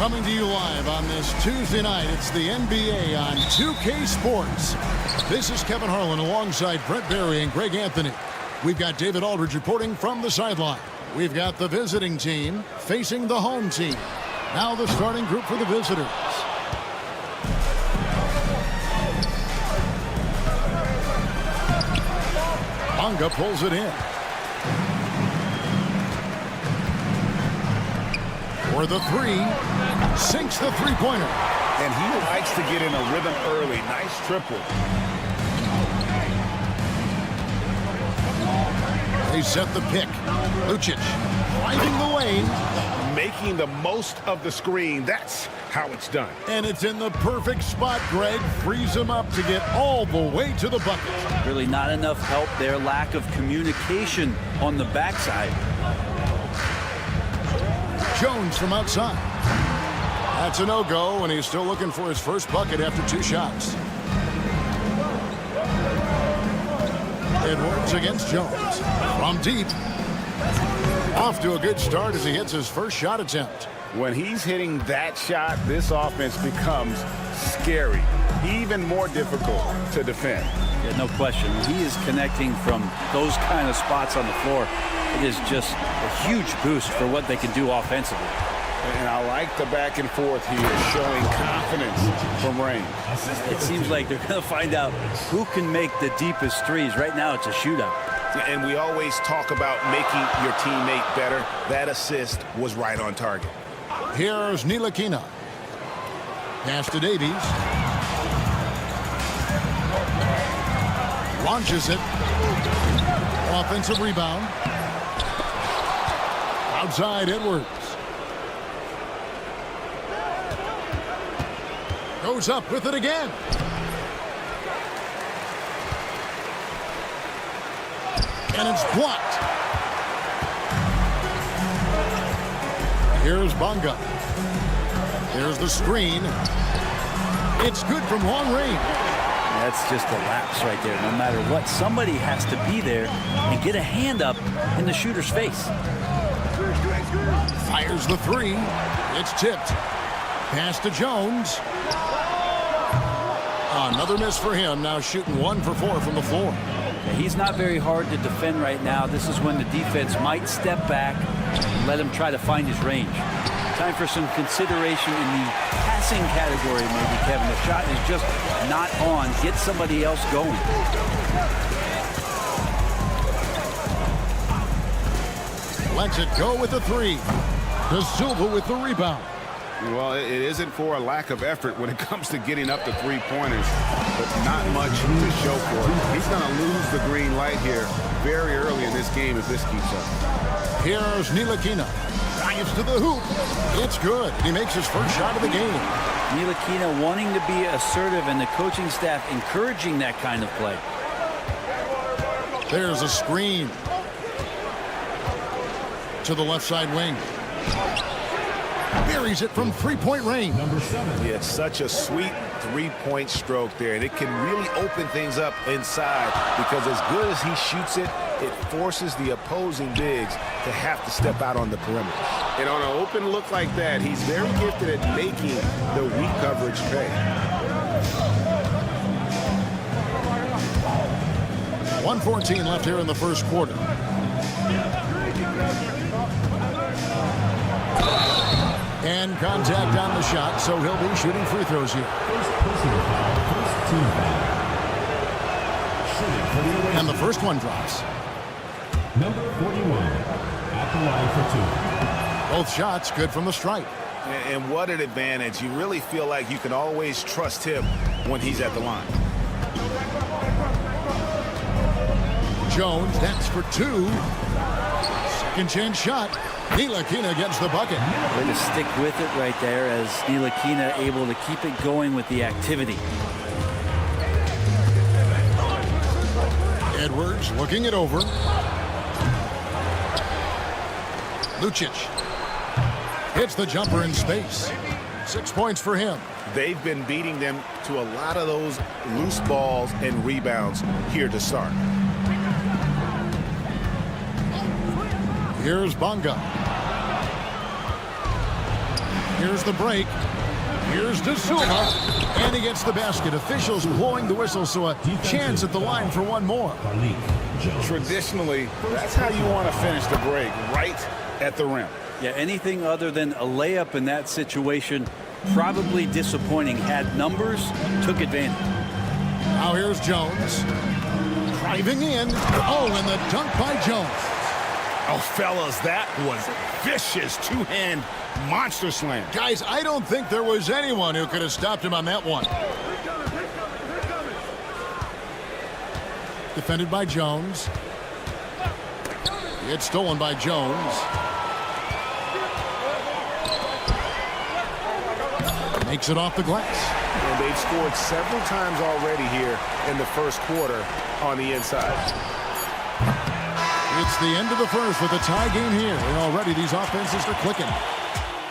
Coming to you live on this Tuesday night, it's the NBA on 2K Sports. This is Kevin Harlan alongside Brent Barry and Greg Anthony. We've got David Aldridge reporting from the sideline. We've got the visiting team facing the home team. Now the starting group for the visitors. Bonga pulls it in. For the three, sinks the three-pointer. And he likes to get in a rhythm early. Nice triple. They set the pick. Lucic driving the lane. Making the most of the screen. That's how it's done. And it's in the perfect spot, Greg. Frees him up to get all the way to the bucket. Really not enough help there. Lack of communication on the backside. Jones from outside. That's a no-go, and he's still looking for his first bucket after 2 shots. Edwards against Jones. From deep. Off to a good start as he hits his first shot attempt. When he's hitting that shot, this offense becomes scary. Even more difficult to defend. Yeah, no question. He is connecting from those kind of spots on the floor. It is just a huge boost for what they can do offensively. And I like the back and forth here, showing confidence from range. It seems like they're going to find out who can make the deepest threes. Right now, it's a shootout. And we always talk about making your teammate better. That assist was right on target. Here's Ntilikina. Pass to Davies. Launches it. Offensive rebound. Outside Edwards. Goes up with it again. And it's blocked. Here's Bonga. Here's the screen. It's good from long range. That's just a lapse right there. No matter what, somebody has to be there and get a hand up in the shooter's face. Fires the three. It's tipped. Pass to Jones. Another miss for him. Now shooting 1 for 4 from the floor. He's not very hard to defend right now. This is when the defense might step back and let him try to find his range. Time for some consideration in the passing category, maybe, Kevin. The shot is just not on. Get somebody else going. Lets it go with the three. De Silva with the rebound. Well, it isn't for a lack of effort when it comes to getting up the three-pointers, but not much to show for it. He's going to lose the green light here very early in this game if this keeps up. Here's Ntilikina. Dives to the hoop. It's good. He makes his first shot of the game. Ntilikina wanting to be assertive and the coaching staff encouraging that kind of play. There's a screen. To the left side wing. Buries it from three-point range. Number 7. Yeah, such a sweet three-point stroke there, and it can really open things up inside because as good as he shoots it, it forces the opposing bigs to have to step out on the perimeter. And on an open look like that, he's very gifted at making the weak coverage pay. 1:14 left here in the first quarter. And contact on the shot, so he'll be shooting free throws here. And the first one drops. Number 41 at the line for 2. Both shots good from the stripe. And what an advantage. You really feel like you can always trust him when he's at the line. Jones, that's for 2. Second chance shot. Ntilikina gets the bucket. Way to stick with it right there as Ntilikina able to keep it going with the activity. Edwards looking it over. Lucic hits the jumper in space. 6 points for him. They've been beating them to a lot of those loose balls and rebounds here to start. Here's Bonga. Here's the break. Here's De Silva. And he gets the basket. Officials blowing the whistle, so a chance at the line for one more. Traditionally, that's how you want to finish the break, right at the rim. Yeah, anything other than a layup in that situation, probably disappointing. Had numbers, took advantage. Now here's Jones. Driving in. Oh, and the dunk by Jones. Oh, fellas, that was vicious two-hand monster slam. Guys, I don't think there was anyone who could have stopped him on that one. Defended by Jones. It's stolen by Jones. Makes it off the glass. And they've scored several times already here in the first quarter on the inside. It's the end of the first with a tie game here. And already these offenses are clicking.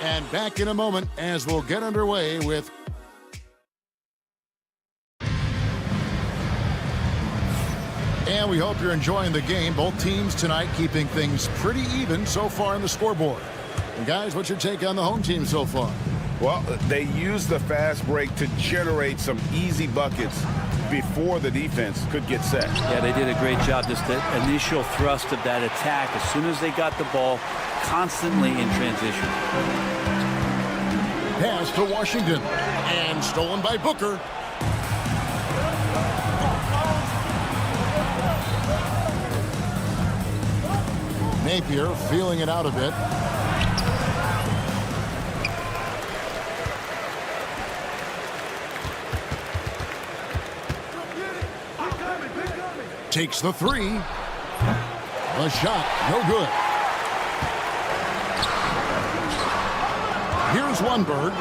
And back in a moment as we'll get underway with... And we hope you're enjoying the game. Both teams tonight keeping things pretty even so far in the scoreboard. And guys, what's your take on the home team so far? Well, they used the fast break to generate some easy buckets before the defense could get set. Yeah, they did a great job. Just the initial thrust of that attack, as soon as they got the ball, constantly in transition. Pass to Washington. And stolen by Booker. Napier feeling it out a bit. Takes the 3. The shot, no good. Here's Lundberg.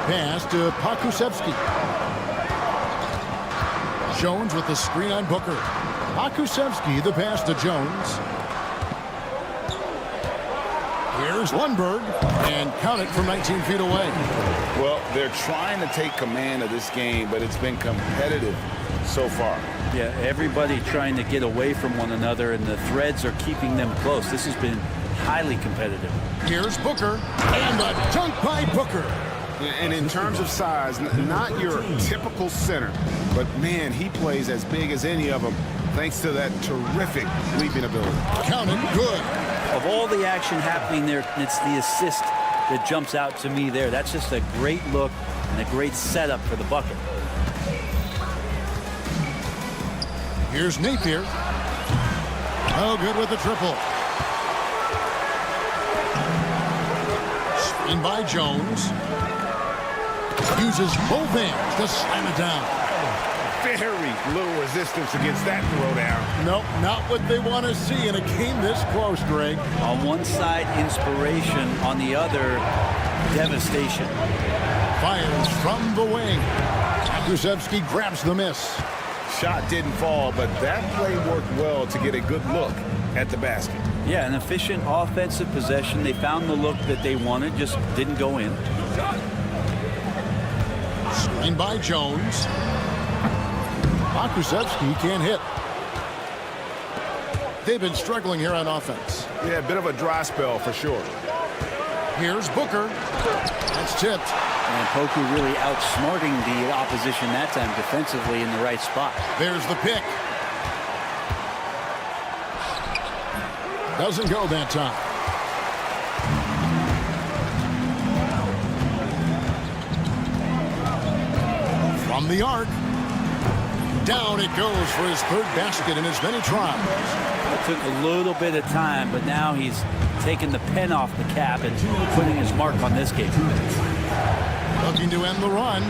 Pass to Pakusevski. Jones with the screen on Booker. Pakusevski, the pass to Jones. Here's Lundberg, and count it from 19 feet away. Well, they're trying to take command of this game, but it's been competitive so far. Yeah, everybody trying to get away from one another, and the threads are keeping them close. This has been highly competitive. Here's Booker, and the dunk by Booker. And in terms of size, not your typical center, but man, he plays as big as any of them thanks to that terrific leaping ability. Counted, good. Of all the action happening there, it's the assist that jumps out to me there. That's just a great look and a great setup for the bucket. Here's Napier. Oh, good with the triple. Screen by Jones. Uses both hands to slam it down. Very little resistance against that throwdown. Nope, not what they want to see in a game this close, Greg. On one side, inspiration. On the other, devastation. Fires from the wing. Pakusevski grabs the miss. Shot didn't fall, but that play worked well to get a good look at the basket. Yeah, an efficient offensive possession. They found the look that they wanted, just didn't go in. Screen by Jones. Pakusevski can't hit. They've been struggling here on offense. Yeah, a bit of a dry spell for sure. Here's Booker. That's tipped. And Poku really outsmarting the opposition that time defensively in the right spot. There's the pick. Doesn't go that time. From the arc. Down it goes for his third basket in as many tries. It took a little bit of time, but now he's taking the pen off the cap and putting his mark on this game. Looking to end the run.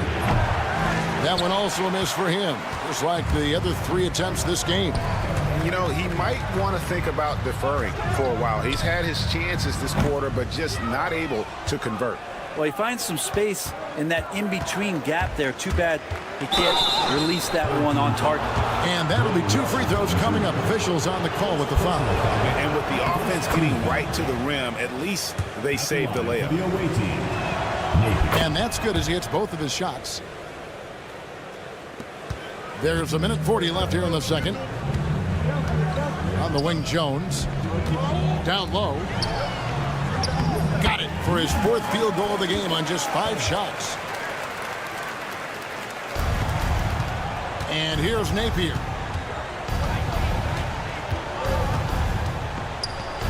That one also a miss for him, just like the other 3 attempts this game. You know, he might want to think about deferring for a while. He's had his chances this quarter, but just not able to convert. Well, he finds some space in that in-between gap there. Too bad he can't release that one on target. And that'll be 2 free throws coming up. Officials on the call with the foul. And with the offense getting right to the rim, at least they saved the layup. The away team. And that's good as he hits both of his shots. There's 1:40 left here in the second. On the wing, Jones. Down low. Got it for his 4th field goal of the game on just 5 shots. And here's Napier.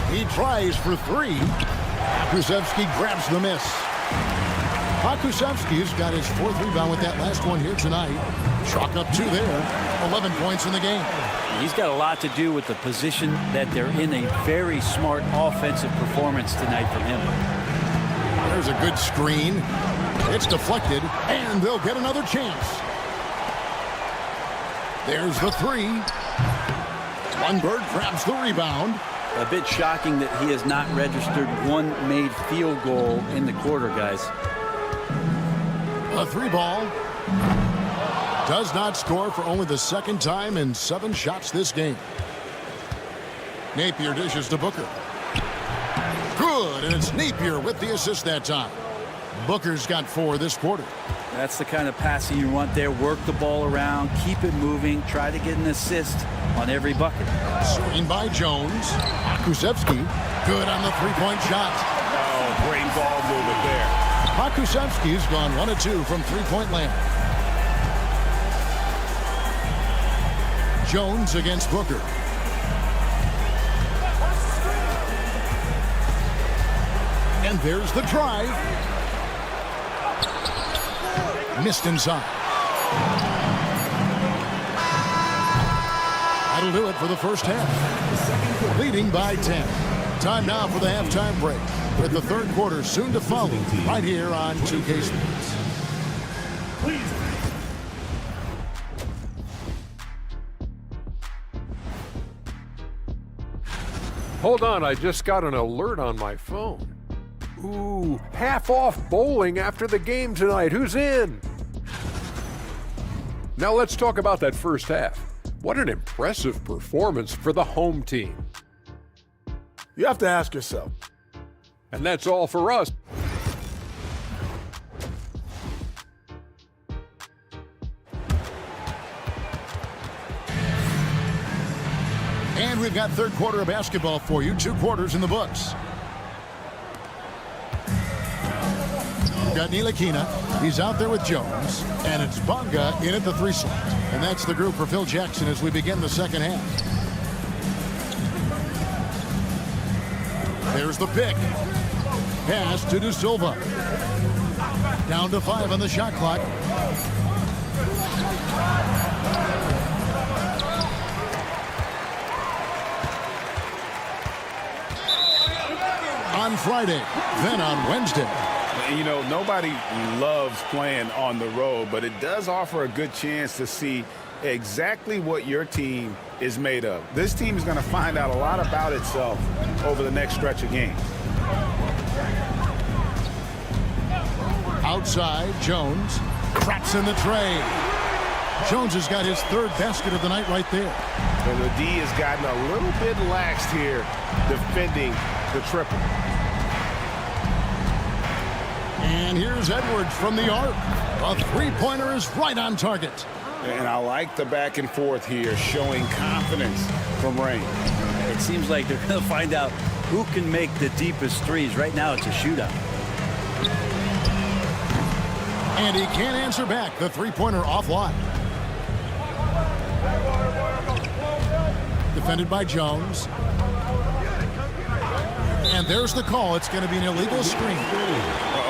He tries for 3. Kusevsky grabs the miss. Kusevsky's got his 4th rebound with that last one here tonight. Chalk up 2 there. 11 points in the game. He's got a lot to do with the position that they're in. A very smart offensive performance tonight from him. There's a good screen. It's deflected, and they'll get another chance. There's the 3. Lundberg grabs the rebound. A bit shocking that he has not registered 1 made field goal in the quarter, guys. A 3 ball. Does not score for only the 2nd time in 7 shots this game. Napier dishes to Booker. Good, and it's Napier with the assist that time. Booker's got 4 this quarter. That's the kind of passing you want there. Work the ball around, keep it moving, try to get an assist on every bucket. Screen by Jones. Kusevsky, good on the 3-point shot. Oh, great ball movement there. Kusevsky's gone 1 of 2 from 3-point land. Jones against Booker. And there's the drive. Missed inside. That'll do it for the first half. Leading by 10. Time now for the halftime break, with the 3rd quarter soon to follow right here on 2K Sports. Hold on, I just got an alert on my phone. Ooh, half off bowling after the game tonight. Who's in? Now let's talk about that first half. What an impressive performance for the home team. You have to ask yourself. And that's all for us. And we've got 3rd quarter of basketball for you. 2 quarters in the books. We've got Ntilikina. He's out there with Jones. And it's Bonga in at the 3 slot. And that's the group for Phil Jackson as we begin the second half. There's the pick. Pass to De Silva. Down to 5 on the shot clock. On Friday, then on Wednesday. You know, nobody loves playing on the road, but it does offer a good chance to see exactly what your team is made of. This team is going to find out a lot about itself over the next stretch of games. Outside, Jones traps in the tray. Jones has got his 3rd basket of the night right there. And the D has gotten a little bit laxed here defending the triple. And here's Edwards from the arc. A 3-pointer is right on target. And I like the back and forth here, showing confidence from Rain. It seems like they're going to find out who can make the deepest threes. Right now, it's a shootout. And he can't answer back. The 3-pointer offline. Defended by Jones. And there's the call. It's going to be an illegal screen.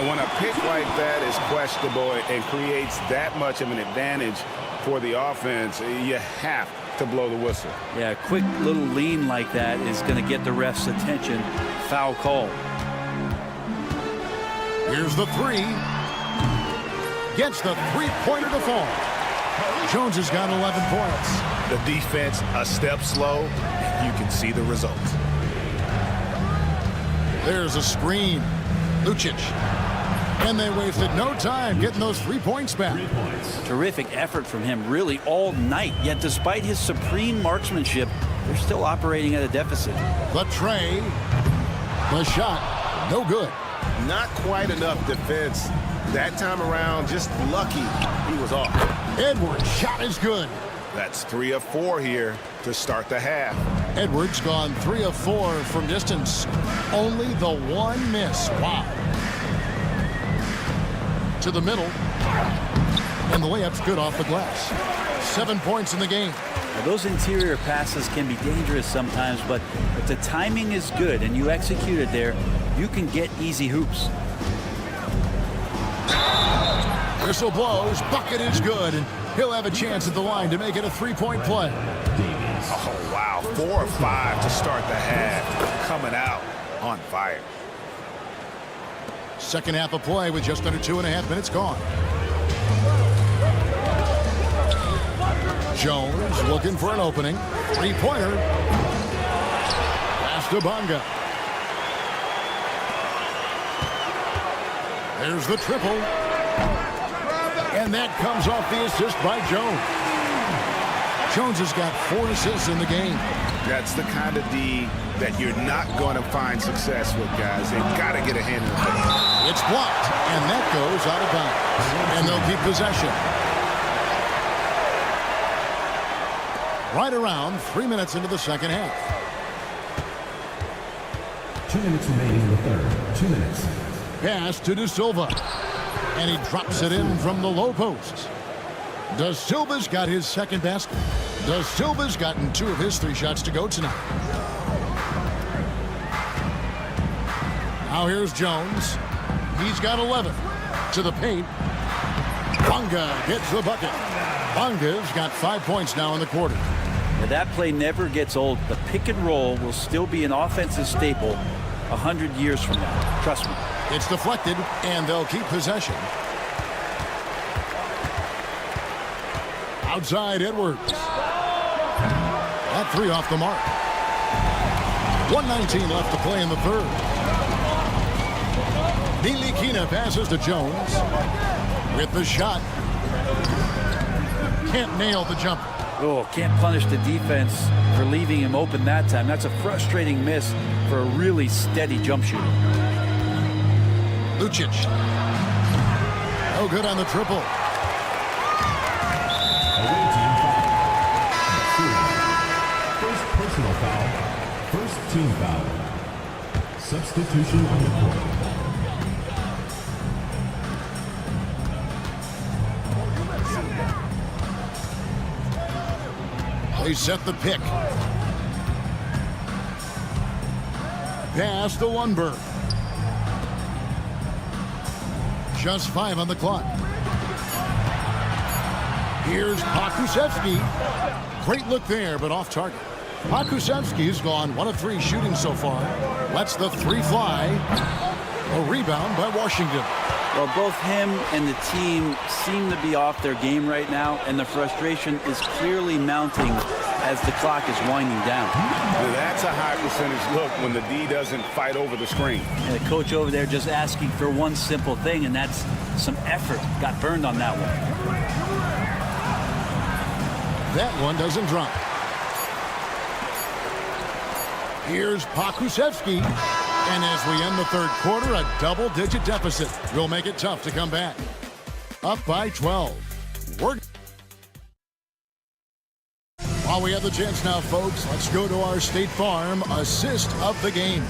when a pick like that is questionable and creates that much of an advantage for the offense, you have to blow the whistle. Yeah, a quick little lean like that is going to get the ref's attention. Foul call. Here's the three. Gets the three-pointer to fall. Jones has got 11 points. The defense a step slow, and you can see the results. There's a screen. Lucic. And they wasted no time getting those 3 points back. Terrific effort from him really all night. Yet despite his supreme marksmanship, they're still operating at a deficit. The tray. The shot. No good. Not quite enough defense. That time around, just lucky he was off. Edwards' shot is good. That's 3 of 4 here to start the half. Edwards gone 3 of 4 from distance. Only the one miss. Wow. To the middle. And the layup's good off the glass. 7 points in the game. Now, those interior passes can be dangerous sometimes, but if the timing is good and you execute it there, you can get easy hoops. Whistle blows. Bucket is good. And he'll have a chance at the line to make it a 3-point play. Oh, wow. 4 of 5 to start the half. Coming out on fire. Second half of play with just under 2.5 minutes gone. Jones looking for an opening. Three-pointer. Pass to Bonga. There's the triple. And that comes off the assist by Jones. Jones has got 4 assists in the game. That's the kind of D that you're not going to find success with, guys. They've got to get a hand in the face. It's blocked, and that goes out of bounds. And they'll keep possession. Right around 3 minutes into the second half. 2 minutes remaining in the third. 2 minutes. Pass to De Silva. And he drops it in from the low post. De Silva's got his second basket. De Silva's gotten 2 of his 3 shots to go tonight. Now here's Jones. He's got 11. To the paint. Bonga gets the bucket. Bonga's got 5 points now in the quarter. Now, that play never gets old. The pick and roll will still be an offensive staple 100 years from now. Trust me. It's deflected, and they'll keep possession. Outside Edwards. That 3 off the mark. 1:19 left to play in the third. Nilikina passes to Jones. With the shot. Can't nail the jumper. Oh, can't punish the defense for leaving him open that time. That's a frustrating miss for a really steady jump shooter. Lucic. No good on the triple. Away team foul. First personal foul. First team foul. Substitution on the court. They set the pick. Pass to Lundberg. Just 5 on the clock. Here's Pokusevski. Great look there, but off target. Pokusevski's gone 1 of 3 shooting so far. Lets the 3 fly. A rebound by Washington. Well, both him and the team seem to be off their game right now, and the frustration is clearly mounting as the clock is winding down. That's a high percentage look when the D doesn't fight over the screen. And the coach over there just asking for one simple thing, and that's some effort. Got burned on that one. That one doesn't drop. Here's Pokusevski. And as we end the third quarter, a double-digit deficit will make it tough to come back. Up by 12. While we have the chance now, folks, let's go to our State Farm assist of the game.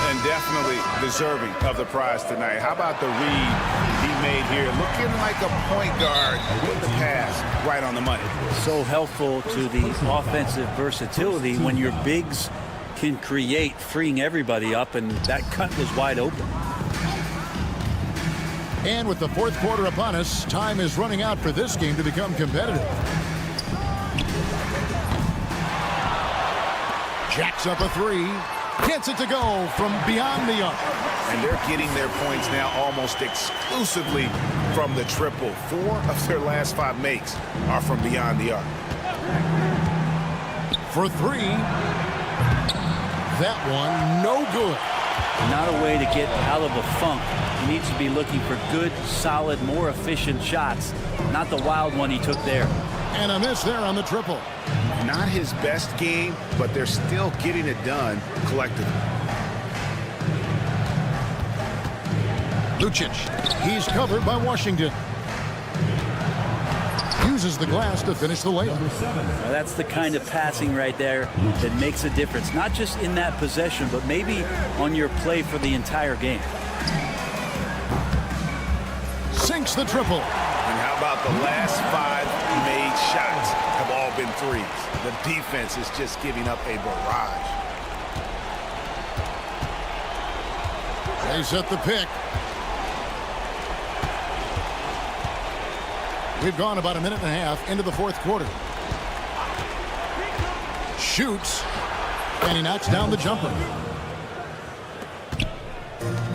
And definitely deserving of the prize tonight. How about the read he made here? Looking like a point guard with the pass right on the money. So helpful to the offensive versatility when your bigs can create, freeing everybody up, and that cut was wide open. And with the fourth quarter upon us, time is running out for this game to become competitive. Jacks up a three. Gets it to go from beyond the arc. And they're getting their points now almost exclusively from the triple. 4 of their last 5 makes are from beyond the arc. For 3. That one, no good. Not a way to get out of a funk. He needs to be looking for good, solid, more efficient shots. Not the wild one he took there. And a miss there on the triple. Not his best game, but they're still getting it done collectively. Lucic, he's covered by Washington. Uses the glass to finish the layup. Now that's the kind of passing right there that makes a difference. Not just in that possession, but maybe on your play for the entire game. Sinks the triple. And how about the last 5 made shots have all been threes? The defense is just giving up a barrage. They set the pick. We've gone about a minute and a half into the fourth quarter. Shoots. And he knocks down the jumper.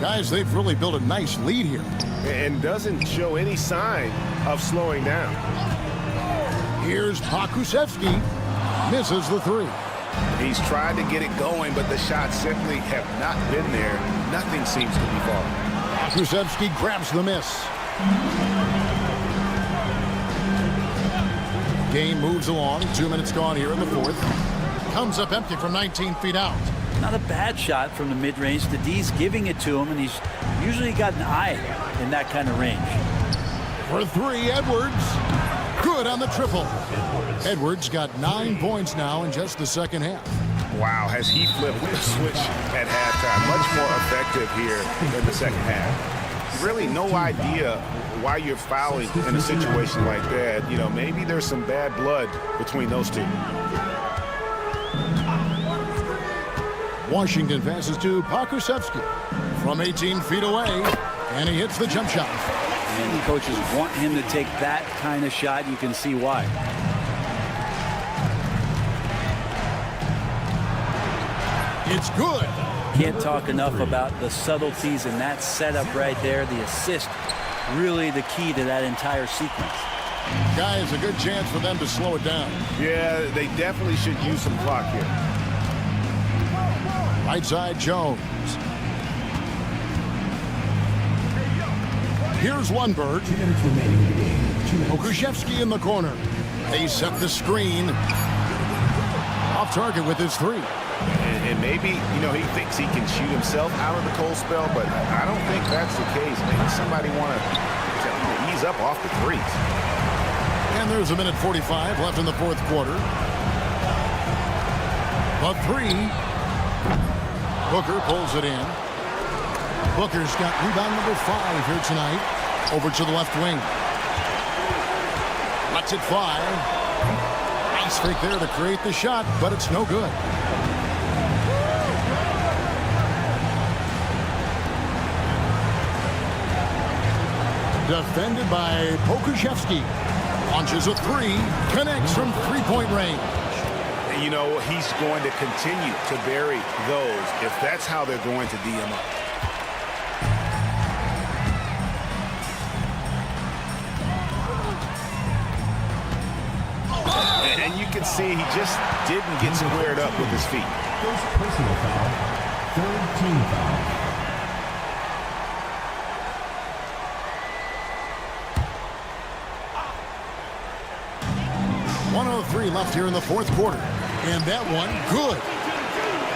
Guys, they've really built a nice lead here. And doesn't show any sign of slowing down. Here's Pokusevski. Misses the 3. He's tried to get it going, but the shots simply have not been there. Nothing seems to be falling. Pokusevski grabs the miss. Game moves along. 2 minutes gone here in the fourth. Comes up empty from 19 feet out. Not a bad shot from the mid-range. The D's giving it to him, and he's usually got an eye in that kind of range. For 3, Edwards. Good on the triple. Edwards got 9 points now in just the second half. Wow, has he flipped the switch at halftime. Much more effective here in the second half. Really no idea why you're fouling in a situation like that. You know, maybe there's some bad blood between those two. Washington passes to Pokusevski from 18 feet away, and he hits the jump shot. And coaches want him to take that kind of shot. You can see why. It's good. Can't talk enough about the subtleties in that setup right there. The assist, really the key to that entire sequence. Guys, a good chance for them to slow it down. Yeah, they definitely should use some clock here. Right side, Jones. Here's Lundberg. 2 minutes remaining in the game. 2 minutes. Pokusevski in the corner. They set the screen. Off target with his 3. And maybe, you know, he thinks he can shoot himself out of the cold spell, but I don't think that's the case. Maybe somebody want to tell him to ease up off the threes. And there's a minute 45 left in the fourth quarter. A 3. Booker pulls it in. Booker's got rebound number 5 here tonight. Over to the left wing. Lets it fly. Nice fake there to create the shot, but it's no good. Defended by Pokusevski. Launches a 3. Connects from three-point range. You know, he's going to continue to bury those if that's how they're going to D him up. And you can see he just didn't get squared up with his feet. First personal foul. Third team foul. .103 left here in the fourth quarter. And that one, good.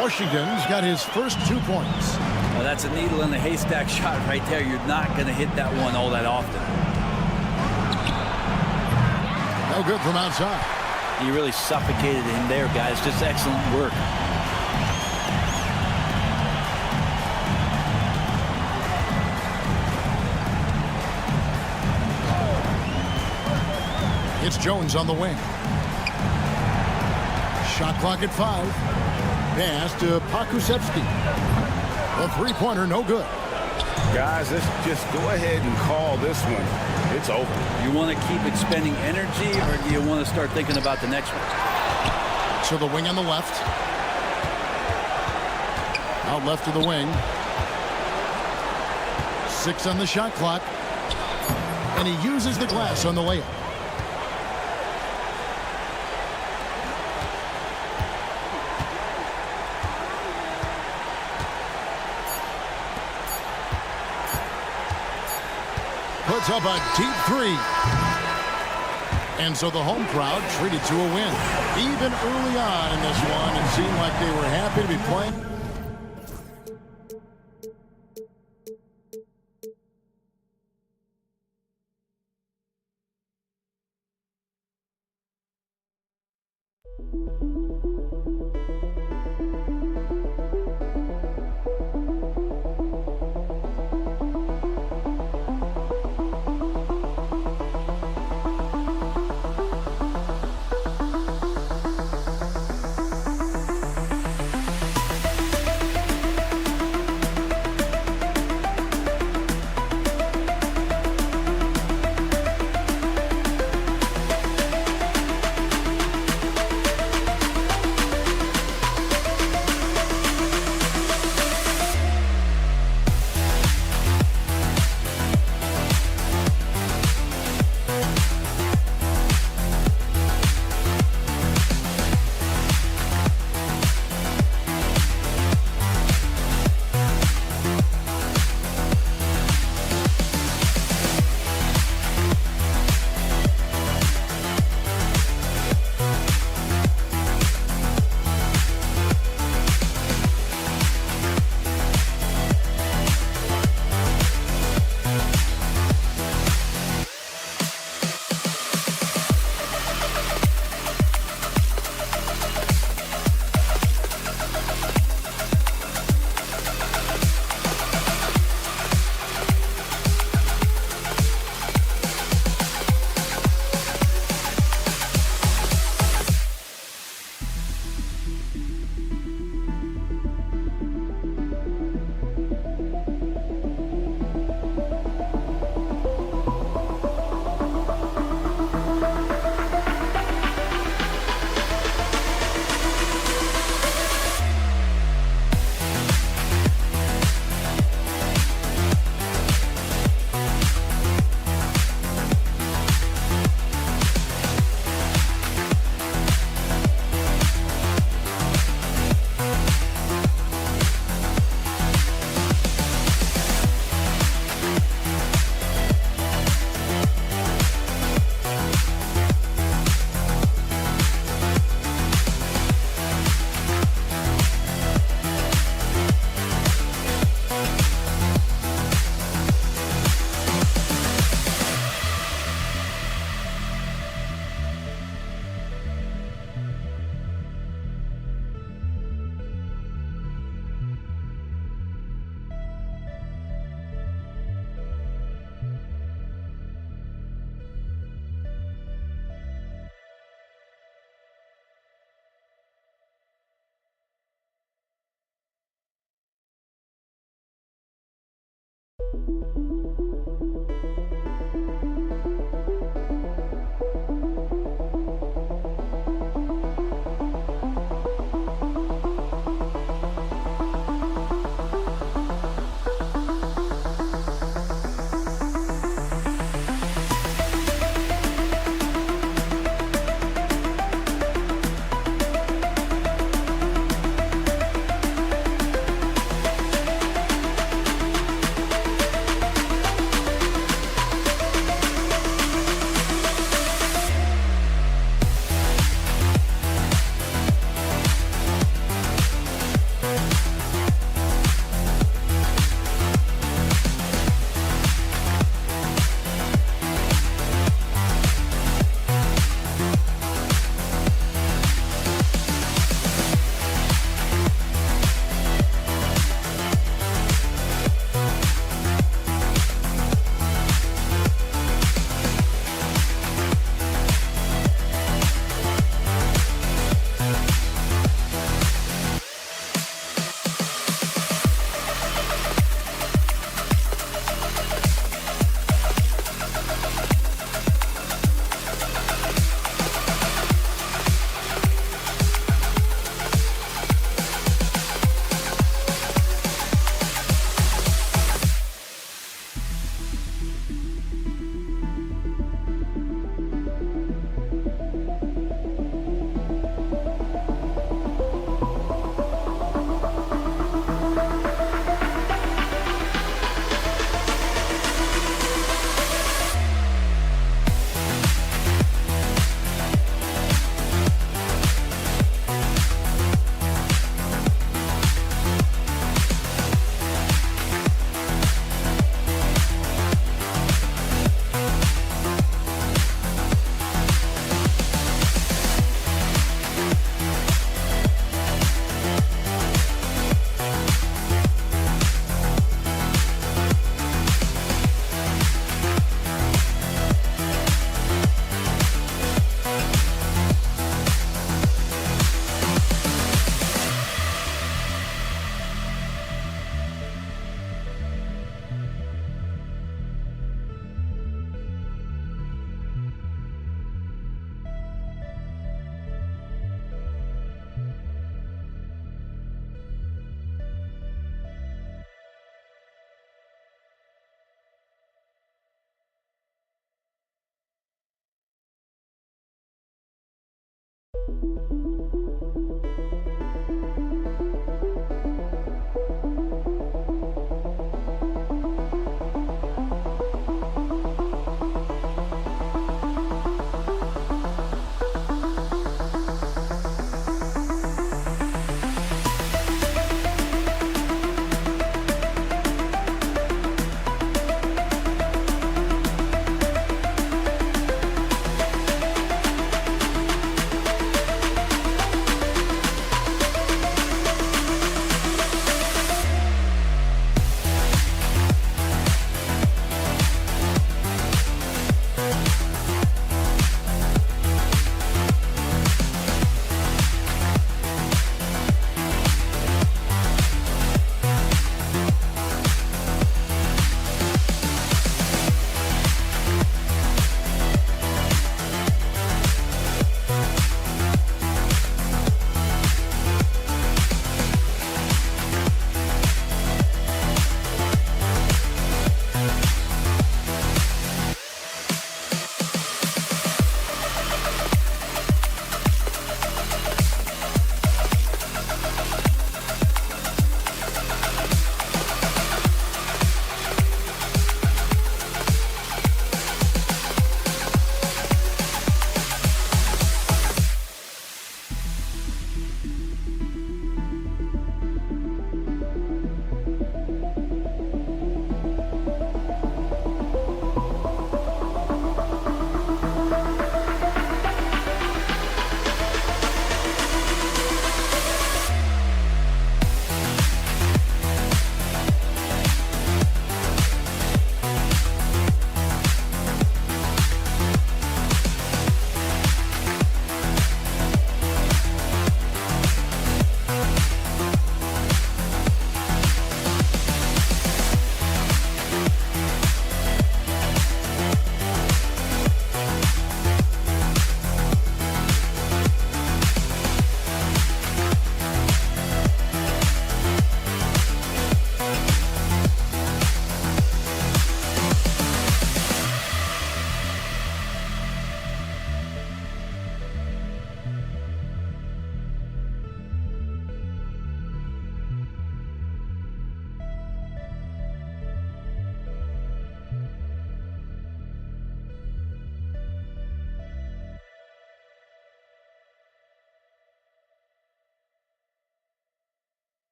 Washington's got his first 2 points. Well, that's a needle in the haystack shot right there. You're not going to hit that one all that often. No good from outside. You really suffocated him there, guys. Just excellent work. It's Jones on the wing. Shot clock at 5. Pass to Pokusevski. The three-pointer, no good. Guys, let's just go ahead and call this one. It's over. You want to keep expending energy, or do you want to start thinking about the next one? So the wing on the left. Out left of the wing. 6 on the shot clock. And he uses the glass on the layup. Puts up a deep 3. And so the home crowd treated to a win. Even early on in this one, it seemed like they were happy to be playing.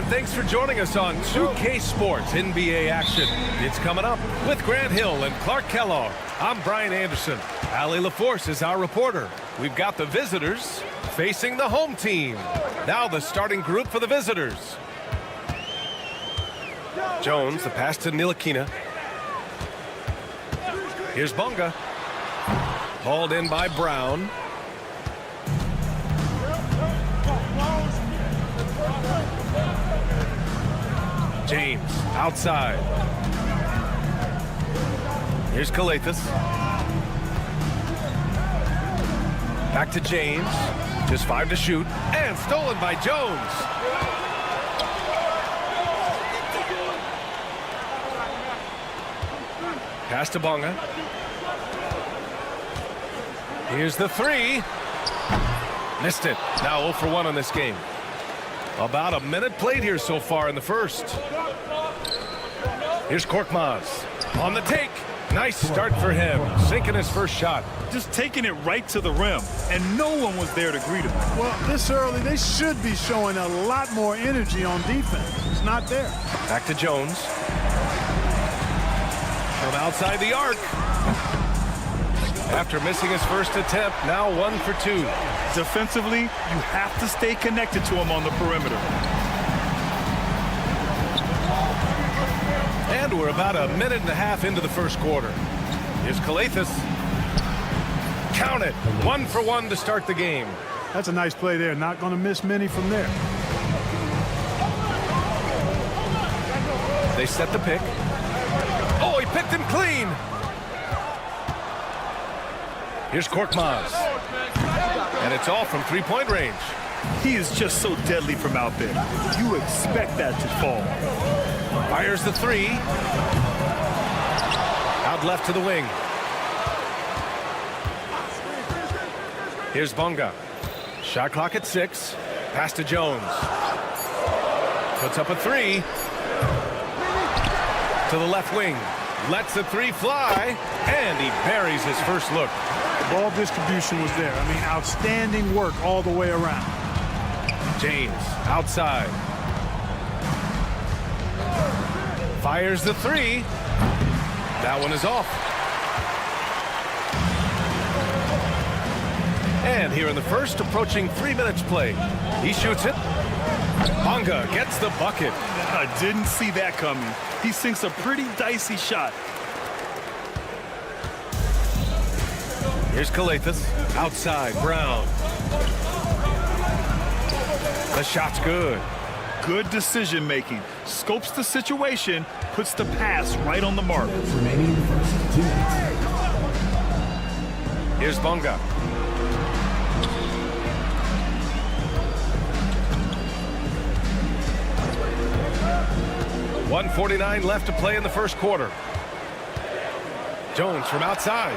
thanks for joining us on 2K Sports NBA action. It's coming up with Grant Hill and Clark Kellogg. I'm Brian Anderson. Allie LaForce is our reporter. We've got the visitors facing the home team. Now the starting group for the visitors. Jones, the pass to Ntilikina. Here's Bonga. Hauled in by Brown. James, outside. Here's Calathes. Back to James. Just 5 to shoot. And stolen by Jones. Pass to Bonga. Here's the 3. Missed it. Now 0 for 1 on this game. About a minute played here so far in the first. Here's Korkmaz on the take. Nice start for him. Sinking his first shot. Just taking it right to the rim, and no one was there to greet him. Well, this early, they should be showing a lot more energy on defense. It's not there. Back to Jones. From outside the arc. After missing his first attempt, now 1 for 2. Defensively, you have to stay connected to him on the perimeter. And we're about a minute and a half into the first quarter. Here's Calathes. Count it. 1 for 1 to start the game. That's a nice play there. Not going to miss many from there. They set the pick. Oh, he picked him clean. Here's Korkmaz. And it's all from three-point range. He is just so deadly from out there. You expect that to fall. Fires the 3. Out left to the wing. Here's Bonga. Shot clock at 6. Pass to Jones. Puts up a 3. To the left wing. Lets the 3 fly. And he buries his first look. Ball distribution was there. I mean, outstanding work all the way around. James outside. Fires the 3. That one is off. And here in the first, approaching 3 minutes play. He shoots it. Bonga gets the bucket. I didn't see that coming. He sinks a pretty dicey shot. Here's Calathes. Outside, Brown. The shot's good. Good decision making. Scopes the situation, puts the pass right on the mark. Remaining in the first 2 minutes. Here's Bonga. .149 left to play in the first quarter. Jones from outside.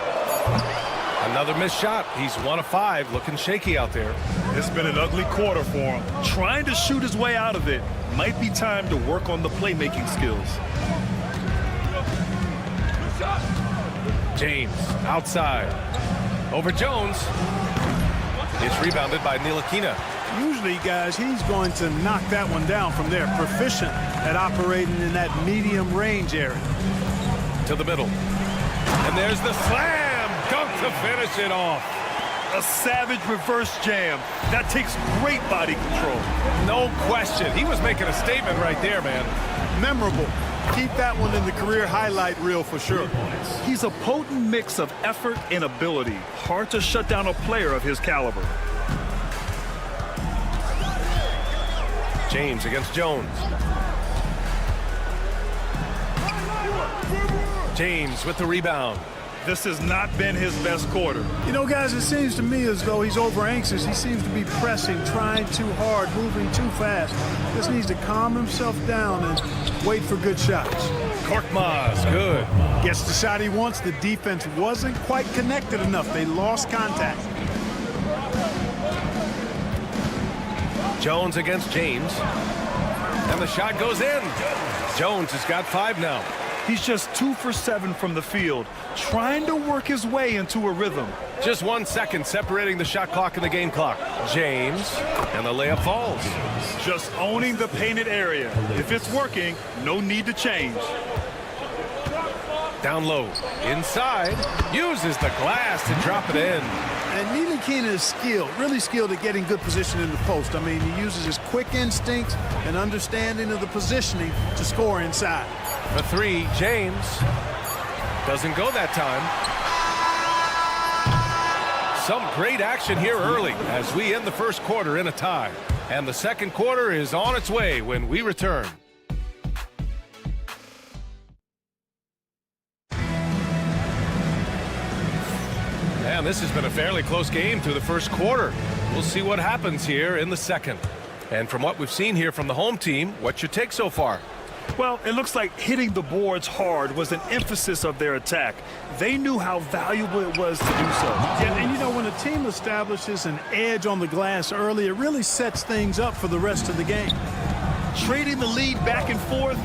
Another missed shot. He's 1 of 5, looking shaky out there. It's been an ugly quarter for him. Trying to shoot his way out of it. Might be time to work on the playmaking skills. James outside. Over Jones. It's rebounded by Ntilikina. Usually, guys, he's going to knock that one down from there. Proficient at operating in that medium range area. To the middle. And there's the slam. Dunk to finish it off. A savage reverse jam. That takes great body control. No question. He was making a statement right there, man. Memorable. Keep that one in the career highlight reel for sure. He's a potent mix of effort and ability. Hard to shut down a player of his caliber. James against Jones. James with the rebound. This has not been his best quarter. You know, guys, it seems to me as though he's over anxious. He seems to be pressing, trying too hard, moving too fast. Just needs to calm himself down and wait for good shots. Korkmaz, good. Gets the shot he wants. The defense wasn't quite connected enough. They lost contact. Jones against James. And the shot goes in. Jones has got 5 now. He's just 2 for 7 from the field, trying to work his way into a rhythm. Just 1 second separating the shot clock and the game clock. James, and the layup falls. Just owning the painted area. If it's working, no need to change. Down low, inside, uses the glass to drop it in. And Ntilikina is skilled, really skilled at getting good position in the post. I mean, he uses his quick instincts and understanding of the positioning to score inside. For 3, James. Doesn't go that time. Some great action here early as we end the first quarter in a tie. And the second quarter is on its way when we return. And this has been a fairly close game through the first quarter. We'll see what happens here in the second. And from what we've seen here from the home team, what's your take so far? Well, it looks like hitting the boards hard was an emphasis of their attack. They knew how valuable it was to do so. Yeah, and you know, when a team establishes an edge on the glass early, it really sets things up for the rest of the game. Trading the lead back and forth,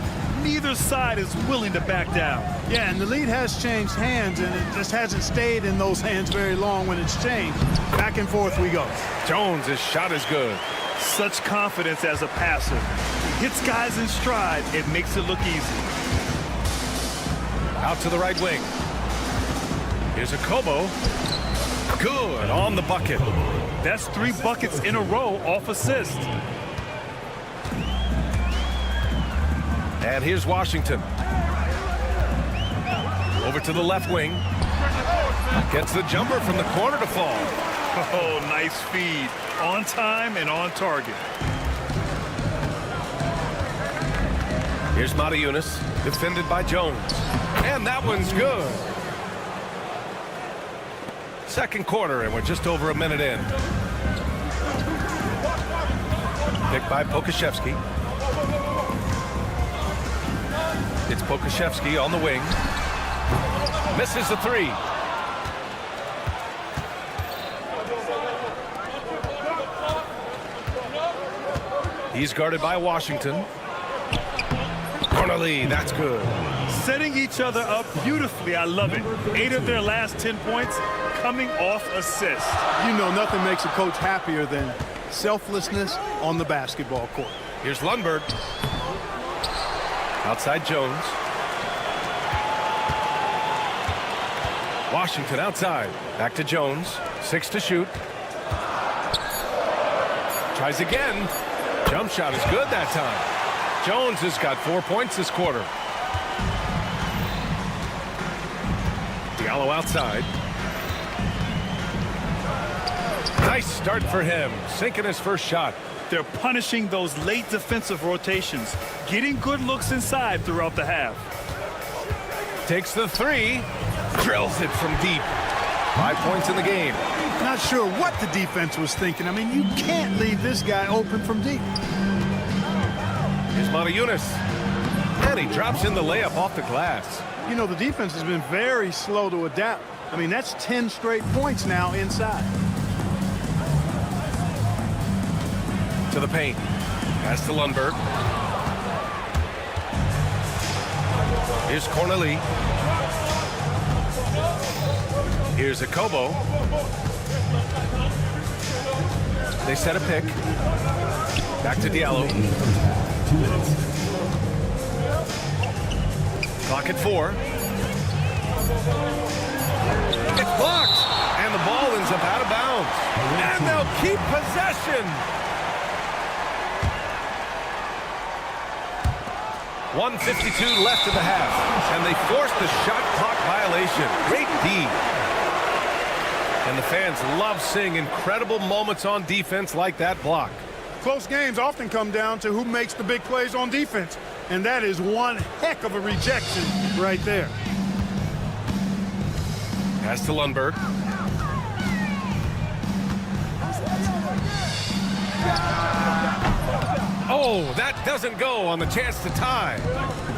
neither side is willing to back down. Yeah, and the lead has changed hands, and it just hasn't stayed in those hands very long when it's changed. Back and forth we go. Jones' shot is good. Such confidence as a passer. He hits guys in stride. It makes it look easy. Out to the right wing. Here's a Kobo. Good on the bucket. That's 3 buckets in a row off assist. And here's Washington. Over to the left wing. Gets the jumper from the corner to fall. Oh, nice feed. On time and on target. Here's Mata-Yunus, defended by Jones. And that one's good. Second quarter, and we're just over a minute in. Picked by Pokashevsky. It's Pokashevsky on the wing. Misses the 3. He's guarded by Washington. Cornerly, that's good. Setting each other up beautifully. I love it. 8 of their last 10 points coming off assists. You know, nothing makes a coach happier than selflessness on the basketball court. Here's Lundberg. Outside Jones. Washington outside. Back to Jones. 6 to shoot. Tries again. Jump shot is good that time. Jones has got 4 points this quarter. Diallo outside. Nice start for him. Sinking his first shot. They're punishing those late defensive rotations, getting good looks inside throughout the half. Takes the 3. Drills it from deep. 5 points in the game. Not sure what the defense was thinking. I mean, you can't leave this guy open from deep. Here's Mata-Yunus. And he drops in the layup off the glass. You know, the defense has been very slow to adapt. I mean, that's 10 straight points now inside. To the paint. Pass to Lundberg. Here's Cornerly. Here's a Kobo. They set a pick. Back to Diallo. 2 minutes. Clock at 4. It's blocked. And the ball ends up out of bounds. And they'll keep possession. 1:52 left in the half. And they forced the shot clock violation. Great D. And the fans love seeing incredible moments on defense like that block. Close games often come down to who makes the big plays on defense. And that is one heck of a rejection right there. Pass to Lundberg. Oh, that doesn't go on the chance to tie.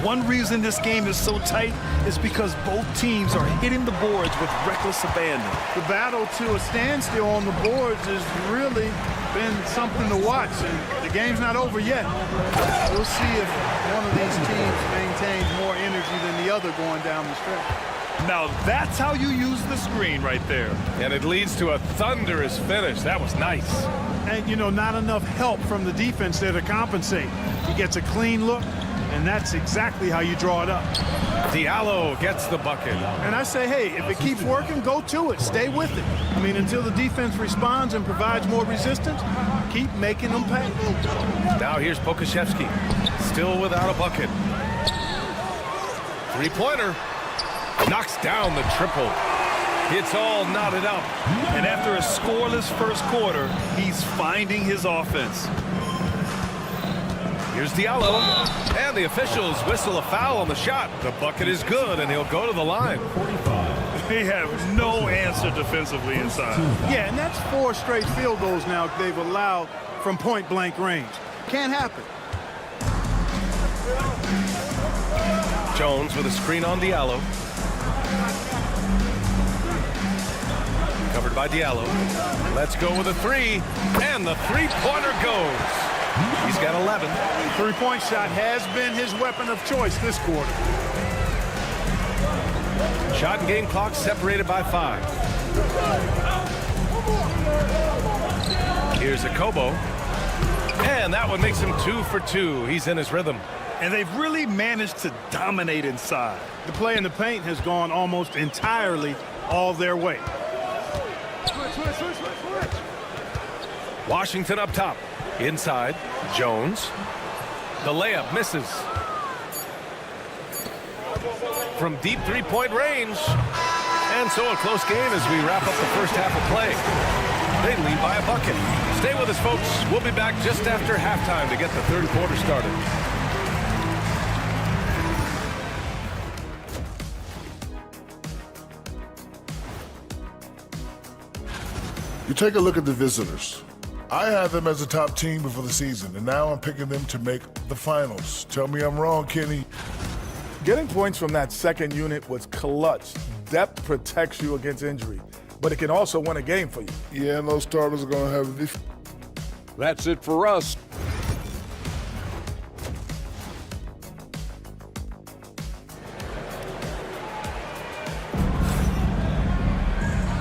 One reason this game is so tight is because both teams are hitting the boards with reckless abandon. The battle to a standstill on the boards has really been something to watch, and the game's not over yet. We'll see if one of these teams maintains maintained more energy than the other going down the stretch. Now that's how you use the screen right there. And it leads to a thunderous finish. That was nice. And, you know, not enough help from the defense there to compensate. He gets a clean look, and that's exactly how you draw it up. Diallo gets the bucket. And I say, hey, if it keeps working, go to it. Stay with it. I mean, until the defense responds and provides more resistance, keep making them pay. Now here's Pokashevsky, still without a bucket. Three-pointer. Knocks down the triple. It's all knotted up. And after a scoreless first quarter, he's finding his offense. Here's Diallo. And the officials whistle a foul on the shot. The bucket is good, and he'll go to the line. 45. They have no answer defensively inside. Yeah, and that's 4 straight field goals now they've allowed from point-blank range. Can't happen. Jones with a screen on Diallo. Covered by Diallo. Let's go with a 3. And the three-pointer goes. He's got 11. Three-point shot has been his weapon of choice this quarter. Shot and game clock separated by 5. Here's a Kobo. And that one makes him 2 for 2. He's in his rhythm. And they've really managed to dominate inside. The play in the paint has gone almost entirely all their way. Washington up top. Inside, Jones. The layup misses. From deep three-point range. And so a close game as we wrap up the first half of play. They lead by a bucket. Stay with us, folks. We'll be back just after halftime to get the third quarter started. You take a look at the visitors. I had them as a top team before the season, and now I'm picking them to make the finals. Tell me I'm wrong, Kenny. Getting points from that second unit was clutch. Depth protects you against injury, but it can also win a game for you. Yeah, and those starters are going to have this. That's it for us.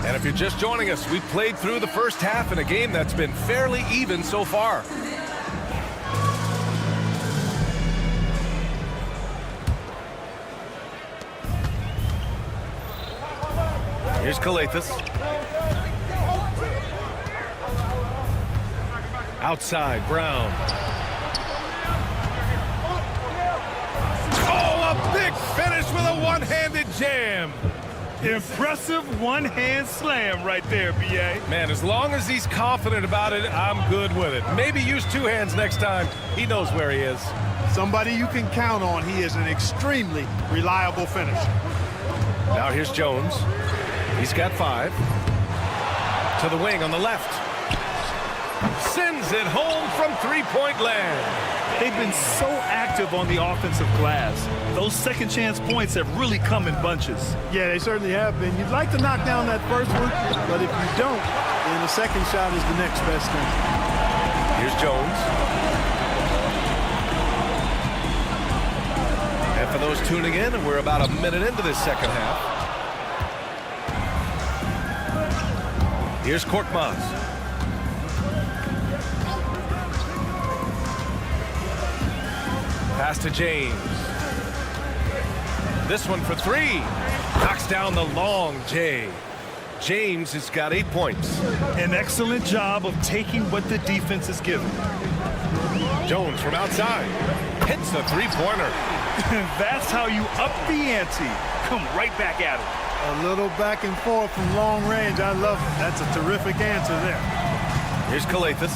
And if you're just joining us, we played through the first half in a game that's been fairly even so far. Here's Kalathis. Outside, Brown. Oh, a big finish with a one-handed jam. Impressive one-hand slam right there, B.A. Man, as long as he's confident about it, I'm good with it. Maybe use 2 hands next time. He knows where he is. Somebody you can count on. He is an extremely reliable finisher. Now here's Jones. He's got 5. To the wing on the left. Sends it home from three-point land. They've been so active on the offensive glass. Those second chance points have really come in bunches. Yeah, they certainly have been. You'd like to knock down that first one, but if you don't, then the second shot is the next best thing. Here's Jones. And for those tuning in, we're about a minute into this second half. Here's Korkmaz. Pass to James. This one for 3. Knocks down the long J. James has got 8 points. An excellent job of taking what the defense is giving. Jones from outside. Hits the three-pointer. That's how you up the ante. Come right back at it. A little back and forth from long range. I love it. That's a terrific answer there. Here's Kalathis.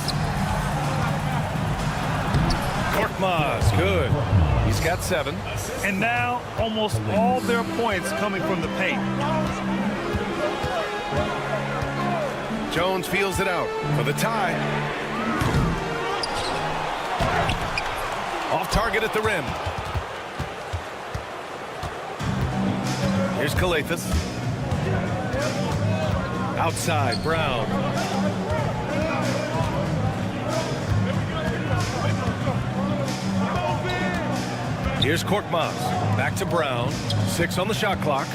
Korkmaz, good. He's got 7. And now almost all their points coming from the paint. Jones feels it out for the tie. Off target at the rim. Here's Kalathis. Outside, Brown. Here's Korkmaz. Back to Brown. 6 on the shot clock.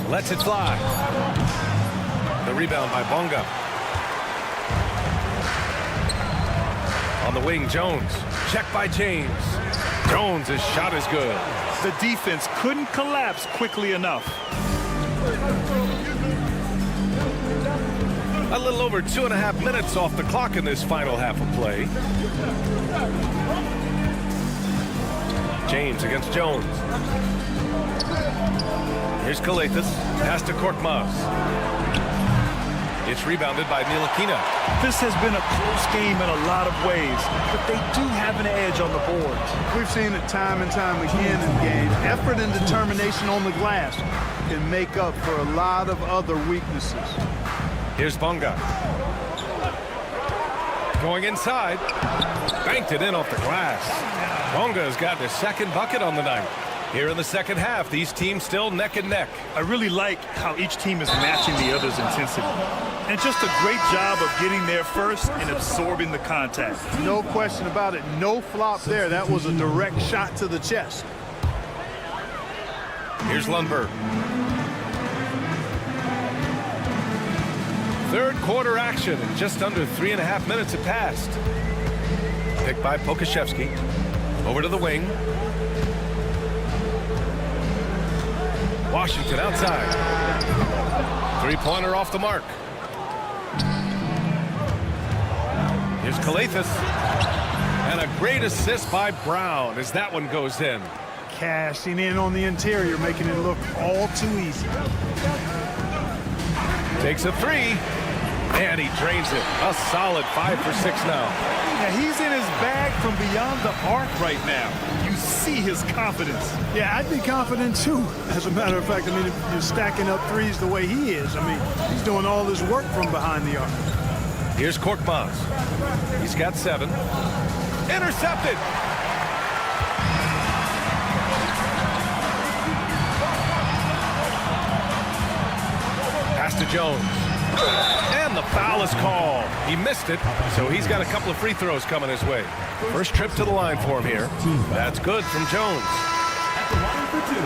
Lets it fly. The rebound by Bonga. On the wing, Jones. Check by James. Jones' shot is good. The defense couldn't collapse quickly enough. A little over 2.5 minutes off the clock in this final half of play. James against Jones. Here's Kalathis. Pass to Korkmaz. It's rebounded by Ntilikina. This has been a close game in a lot of ways, but they do have an edge on the boards. We've seen it time and time again in games. Effort and determination on the glass can make up for a lot of other weaknesses. Here's Bonga. Going inside. Banked it in off the glass. Bonga has gotten his second bucket on the night. Here in the second half, these teams still neck and neck. I really like how each team is matching the other's intensity. And just a great job of getting there first and absorbing the contact. No question about it. No flop there. That was a direct shot to the chest. Here's Lundberg. Third quarter action. Just under 3.5 minutes have passed. Picked by Pokashevsky. Over to the wing. Washington outside. Three-pointer off the mark. Here's Kalathis. And a great assist by Brown as that one goes in. Cashing in on the interior, making it look all too easy. Takes a three. And he drains it. A solid 5 for 6 now. Yeah, he's in his bag from beyond the arc right now. You see his confidence. Yeah, I'd be confident too. As a matter of fact, I mean, if you're stacking up threes the way he is, I mean, he's doing all his work from behind the arc. Here's Korkmaz. He's got 7. Intercepted. Pass to Jones. And the foul is called. He missed it, so he's got a couple of free throws coming his way. First trip to the line for him here. That's good from Jones. At the line for 2,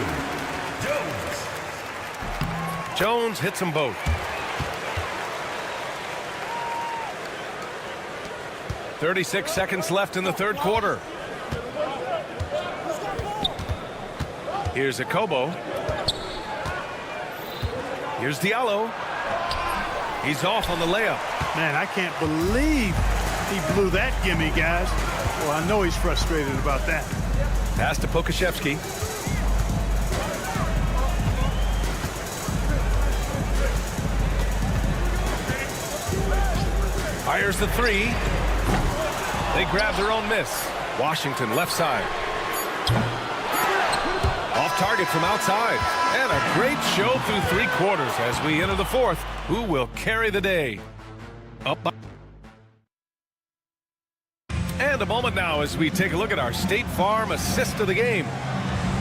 Jones. Jones hits them both. .36 seconds left in the third quarter. Here's Akobo. Here's Diallo. He's off on the layup. Man, I can't believe he blew that gimme, guys. Well, I know he's frustrated about that. Pass to Pokashevsky. Fires the three. They grab their own miss. Washington left side. Off target from outside. And a great show through 3 quarters as we enter the fourth. Who will carry the day? Up by. And a moment now as we take a look at our State Farm assist of the game.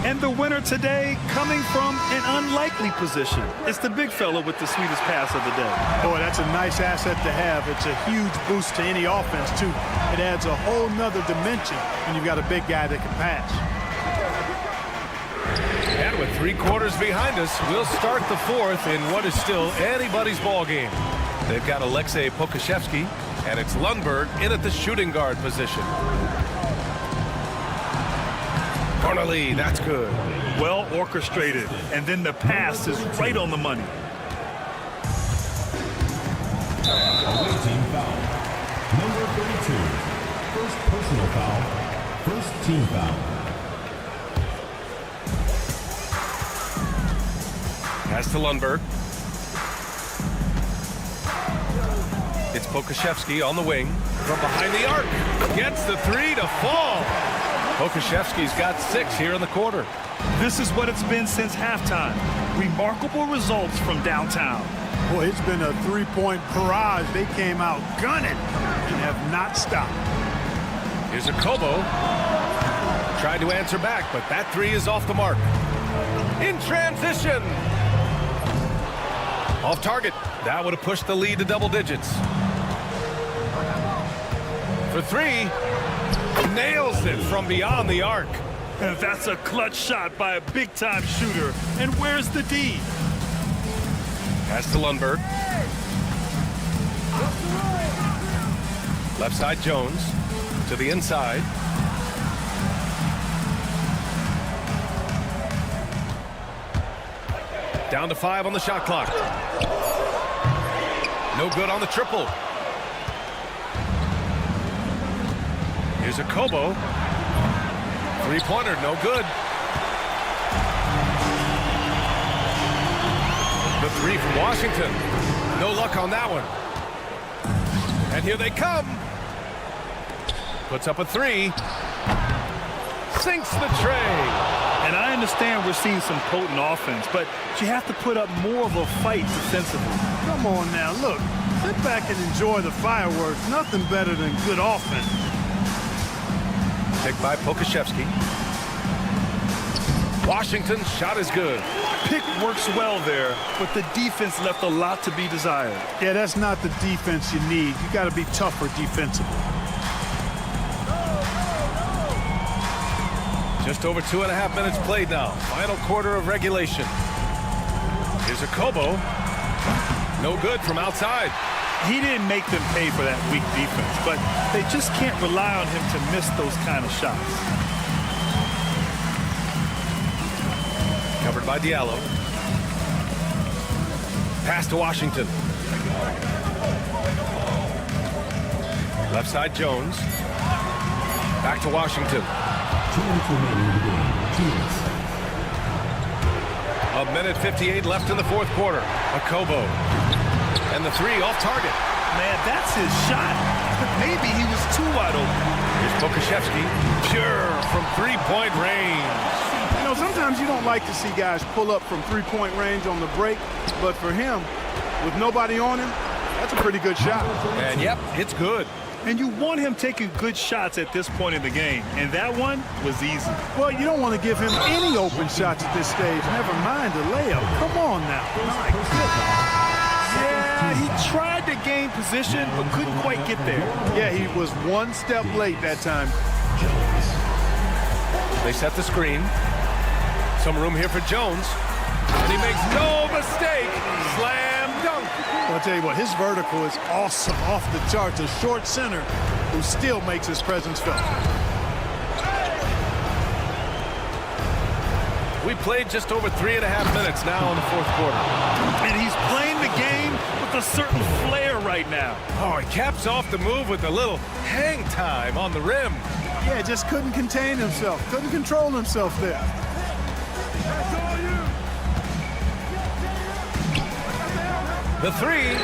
And the winner today coming from an unlikely position. It's the big fella with the sweetest pass of the day. Boy, that's a nice asset to have. It's a huge boost to any offense, too. It adds a whole nother dimension when you've got a big guy that can pass. And with 3 quarters behind us, we'll start the fourth in what is still anybody's ball game. They've got Alexei Pokashevsky, and it's Lundberg in at the shooting guard position. Cornerly, that's good. Well orchestrated, and then the pass is right on the money. Away team foul. Number 32. First personal foul. First team foul. Pass to Lundberg. It's Pokashevsky on the wing. From behind the arc. Gets the 3 to fall. Pokashevsky's got 6 here in the quarter. This is what it's been since halftime. Remarkable results from downtown. Boy, it's been a 3-point barrage. They came out gunning and have not stopped. Here's Akobo. Tried to answer back, but that 3 is off the mark. In transition. Off target. That would have pushed the lead to double digits. For 3. nails it from beyond the arc. And that's a clutch shot by a big-time shooter. And where's the D? Pass to Lundberg. Left side Jones to the inside. Down to 5 on the shot clock. No good on the triple. Here's a Kobo. Three-pointer, no good. The three from Washington. No luck on that one. And here they come. Puts up a three. Sinks the tray. And I understand we're seeing some potent offense, but you have to put up more of a fight defensively. Come on now, look. Sit back and enjoy the fireworks. Nothing better than good offense. Picked by Pokashevsky. Washington's shot is good. Pick works well there, but the defense left a lot to be desired. Yeah, that's not the defense you need. You got to be tougher defensively. Just over 2.5 minutes played now. Final quarter of regulation. Here's a Kobo. No good from outside. He didn't make them pay for that weak defense, but they just can't rely on him to miss those kind of shots. Covered by Diallo. Pass to Washington. Left side Jones. Back to Washington. 2 minutes remaining in the game. 2 minutes. A minute 58 left in the fourth quarter. A Kobo. And the three off target. Man, that's his shot. Maybe he was too wide open. Here's Pokashevsky. Pure from three-point range. You know, sometimes you don't like to see guys pull up from three-point range on the break, but for him, with nobody on him, that's a pretty good shot. And yep, it's good. And you want him taking good shots at this point in the game, and that one was easy. Well, you don't want to give him any open shots at this stage, never mind a layup. Come on now. My goodness. Yeah, he tried to gain position, but couldn't quite get there. Yeah, he was one step late that time. They set the screen. Some room here for Jones. And he makes no mistake. Slam dunk. Well, I'll tell you what, his vertical is awesome, off the charts. A short center who still makes his presence felt. We played just over 3.5 minutes now in the fourth quarter. And he's playing the game with a certain flair right now. Oh, he caps off the move with a little hang time on the rim. Yeah, just couldn't contain himself, couldn't control himself there. The three.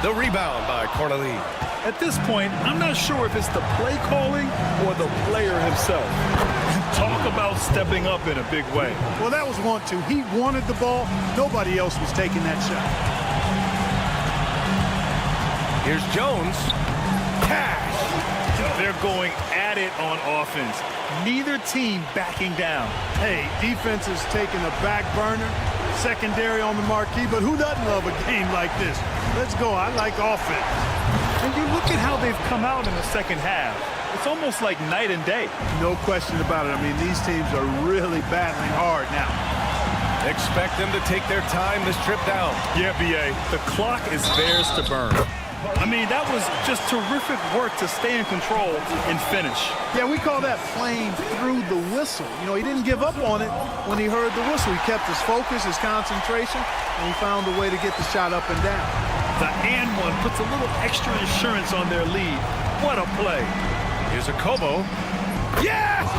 The rebound by Corneli. At this point, I'm not sure if it's the play calling or the player himself. Talk about stepping up in a big way. Well, that was want to. He wanted the ball. Nobody else was taking that shot. Here's Jones. Cash. They're going at it on offense. Neither team backing down. Hey, defense is taking a back burner, secondary on the marquee, but who doesn't love a game like this? Let's go. I like offense. And you look at how they've come out in the second half. It's almost like night and day. No question about it. I mean, these teams are really battling hard now. Expect them to take their time this trip down. Yeah, B.A., the clock is theirs to burn. I mean, that was just terrific work to stay in control and finish. Yeah, we call that playing through the whistle. You know, he didn't give up on it when he heard the whistle. He kept his focus, his concentration, and he found a way to get the shot up and down. The and one puts a little extra insurance on their lead. What a play. Here's a Kobo. Yes!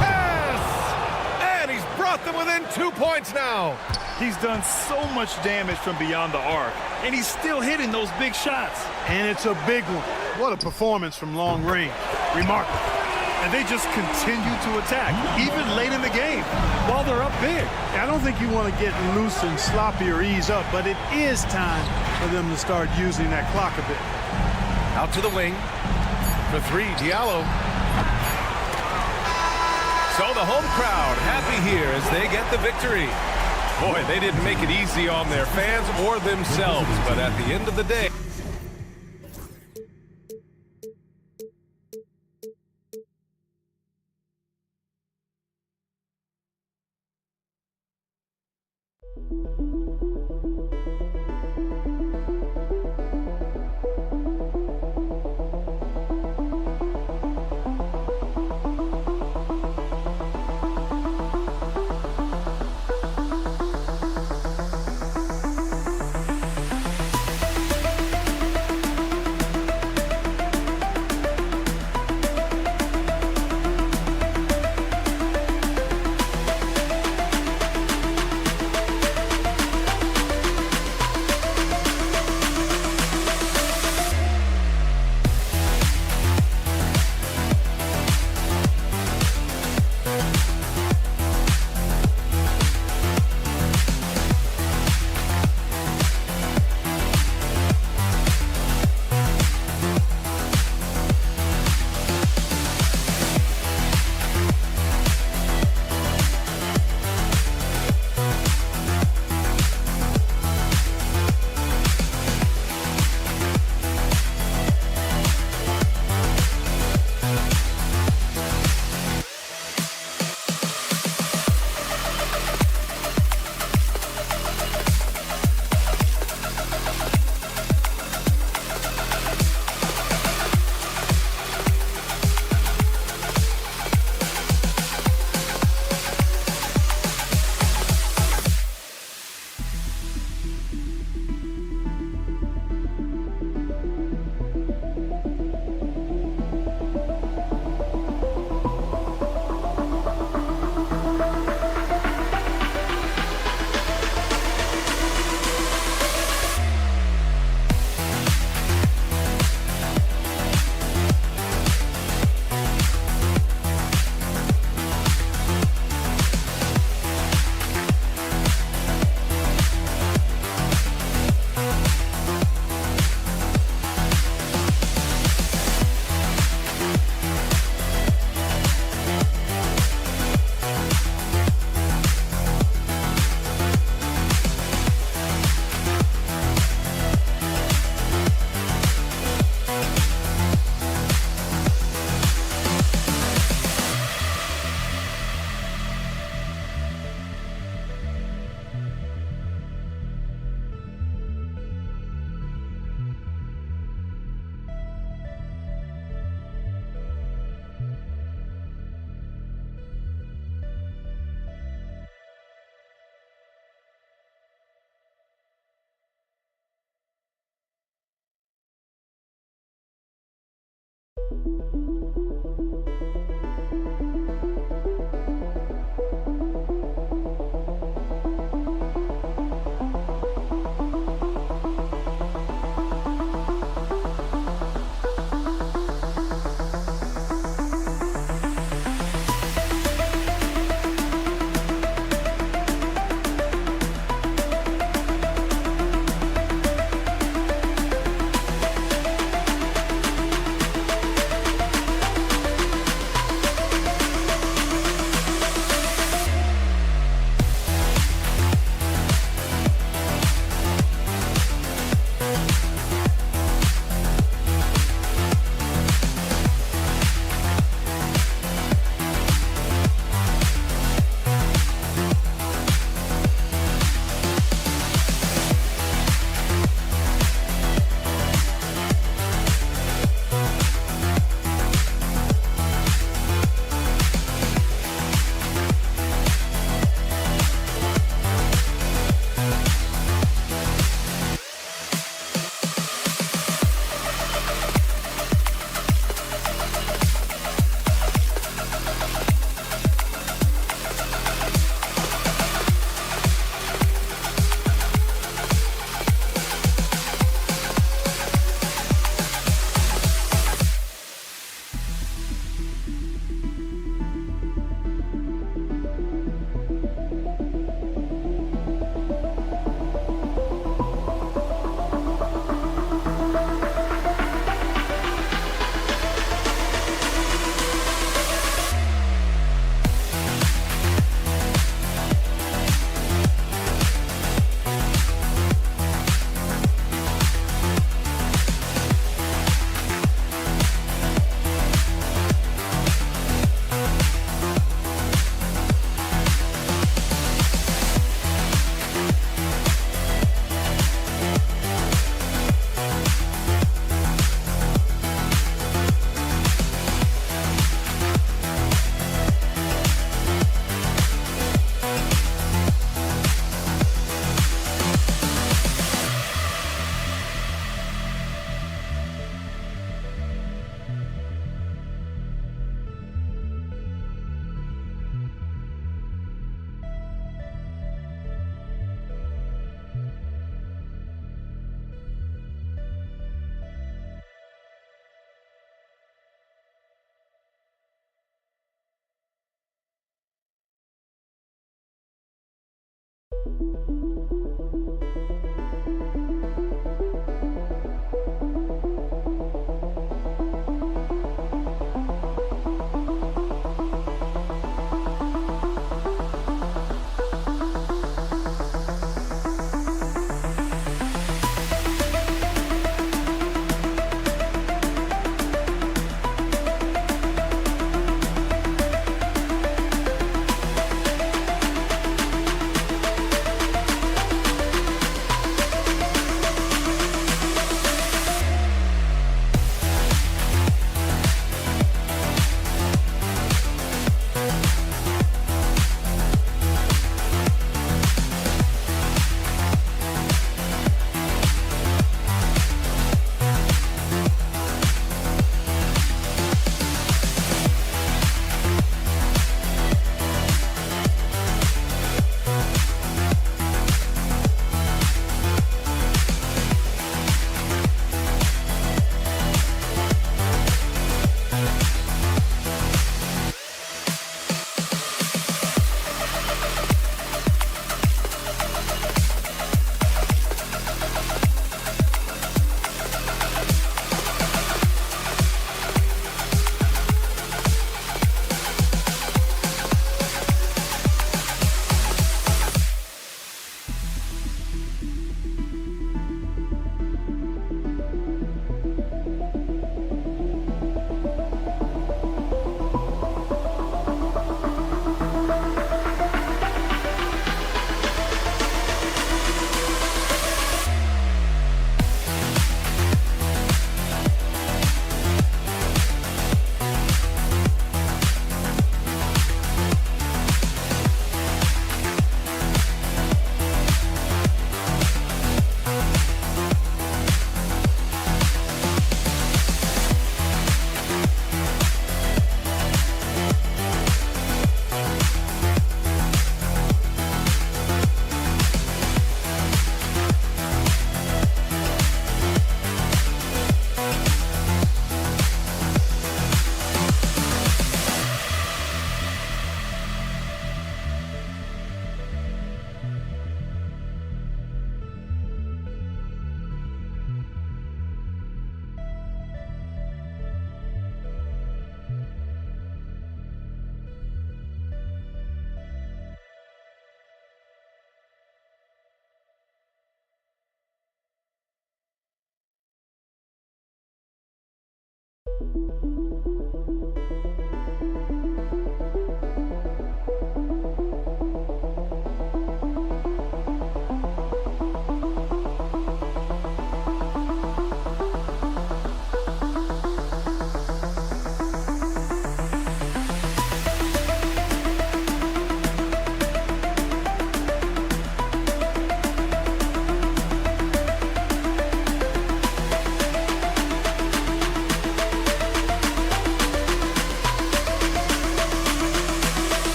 And he's brought them within 2 points now. He's done so much damage from beyond the arc, and he's still hitting those big shots. And it's a big one. What a performance from long range. Remarkable. And they just continue to attack, even late in the game, while they're up big. I don't think you want to get loose and sloppy or ease up, but it is time for them to start using that clock a bit. Out to the wing. For three, Diallo. So the home crowd happy here as they get the victory. Boy, they didn't make it easy on their fans or themselves, but at the end of the day,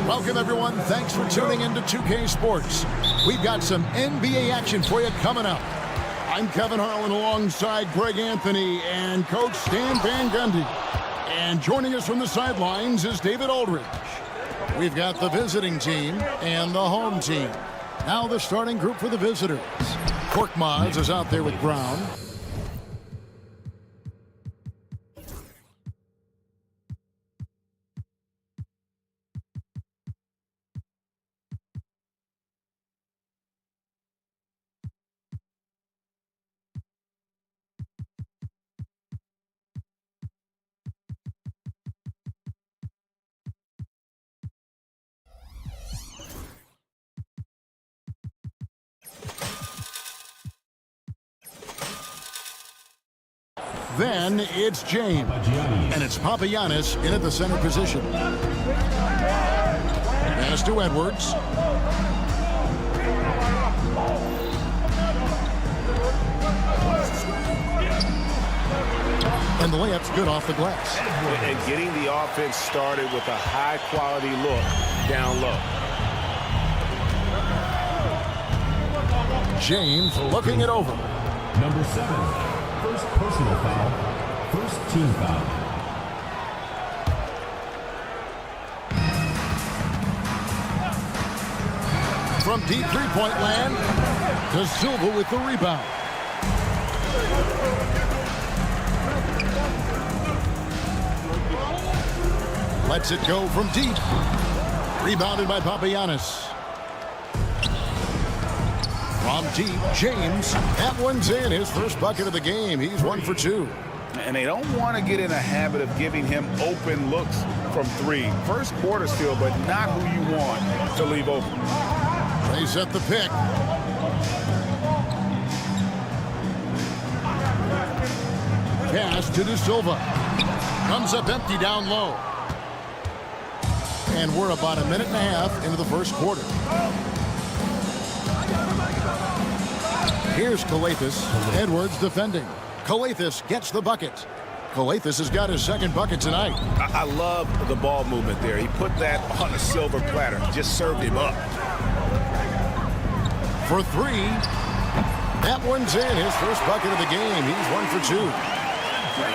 Welcome, everyone. Thanks for tuning into 2K Sports. We've got some NBA action for you coming up. I'm Kevin Harlan alongside Greg Anthony and Coach Stan Van Gundy. And joining us from the sidelines is David Aldridge. We've got the visiting team and the home team. Now the starting group for the visitors. Korkmaz is out there with Brown. Then it's James, and it's Papagiannis in at the center position. Pass to Edwards. And the layup's good off the glass. And getting the offense started with a high-quality look down low. James looking it over. Number 7, first personal foul, first team foul. From deep three-point land, De Silva with the rebound. Lets it go from deep. Rebounded by Papagiannis. From deep, James. That one's in. His first bucket of the game. He's 1 for 2. And they don't want to get in a habit of giving him open looks from 3. First quarter still, but not who you want to leave open. They set the pick. Pass to De Silva. Comes up empty down low. And we're about a minute and a half into the first quarter. Here's Calathes. Edwards defending. Calathes gets the bucket. Calathes has got his second bucket tonight. I love the ball movement there. He put that on a silver platter. Just served him up. For 3. That one's in. His first bucket of the game. He's 1 for 2.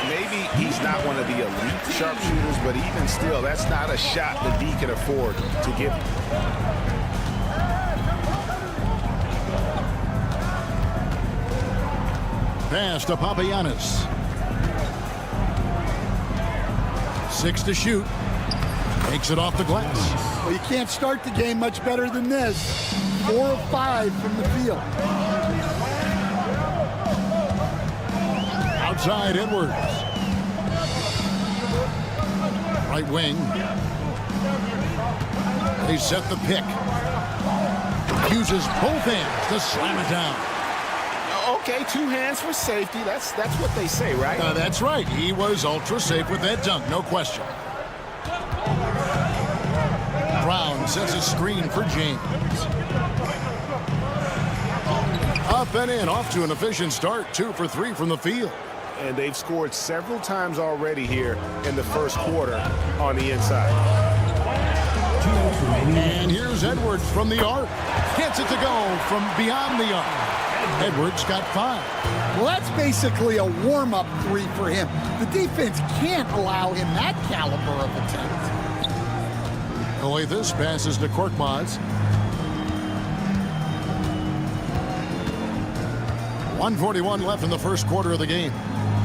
Maybe he's not one of the elite sharpshooters, but even still, that's not a shot that D can afford to give. Pass to Papagiannis. 6 to shoot. Takes it off the glass. Well, you can't start the game much better than this. 4 of 5 from the field. Outside Edwards. Right wing. They set the pick. Uses both hands to slam it down. Okay, 2 hands for safety. That's what they say, right? That's right. He was ultra safe with that dunk, no question. Brown sets a screen for James. Up and in, off to an efficient start. 2 for 3 from the field. And they've scored several times already here in the first quarter on the inside. And here's Edwards from the arc. Gets it to go from beyond the arc. Edwards got 5. Well, that's basically a warm-up 3 for him. The defense can't allow him that caliber of attempt. Calathes passes to Korkmaz. 1:41 left in the first quarter of the game.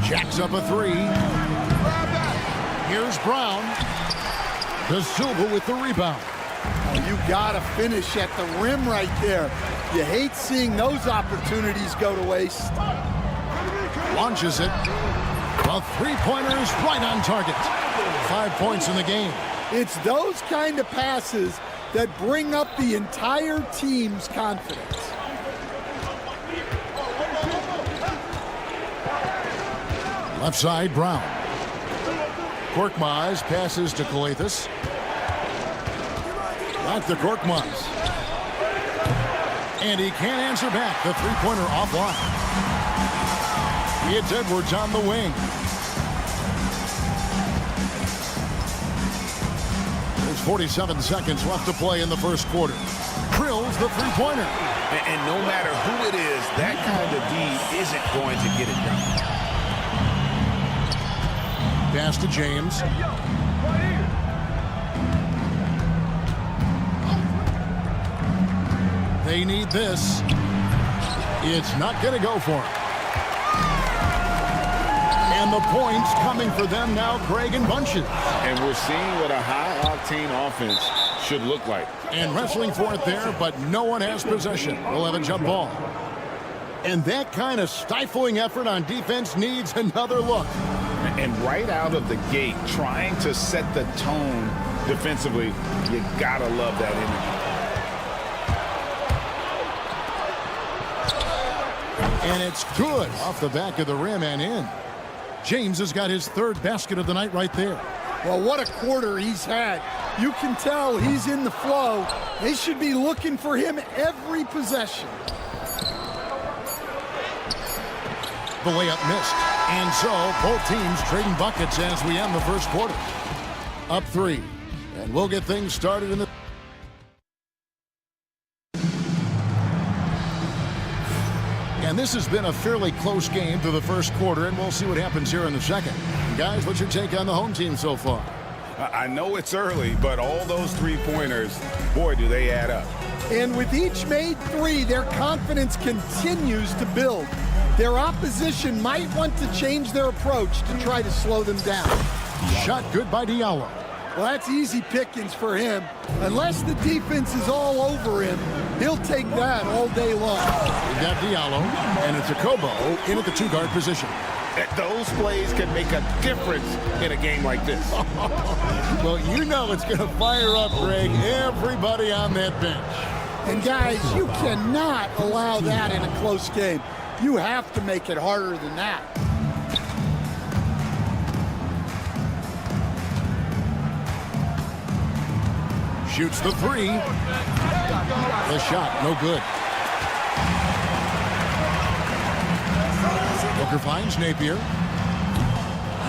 Jacks up a 3. Here's Brown. De Silva with the rebound. You gotta finish at the rim right there. You hate seeing those opportunities go to waste. Launches it. The three-pointer is right on target. 5 points in the game. It's those kind of passes that bring up the entire team's confidence. Left side, Brown. Korkmaz passes to Calathes. Back to Korkmaz. And he can't answer back. The three-pointer offline. It's Edwards on the wing. There's 47 seconds left to play in the first quarter. Drills the three-pointer. And no matter who it is, that kind of D isn't going to get it done. Pass to James. They need this. It's not going to go for him. And the points coming for them now, Craig, in bunches. And we're seeing what a high-octane offense should look like. And wrestling for it there, but no one has possession. We'll have a jump ball. And that kind of stifling effort on defense needs another look. And right out of the gate, trying to set the tone defensively, you gotta love that energy. And it's good off the back of the rim and in. James has got his third basket of the night right there. Well, what a quarter he's had. You can tell he's in the flow. They should be looking for him every possession. The layup missed. And so both teams trading buckets as we end the first quarter. Up 3. And we'll get things started in the And this has been a fairly close game through the first quarter, and we'll see what happens here in the second. Guys, what's your take on the home team so far? I know it's early, but all those three-pointers, boy, do they add up. And with each made three, their confidence continues to build. Their opposition might want to change their approach to try to slow them down. Shot good by Diallo. Well, that's easy pickings for him. Unless the defense is all over him, he'll take that all day long. We've got Diallo, and it's a Kobo in at the two-guard position. Those plays can make a difference in a game like this. Well, you know it's going to fire up, Greg, everybody on that bench. And guys, you cannot allow that in a close game. You have to make it harder than that. Shoots the three. The shot, no good. Booker finds Napier.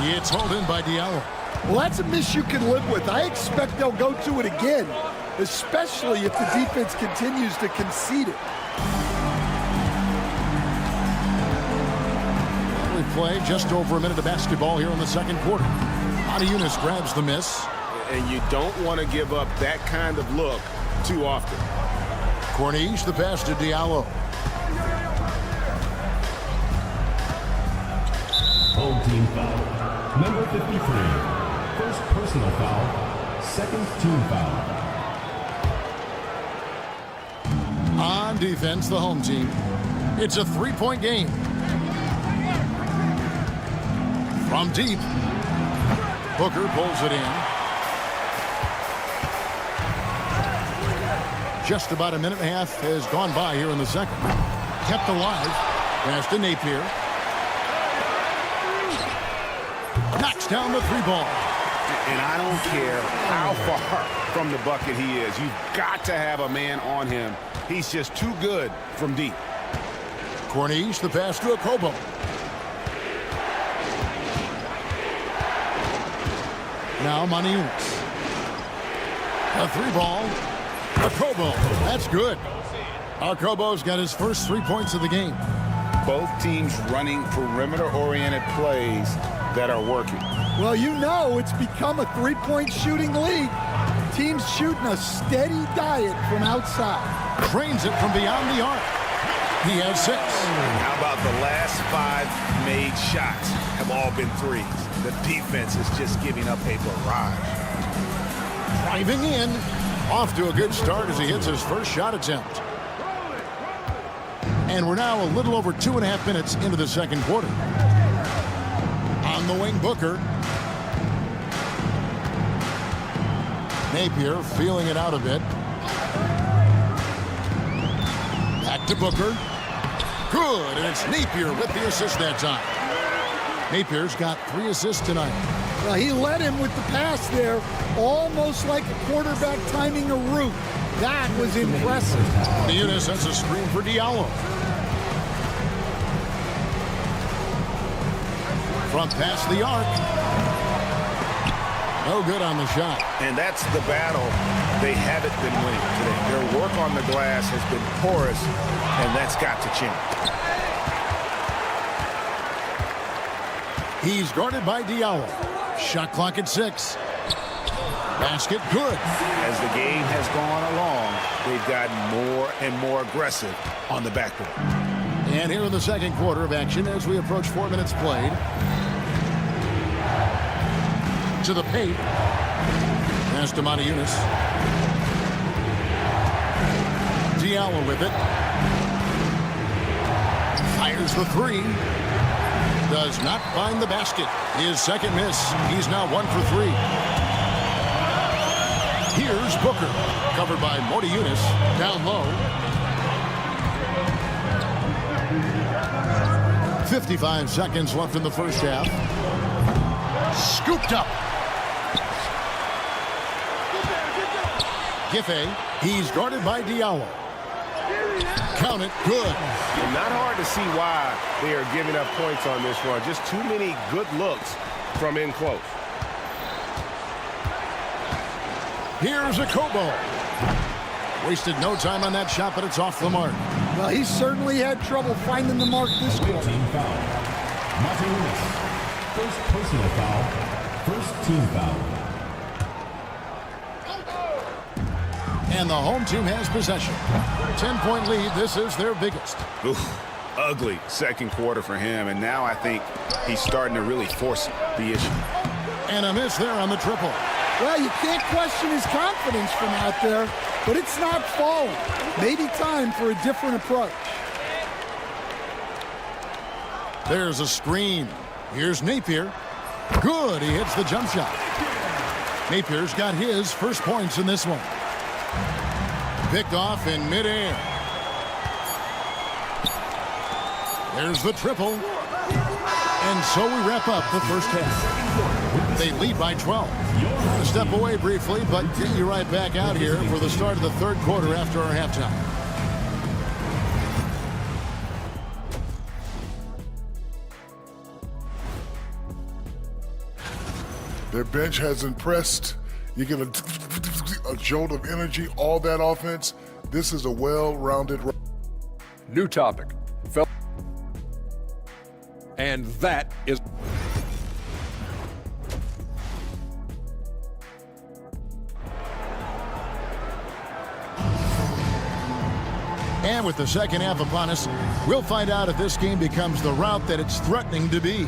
It's hauled in by Diallo. Well, that's a miss you can live with. I expect they'll go to it again, especially if the defense continues to concede it. We play just over a minute of basketball here in the second quarter. Odin grabs the miss. And you don't want to give up that kind of look too often. Corniche, the pass to Diallo. Home team foul. Number 53. First personal foul. Second team foul. On defense, the home team. It's a three-point game. From deep. Booker pulls it in. Just about a minute and a half has gone by here in the second. Kept alive. Pass to Napier. Knocks down the three ball. And I don't care how far from the bucket he is. You've got to have a man on him. He's just too good from deep. Corniche, the pass to Kobo. Now Maniunas. A three ball. Kobo. That's good. Kobo's got his first 3 points of the game. Both teams running perimeter-oriented plays that are working. Well, you know it's become a three-point shooting league. Teams shooting a steady diet from outside. Drains it from beyond the arc. He has 6. How about the last 5 made shots have all been threes? The defense is just giving up a barrage. Driving in. Off to a good start as he hits his first shot attempt. And we're now a little over 2.5 minutes into the second quarter. On the wing, Booker. Napier feeling it out a bit. Back to Booker. Good, and it's Napier with the assist that time. Napier's got 3 assists tonight. Well, he led him with the pass there, almost like a quarterback timing a route. That was impressive. Maniunas has a screen for Diallo. Front pass the arc. No good on the shot. And that's the battle they haven't been winning today. Their work on the glass has been porous, and that's got to change. He's guarded by Diallo. Shot clock at 6. Basket good. As the game has gone along, they've gotten more and more aggressive on the backboard. And here in the second quarter of action as we approach 4 minutes played. To the paint. Pass to Maniunas. Diallo with it. Fires the 3. Does not find the basket. His second miss. He's now 1 for 3. Here's Booker. Covered by Maniunas. Down low. 55 seconds left in the first half. Scooped up. Giffey. He's guarded by Diallo. Count it. Good. And not hard to see why they are giving up points on this one. Just too many good looks from in close. Here's a Kobo. Wasted no time on that shot, but it's off the mark. Well, he certainly had trouble finding the mark this Away quarter. team foul. Martinez. First personal foul. First team foul. And the home team has possession. 10-point lead. This is their biggest. Oof, ugly second quarter for him, and now I think he's starting to really force the issue. And a miss there on the triple. Well, you can't question his confidence from out there, but it's not falling. Maybe time for a different approach. There's a screen. Here's Napier. Good. He hits the jump shot. Napier's got his first points in this one. Picked off in midair. There's the triple. And so we wrap up the first half. They lead by 12. A step away briefly, but get you right back out here for the start of the third quarter after our halftime. Their bench has impressed. You get a jolt of energy, all that offense. This is a well-rounded. New topic. And that is... And with the second half upon us, we'll find out if this game becomes the rout that it's threatening to be.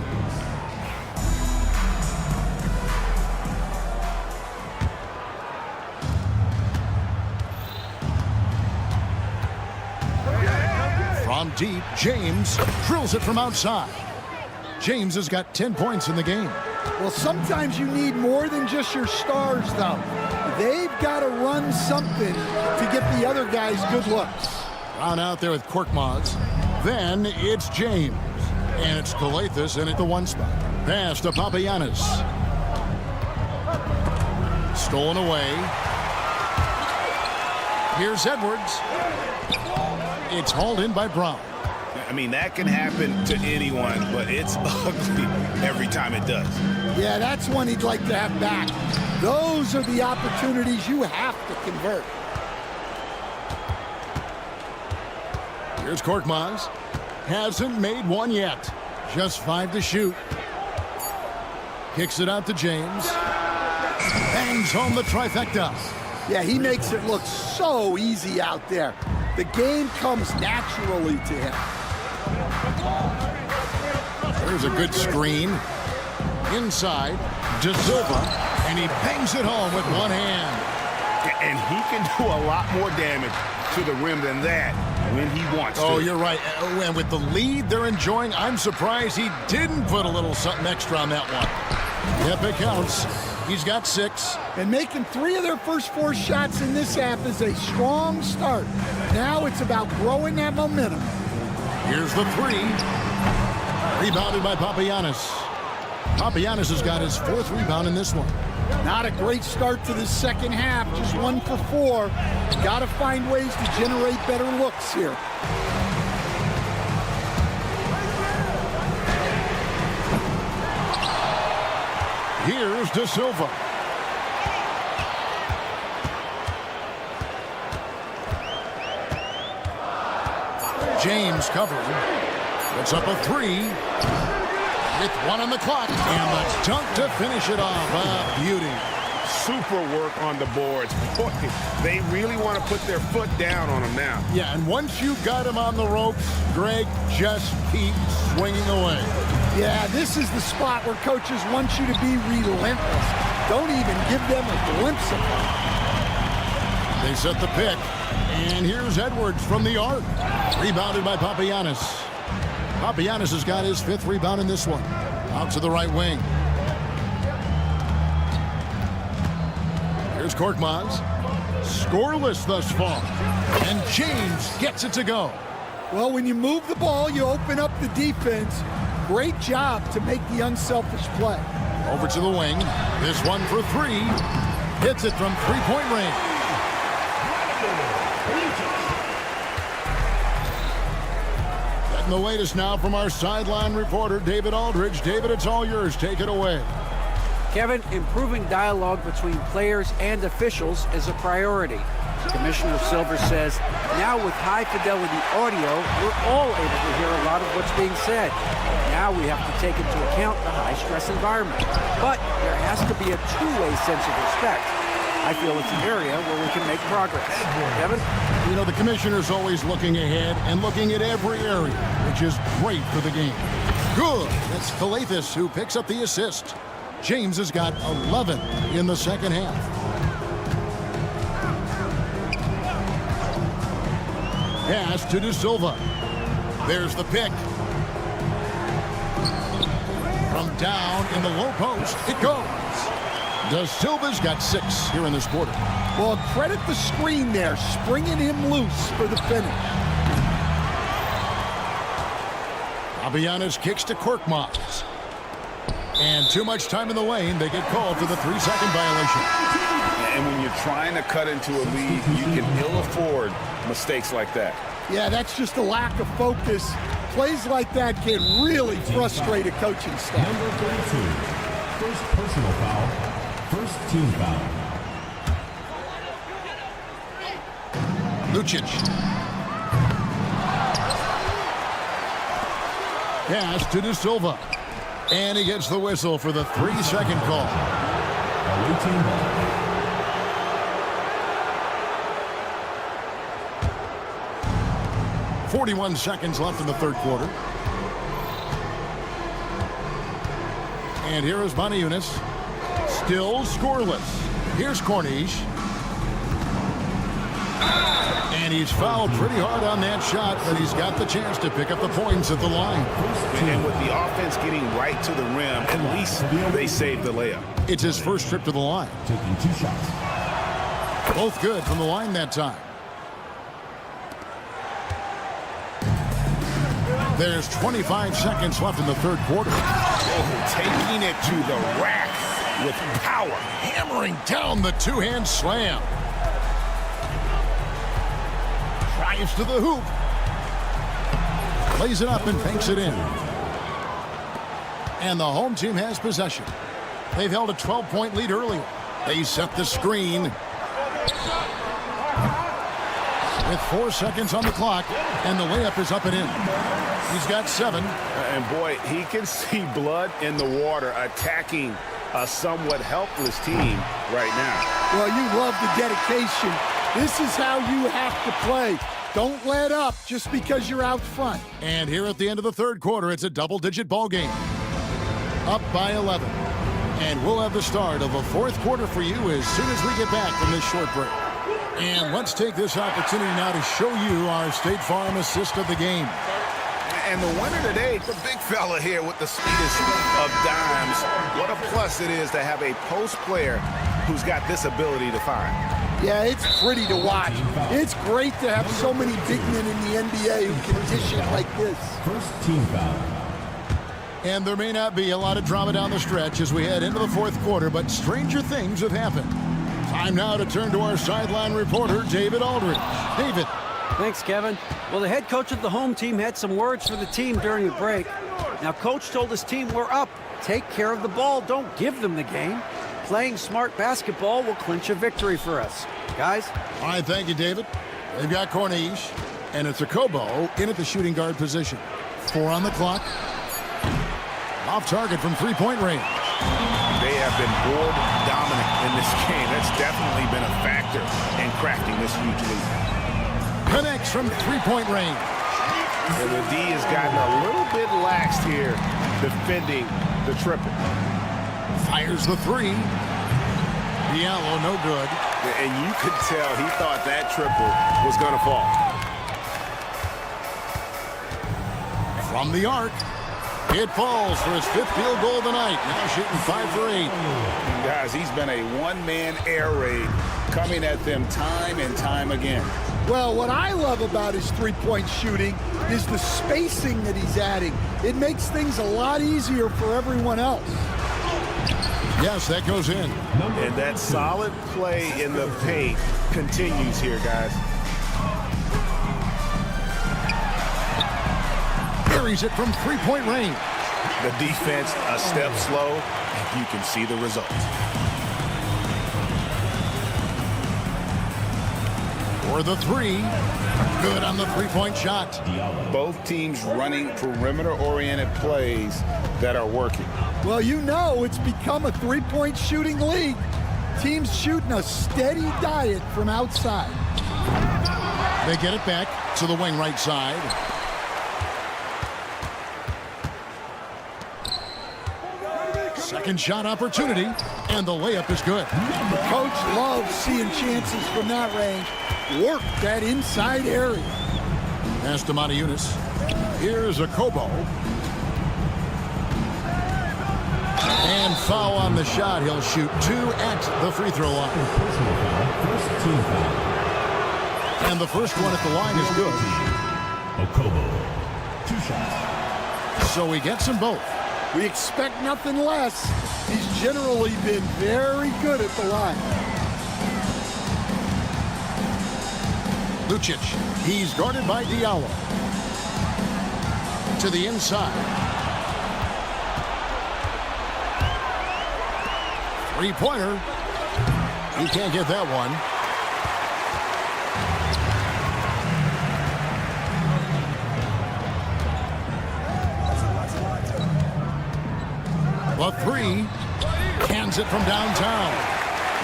From deep, James drills it from outside. James has got 10 points in the game. Well, sometimes you need more than just your stars, though. They've got to run something to get the other guys good looks. Brown out there with Korkmaz. Then it's James. And it's Kalathis in at the one spot. Pass to Papagiannis. Stolen away. Here's Edwards. It's hauled in by Brown. I mean, that can happen to anyone, but it's ugly every time it does. Yeah, that's one he'd like to have back. Those are the opportunities you have to convert. Here's Korkmaz. Hasn't made one yet. Just 5 to shoot. Kicks it out to James. Bangs home the trifecta. Yeah, he makes it look so easy out there. The game comes naturally to him. There's a good screen. Inside, De Silva, and he bangs it home with one hand. And he can do a lot more damage to the rim than that when he wants to. Oh, you're right. And with the lead they're enjoying, I'm surprised he didn't put a little something extra on that one. Yep, it counts. He's got 6. And making 3 of their first 4 shots in this half is a strong start. Now it's about growing that momentum. Here's the 3. Rebounded by Papagiannis. Papagiannis has got his 4th rebound in this one. Not a great start to the second half, just 1 for 4. Got to find ways to generate better looks here. Here's De Silva. James covering. Puts up a 3. With 1 on the clock. And the dunk to finish it off. A beauty. Super work on the boards. Boy, they really want to put their foot down on him now. Yeah, and once you've got him on the ropes, Greg, just keep swinging away. Yeah, this is the spot where coaches want you to be relentless. Don't even give them a glimpse of it. They set the pick. And here's Edwards from the arc. Rebounded by Papagiannis. Papagiannis has got his 5th rebound in this one. Out to the right wing. Here's Korkmaz. Scoreless thus far. And James gets it to go. Well, when you move the ball, you open up the defense. Great job to make the unselfish play. Over to the wing. This one for 3. Hits it from 3-point range. Getting the latest now from our sideline reporter, David Aldridge. David, it's all yours. Take it away. Kevin, improving dialogue between players and officials is a priority. Commissioner Silver says, now with high-fidelity audio, we're all able to hear a lot of what's being said. Now we have to take into account the high-stress environment. But there has to be a two-way sense of respect. I feel it's an area where we can make progress. Kevin? You know, the commissioner's always looking ahead and looking at every area, which is great for the game. Good. That's Calathis who picks up the assist. James has got 11 in the second half. Pass to De Silva. There's the pick. From down in the low post, it goes. De Silva's got 6 here in this quarter. Well, credit the screen there, springing him loose for the finish. Avianas kicks to Korkmaz. And too much time in the lane, they get called for the 3-second violation. And when you're trying to cut into a lead, you can ill afford mistakes like that. Yeah, that's just a lack of focus. Plays like that can really frustrate a coaching staff. Number 32, first personal foul, first team foul. Lucic. Pass to De Silva. And he gets the whistle for the 3-second call. Away team ball. .41 seconds left in the third quarter. And here is Boniunas. Still scoreless. Here's Corniche. And he's fouled pretty hard on that shot, but he's got the chance to pick up the points at the line. And with the offense getting right to the rim, at least they saved the layup. It's his first trip to the line. Taking 2 shots. Both good from the line that time. There's 25 seconds left in the third quarter. Oh, taking it to the rack with power. Hammering down the two-hand slam. Drives to the hoop. Lays it up and banks it in. And the home team has possession. They've held a 12-point lead earlier. They set the screen. With 4 seconds on the clock, and the layup is up and in. He's got 7. And boy, he can see blood in the water attacking a somewhat helpless team right now. Well, you love the dedication. This is how you have to play. Don't let up just because you're out front. And here at the end of the third quarter, it's a double-digit ball game. Up by 11. And we'll have the start of the fourth quarter for you as soon as we get back from this short break. And let's take this opportunity now to show you our State Farm assist of the game. And the winner today, the big fella here with the sweetest of dimes. What a plus it is to have a post player who's got this ability to find. Yeah, it's pretty to watch. It's great to have so many big men in the NBA who can dish it like this. First team foul. And there may not be a lot of drama down the stretch as we head into the fourth quarter, but stranger things have happened. Time now to turn to our sideline reporter, David Aldridge. David. Thanks, Kevin. Well, the head coach of the home team had some words for the team during the break. Now, coach told his team, we're up. Take care of the ball. Don't give them the game. Playing smart basketball will clinch a victory for us. Guys? All right, thank you, David. They've got Corniche, and it's a Kobo in at the shooting guard position. 4 on the clock. Off target from three-point range. They have been board dominant in this game. That's definitely been a factor in crafting this huge lead. Connects from three-point range. And the D has gotten a little bit laxed here defending the triple. Fires the 3. Diallo, no good. And you could tell he thought that triple was going to fall. From the arc. It falls for his 5th field goal of the night. Now shooting 5 for 8. Guys, he's been a one-man air raid coming at them time and time again. Well, what I love about his three-point shooting is the spacing that he's adding. It makes things a lot easier for everyone else. Yes, that goes in. And that solid play in the paint continues here, guys. Carries it from three-point range. The defense a step slow, and you can see the results. For the three. Good on the three-point shot. Both teams running perimeter-oriented plays that are working. Well, you know it's become a three-point shooting league. Teams shooting a steady diet from outside. They get it back to the wing right side. Second shot opportunity, and the layup is good. Coach loves seeing chances from that range. Work that inside area. Pass to Montejunas. Here's a Kobo. And foul on the shot. He'll shoot 2 at the free throw line. First team foul. And the first one at the line is good. Okobo. 2 shots. So he gets them both. We expect nothing less. He's generally been very good at the line. Lucic, he's guarded by Diallo. To the inside. Three-pointer. He can't get that one. The three. Cans it from downtown.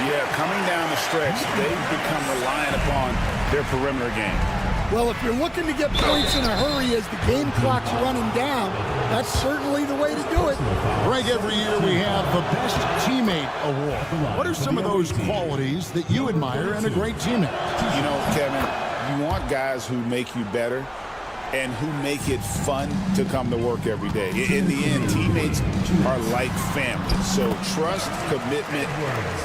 Yeah, coming down the stretch, they've become reliant upon their perimeter game. Well, if you're looking to get points in a hurry as the game clock's running down, that's certainly the way to do it. Greg, every year we have the Best Teammate Award. What are some of those qualities that you admire in a great teammate? You know, Kevin, you want guys who make you better and who make it fun to come to work every day. In the end, teammates are like family. So trust, commitment,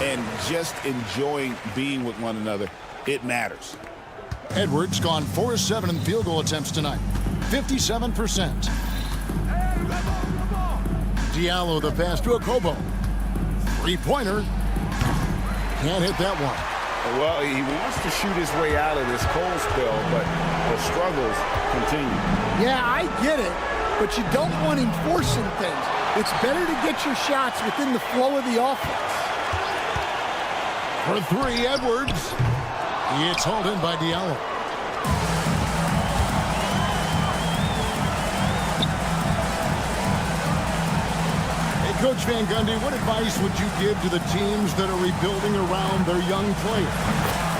and just enjoying being with one another, it matters. Edwards gone 4-7 in field goal attempts tonight. 57%. Diallo the pass to Okobo. Three-pointer. Can't hit that one. Well, he wants to shoot his way out of this cold spell, but the struggles continue. Yeah, I get it, but you don't want him forcing things. It's better to get your shots within the flow of the offense. For three, Edwards. It's hauled in by Diallo. Hey, Coach Van Gundy, what advice would you give to the teams that are rebuilding around their young players?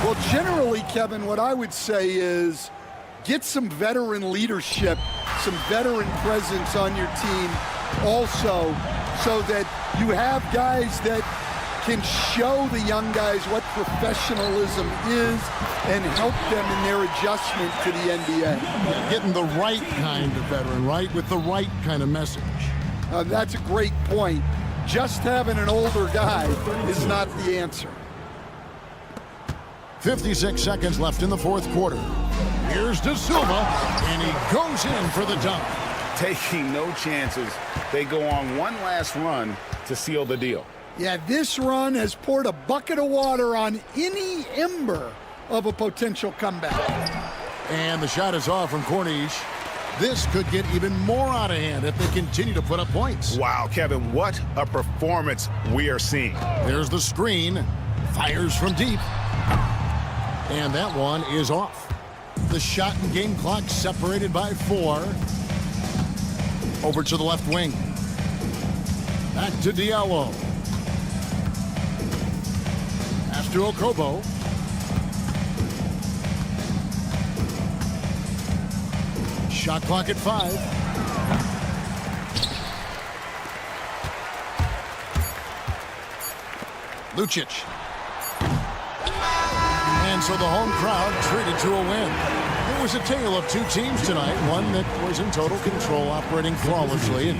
Well, generally, Kevin, what I would say is get some veteran leadership, some veteran presence on your team also, so that you have guys that can show the young guys what professionalism is and help them in their adjustment to the NBA. Getting the right kind of veteran, right? With the right kind of message. That's a great point. Just having an older guy is not the answer. 56 seconds left in the fourth quarter. Here's De Silva, and he goes in for the dunk. Taking no chances. They go on one last run to seal the deal. Yeah, this run has poured a bucket of water on any ember of a potential comeback. And the shot is off from Corniche. This could get even more out of hand if they continue to put up points. Wow, Kevin, what a performance we are seeing. There's the screen. Fires from deep. And that one is off. The shot and game clock separated by 4. Over to the left wing. Back to Diallo. Pass to Okobo. Shot clock at 5. Lucic. And so the home crowd treated to a win. It was a tale of two teams tonight, one that was in total control, operating flawlessly.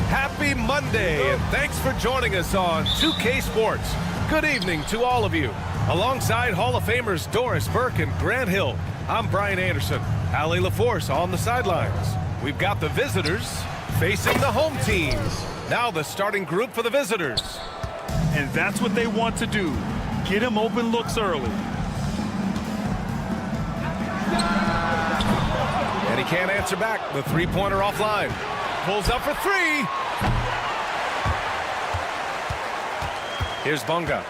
Happy Monday, and thanks for joining us on 2K Sports. Good evening to all of you. Alongside Hall of Famers Doris Burke and Grant Hill, I'm Brian Anderson. Allie LaForce on the sidelines. We've got the visitors facing the home team. Now the starting group for the visitors. And that's what they want to do. Get him open looks early. And he can't answer back. The three-pointer offline. Pulls up for three. Here's Bunga.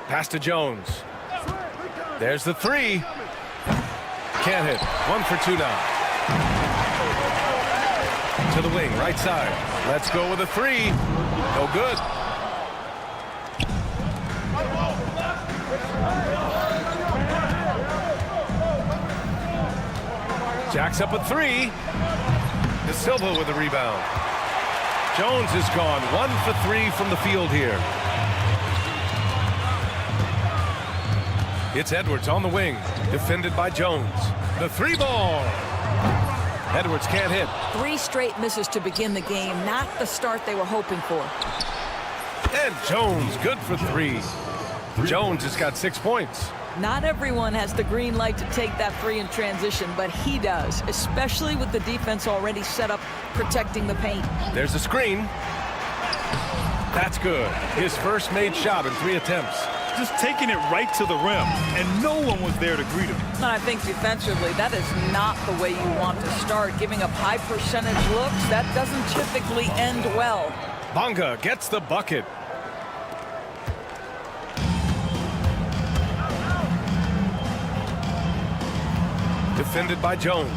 Pass to Jones. There's the three. Can't hit. 1 for 2 now. To the wing, right side. Let's go with a three. No good. Jacks up a three. De Silva with the rebound. Jones is gone. 1 for 3 from the field here. It's Edwards on the wing. Defended by Jones. The three ball. Edwards can't hit. 3 straight misses to begin the game. Not the start they were hoping for. And Jones, good for 3. Jones has got 6 points. Not everyone has the green light to take that 3 in transition, but he does, especially with the defense already set up protecting the paint. There's a screen. That's good. His first made shot in 3 attempts. Just taking it right to the rim, and no one was there to greet him. And I think defensively, that is not the way you want to start. Giving up high percentage looks, that doesn't typically end well. Bunga gets the bucket. Defended by Jones.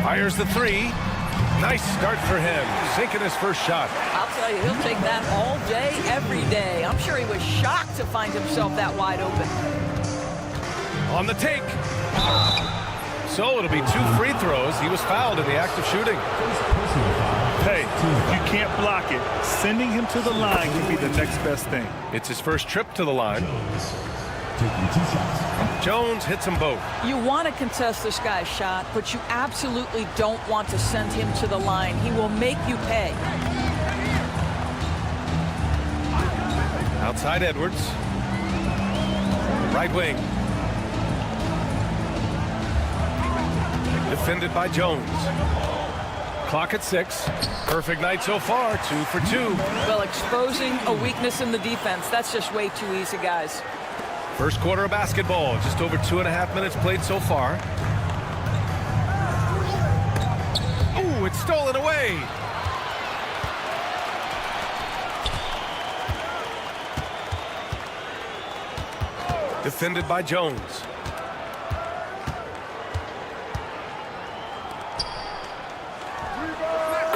Fires the three. Nice start for him. Sinking his first shot. I'll tell you, he'll take that all day, every day. I'm sure he was shocked to find himself that wide open. On the take. So it'll be 2 free throws. He was fouled in the act of shooting. Hey, you can't block it. Sending him to the line can be the next best thing. It's his first trip to the line. Jones hits them both. You want to contest this guy's shot, but you absolutely don't want to send him to the line. He will make you pay. Outside Edwards. Right wing. Defended by Jones. Clock at 6. Perfect night so far. 2 for 2. Well, exposing a weakness in the defense, that's just way too easy, guys. First quarter of basketball. Just over 2.5 minutes played so far. Ooh, it's stolen away. Defended by Jones.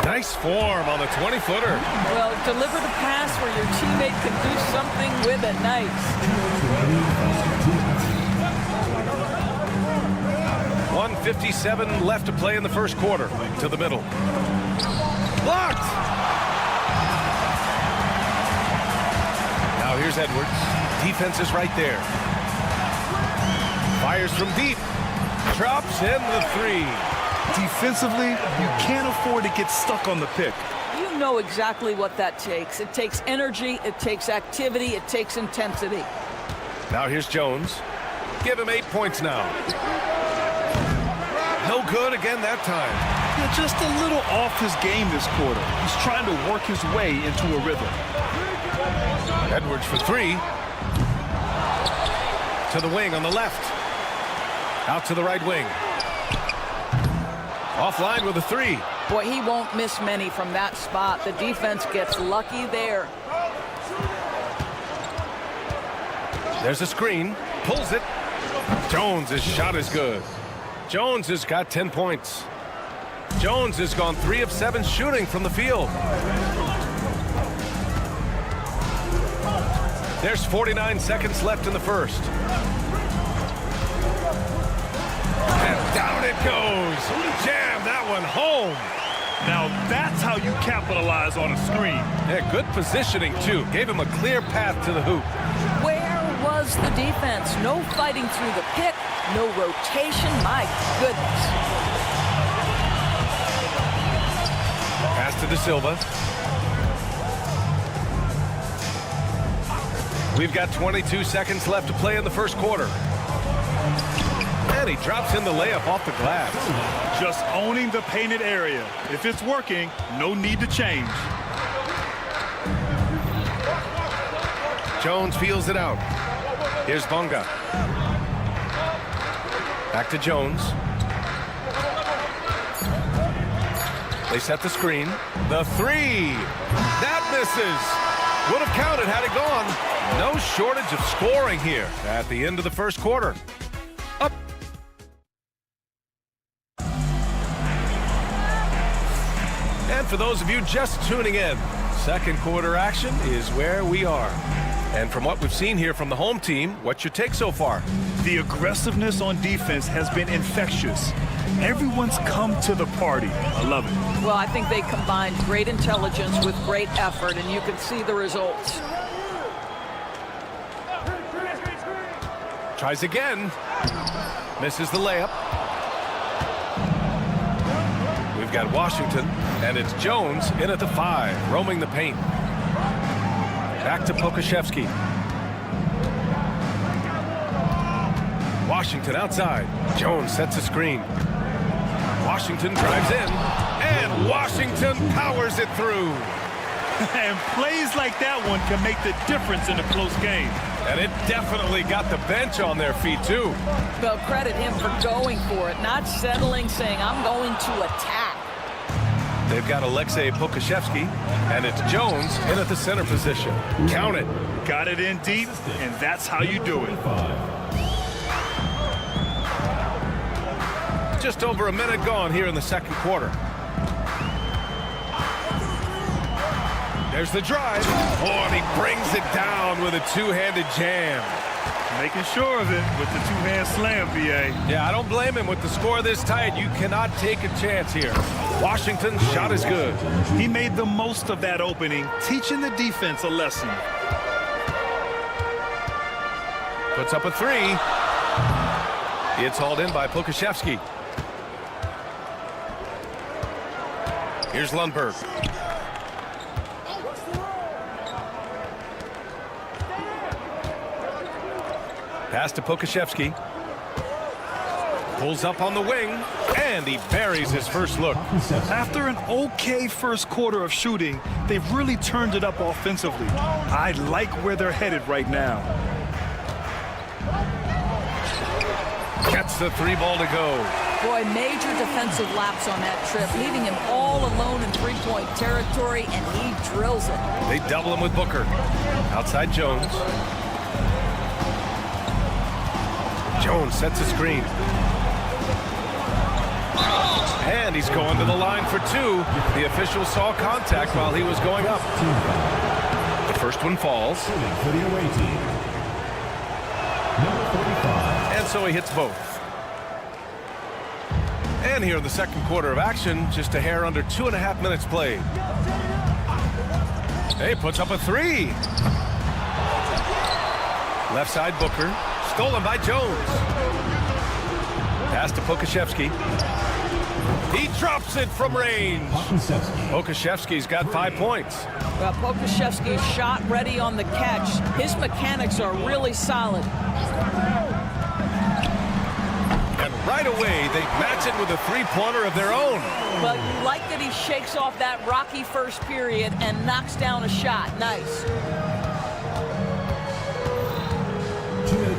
Nice form on the 20-footer. Well, deliver the pass where your teammate can do something with it. Nice. 1:57 left to play in the first quarter. To the middle. Blocked! Now here's Edwards. Defense is right there. Fires from deep. Drops in the 3. Defensively, you can't afford to get stuck on the pick. You know exactly what that takes. It takes energy, it takes activity, it takes intensity. Now here's Jones. Give him 8 points now. No good again that time. Yeah, just a little off his game this quarter. He's trying to work his way into a rhythm. Edwards for 3. To the wing on the left. Out to the right wing. Offline with a 3. Boy, he won't miss many from that spot. The defense gets lucky there. There's a screen. Pulls it. Jones' shot is good. Jones has got 10 points. Jones has gone 3 of 7 shooting from the field. There's 49 seconds left in the first. And down it goes. Jam that one home. Now that's how you capitalize on a screen. Yeah, good positioning too. Gave him a clear path to the hoop. Where was the defense? No fighting through the pick, no rotation. My goodness. Pass to De Silva. We've got 22 seconds left to play in the first quarter. And he drops in the layup off the glass. Just owning the painted area. If it's working, no need to change. Jones feels it out. Here's Bonga. Back to Jones. They set the screen. The 3. That misses. Would have counted had it gone. No shortage of scoring here at the end of the first quarter. Up. And for those of you just tuning in, second quarter action is where we are. And from what we've seen here from the home team, what's your take so far? The aggressiveness on defense has been infectious. Everyone's come to the party. I love it. Well, I think they combined great intelligence with great effort, and you can see the results. Tries again. Misses the layup. We've got Washington, and it's Jones in at the 5, roaming the paint. Back to Pokashevsky. Washington outside. Jones sets a screen. Washington drives in, and Washington powers it through. And plays like that one can make the difference in a close game. And it definitely got the bench on their feet, too. Well, credit him for going for it, not settling, saying, I'm going to attack. They've got Alexei Pokashevsky, and it's Jones in at the center position. Count it. Got it in deep, and that's how you do it. Just over a minute gone here in the second quarter. There's the drive. Oh, and he brings it down with a two-handed jam. Making sure of it with the two-hand slam, BA. Yeah, I don't blame him. With the score this tight, you cannot take a chance here. Washington's shot is good. He made the most of that opening, teaching the defense a lesson. Puts up a three. It's hauled in by Pokashevsky. Here's Lundberg. Pass to Pokashevsky. Pulls up on the wing, and he buries his first look. After an okay first quarter of shooting, they've really turned it up offensively. I like where they're headed right now. Gets the three ball to go. Boy, major defensive lapse on that trip, leaving him all alone in three-point territory, and he drills it. They double him with Booker. Outside Jones. Jones sets a screen. And he's going to the line for two. The official saw contact while he was going up. The first one falls. For the away team, number 45. And so he hits both. And here in the second quarter of action, just a hair under 2.5 minutes played. He puts up a three. Left side Booker. Stolen by Jones. Pass to Pokashevsky. He drops it from range. Pokashevsky's got 5 points. Well, Pokashevsky's shot ready on the catch. His mechanics are really solid. And right away, they match it with a three-pointer of their own. Well, you like that he shakes off that rocky first period and knocks down a shot. Nice.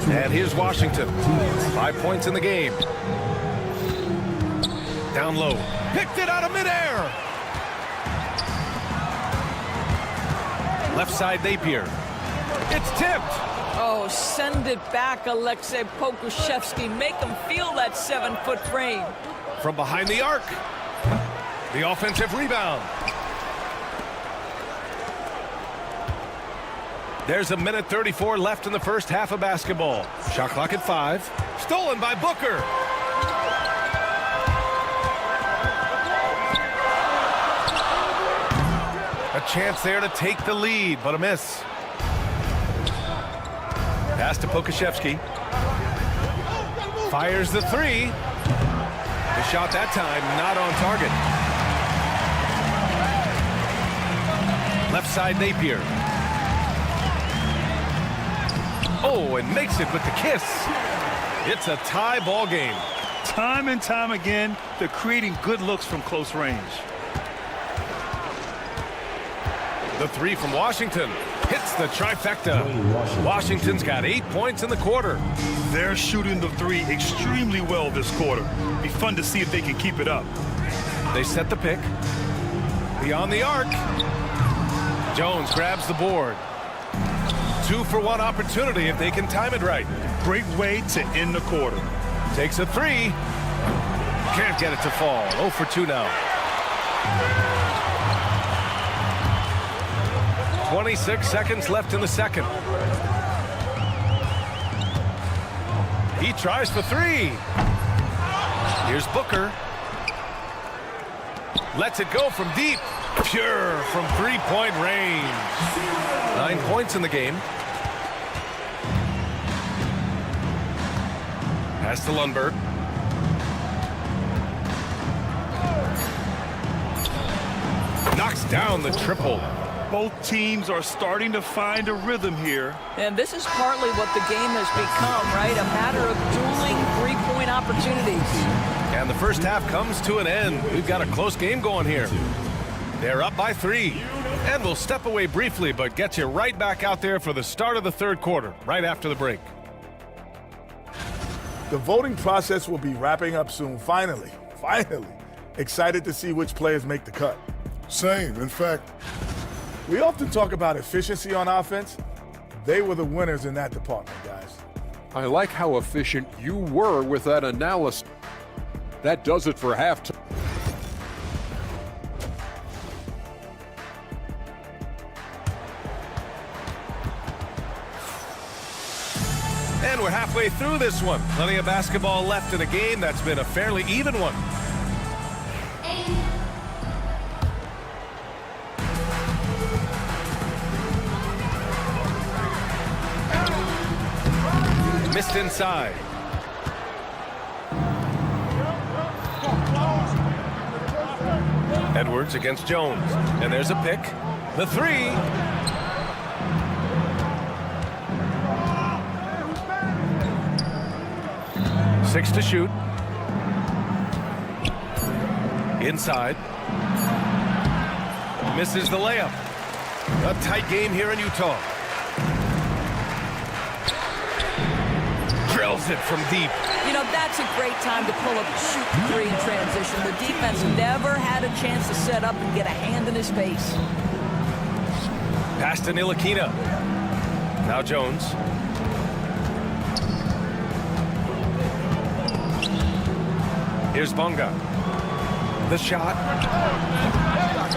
And here's Washington. 5 points in the game. Down low. Picked it out of midair. Left side Napier. It's tipped. Oh, send it back, Alexei Pokashevsky. Make him feel that 7-foot frame. From behind the arc. The offensive rebound. There's a minute 34 left in the first half of basketball. Shot clock at 5. Stolen by Booker. A chance there to take the lead, but a miss. Pass to Pokashevsky. Fires the three. The shot that time not on target. Left side Napier. Oh, and makes it with the kiss. It's a tie ball game. Time and time again, they're creating good looks from close range. The three from Washington hits the trifecta. Washington's got 8 points in the quarter. They're shooting the three extremely well this quarter. Be fun to see if they can keep it up. They set the pick. Beyond the arc. Jones grabs the board. 2-for-1 opportunity if they can time it right. Great way to end the quarter. Takes a three. Can't get it to fall. 0 for 2 now. 26 seconds left in the second. He tries for three. Here's Booker. Lets it go from deep. Pure from three-point range. 9 points in the game. Pass to Lundberg. Knocks down the triple. Both teams are starting to find a rhythm here. And this is partly what the game has become, right? A matter of dueling three-point opportunities. And the first half comes to an end. We've got a close game going here. They're up by 3. And we'll step away briefly, but get you right back out there for the start of the third quarter, right after the break. The voting process will be wrapping up soon. Finally. Excited to see which players make the cut. Same. In fact, we often talk about efficiency on offense. They were the winners in that department, guys. I like how efficient you were with that analysis. That does it for halftime. And we're halfway through this one. Plenty of basketball left in a game that's been a fairly even one. Missed inside. Edwards against Jones. And there's a pick. The three. Six to shoot. Inside. Misses the layup. A tight game here in Utah. Drills it from deep. You know, that's a great time to pull up a shoot three in transition. The defense never had a chance to set up and get a hand in his face. Pass to Ntilikina. Now Jones. Here's Bonga. The shot.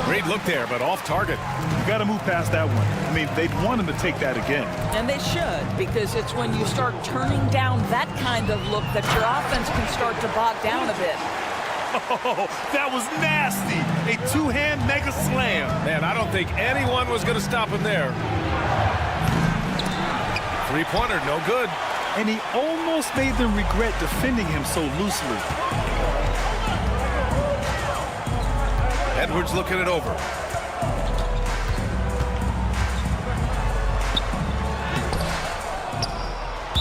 Great look there, but off target. You got to move past that one. I mean, they'd want him to take that again. And they should, because it's when you start turning down that kind of look that your offense can start to bog down a bit. Oh, that was nasty. A two-hand mega slam. Man, I don't think anyone was going to stop him there. Three-pointer, no good. And he almost made them regret defending him so loosely. Edwards looking it over.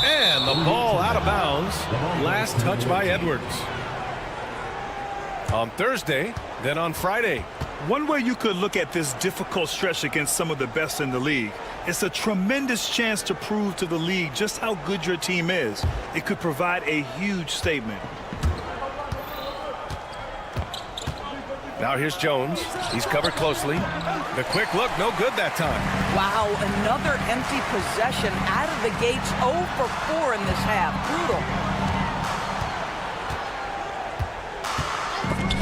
And the ball out of bounds. Last touch by Edwards. On Thursday, then on Friday. One way you could look at this difficult stretch against some of the best in the league, it's a tremendous chance to prove to the league just how good your team is. It could provide a huge statement. Now here's Jones. He's covered closely. The quick look, no good that time. Wow, another empty possession out of the gates. 0 for 4 in this half. Brutal.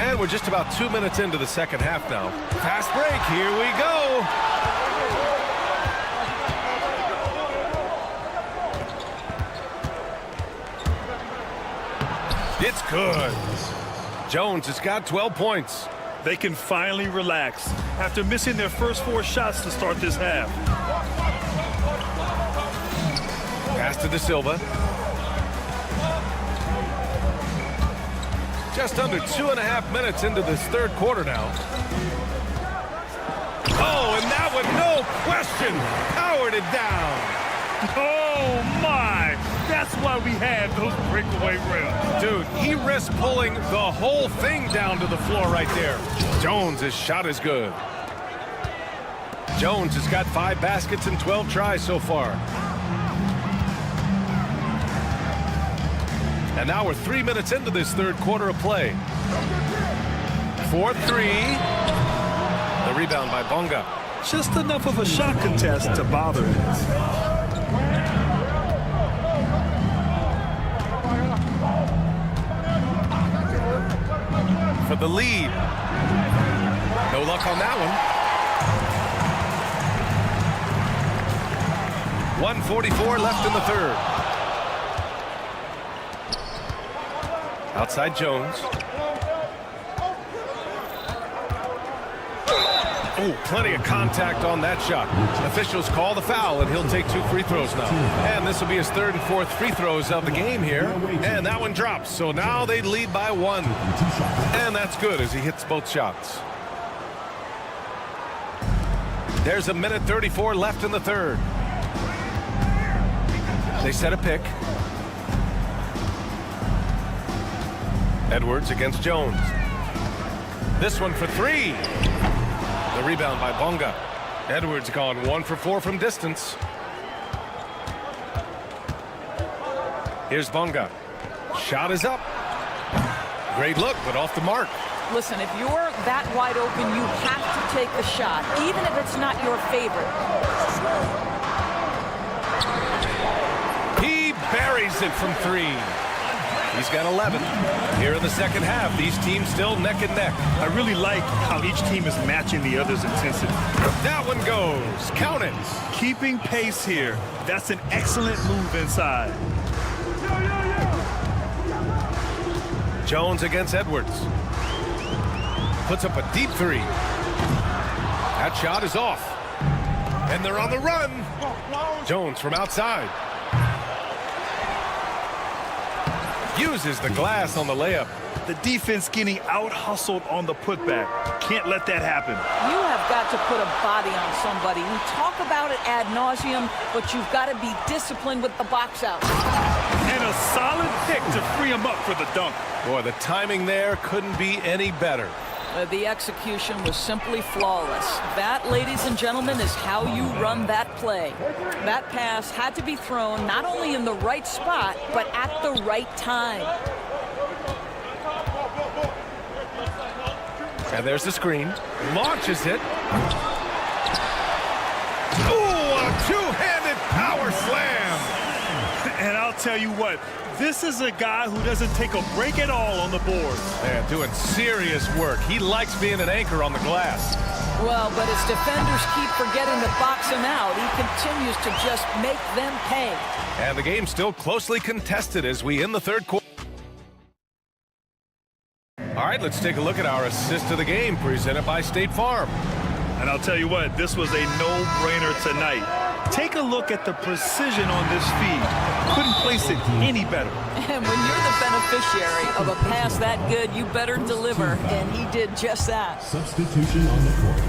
And we're just about 2 minutes into the second half now. Fast break, here we go. It's good. Jones has got 12 points. They can finally relax after missing their first 4 shots to start this half. Pass to De Silva. Just under 2.5 minutes into this third quarter now. Oh, and that one, no question, powered it down. Oh, my. That's why we had those breakaway rims. Dude, he risked pulling the whole thing down to the floor right there. Jones' shot is good. Jones has got 5 baskets and 12 tries so far. And now we're 3 minutes into this third quarter of play. 4-3. The rebound by Bonga. Just enough of a shot contest to bother it. For the lead. No luck on that one. 1:44 left in the third. Outside Jones. Oh, plenty of contact on that shot. Officials call the foul, and he'll take 2 free throws now. And this will be his 3rd and 4th free throws of the game here. And that one drops, so now they lead by 1. And that's good as he hits both shots. There's 1:34 left in the third. They set a pick. Edwards against Jones. This one for 3. The rebound by Bonga. Edwards gone 1 for 4 from distance. Here's Bonga. Shot is up. Great look, but off the mark. Listen, if you're that wide open, you have to take the shot, even if it's not your favorite. He buries it from 3. He's got 11. Here in the second half, these teams still neck and neck. I really like how each team is matching the other's intensity. That one goes. Count it. Keeping pace here. That's an excellent move inside. Jones against Edwards. Puts up a deep three. That shot is off. And they're on the run. Jones from outside. Uses the glass on the layup. The defense getting out-hustled on the putback. Can't let that happen. You have got to put a body on somebody. We talk about it ad nauseum, but you've got to be disciplined with the box out. And a solid pick to free him up for the dunk. Boy, the timing there couldn't be any better. The execution was simply flawless. That, ladies and gentlemen, is how you run that play. That pass had to be thrown not only in the right spot, but at the right time. And there's the screen. Launches it. Ooh, a two-handed power slam. And I'll tell you what, this is a guy who doesn't take a break at all on the board. Yeah, doing serious work. He likes being an anchor on the glass. Well, but as defenders keep forgetting to box him out, he continues to just make them pay. And the game's still closely contested as we end the third quarter. All right, let's take a look at our assist of the game presented by State Farm. And I'll tell you what, this was a no-brainer tonight. Take a look at the precision on this feed. Couldn't place it any better. And when you're the beneficiary of a pass that good, you better deliver, and he did just that. Substitution on the court.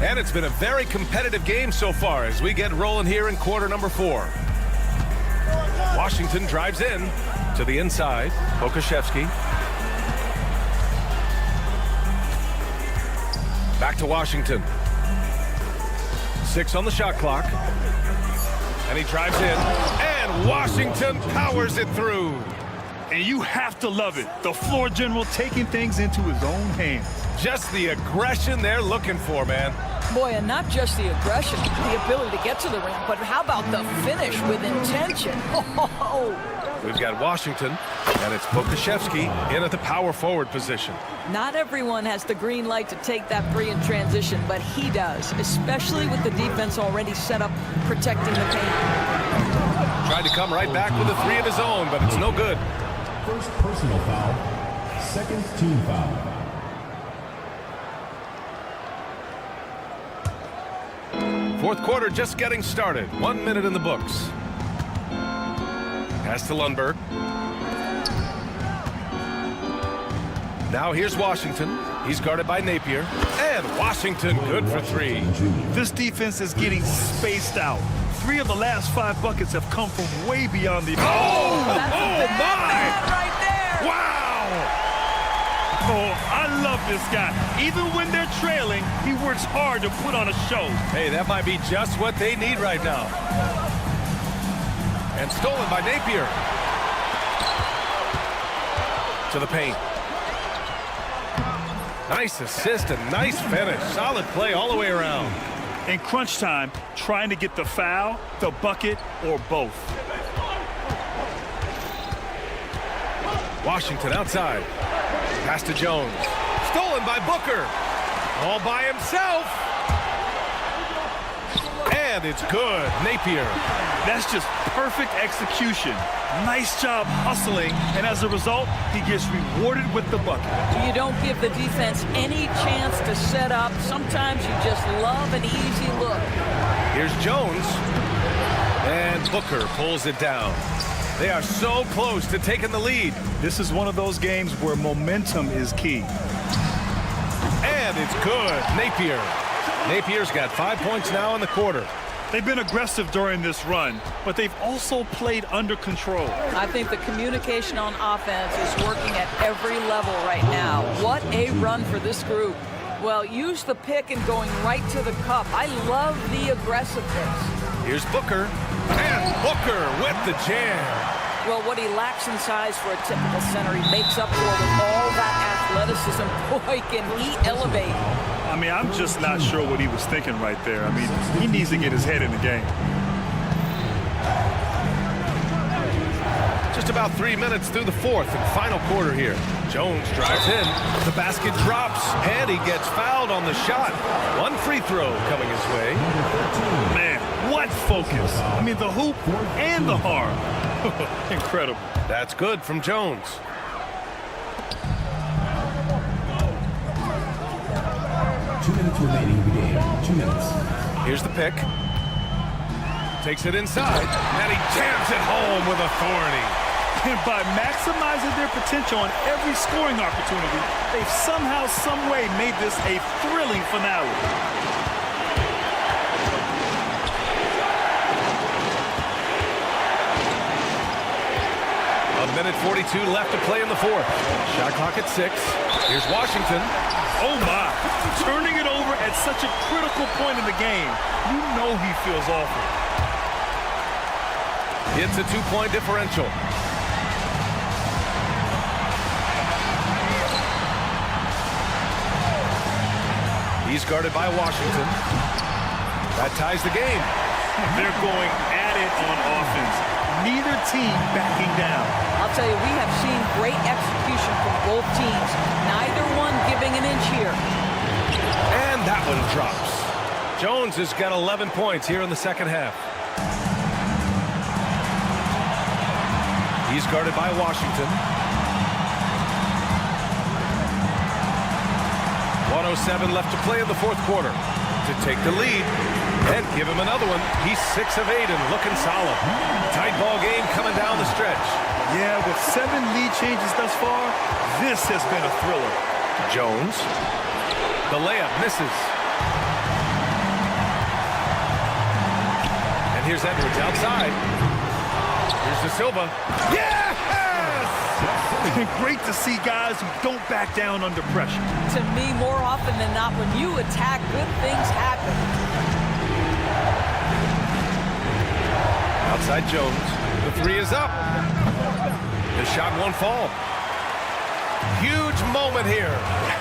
And it's been a very competitive game so far as we get rolling here in quarter number 4. Washington drives in to the inside. Pokashevsky. Back to Washington. 6 on the shot clock. And he drives in. And Washington powers it through. And you have to love it. The floor general taking things into his own hands. Just the aggression they're looking for, man. Boy, and not just the aggression, the ability to get to the rim, but how about the finish with intention? Oh. We've got Washington, and it's Pokashevsky in at the power forward position. Not everyone has the green light to take that three in transition, but he does, especially with the defense already set up protecting the paint. Tried to come right back with a three of his own, but it's no good. First personal foul, second team foul. Fourth quarter just getting started. 1 minute in the books. Pass to Lundberg. Now here's Washington. He's guarded by Napier. And Washington good for 3. This defense is getting spaced out. 3 of the last 5 buckets have come from way beyond the... Oh That's my! right there! Wow! Oh, I love this guy. Even when they're trailing, he works hard to put on a show. Hey, that might be just what they need right now. And stolen by Napier. To the paint. Nice assist and nice finish. Solid play all the way around. In crunch time, trying to get the foul, the bucket, or both. Washington outside. Pass to Jones. Stolen by Booker. All by himself. And it's good. Napier. That's just perfect execution. Nice job hustling, and as a result, he gets rewarded with the bucket. You don't give the defense any chance to set up. Sometimes you just love an easy look. Here's Jones. And Booker pulls it down. They are so close to taking the lead. This is one of those games where momentum is key. And it's good. Napier. Napier's got 5 points now in the quarter. They've been aggressive during this run, but they've also played under control. I think the communication on offense is working at every level right now. What a run for this group. Well, use the pick and going right to the cup. I love the aggressiveness. Here's Booker. And Booker with the jam. Well, what he lacks in size for a typical center, he makes up for with all that athleticism. Boy, can he elevate. I mean, I'm just not sure what he was thinking right there. I mean, he needs to get his head in the game. Just about 3 minutes through the fourth and final quarter here. Jones drives in. The basket drops, and he gets fouled on the shot. One free throw coming his way. Man, what focus. I mean, the hoop and the arm. Incredible. That's good from Jones. Remaining in the game. 2 minutes. Here's the pick. Takes it inside, and he jams it home with authority. And by maximizing their potential on every scoring opportunity, they've somehow, some way made this a thrilling finale. A minute 42 left to play in the fourth. Shot clock at 6. Here's Washington. Oh my, turning it over at such a critical point in the game. You know he feels awful. It's a 2-point differential. He's guarded by Washington. That ties the game. They're going at it on offense. Neither team backing down. I'll tell you, we have seen great execution from both teams. Neither one giving an inch here. And that one drops. Jones has got 11 points here in the second half. He's guarded by Washington. 1:07 left to play in the fourth quarter. To take the lead and give him another one. He's 6 of 8 and looking solid. Tight ball game coming down the stretch. Yeah, with 7 lead changes thus far, this has been a thriller. Jones. The layup misses. And here's Edwards outside. Here's De Silva. Yes! Great to see guys who don't back down under pressure. To me, more often than not, when you attack, good things happen. Outside Jones. The three is up. The shot won't fall. Huge moment here.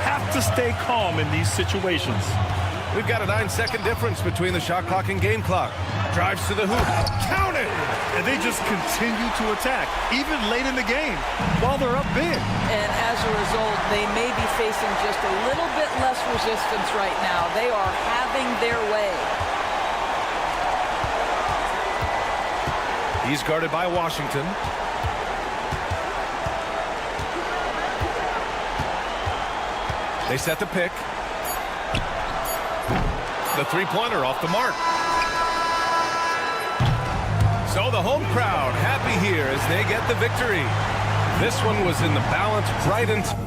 Have to stay calm in these situations. We've got a 9-second difference between the shot clock and game clock. Drives to the hoop. Count it! And they just continue to attack, even late in the game, while they're up big. And as a result, they may be facing just a little bit less resistance right now. They are having their way. He's guarded by Washington. They set the pick. The three-pointer off the mark. So the home crowd happy here as they get the victory. This one was in the balance right into...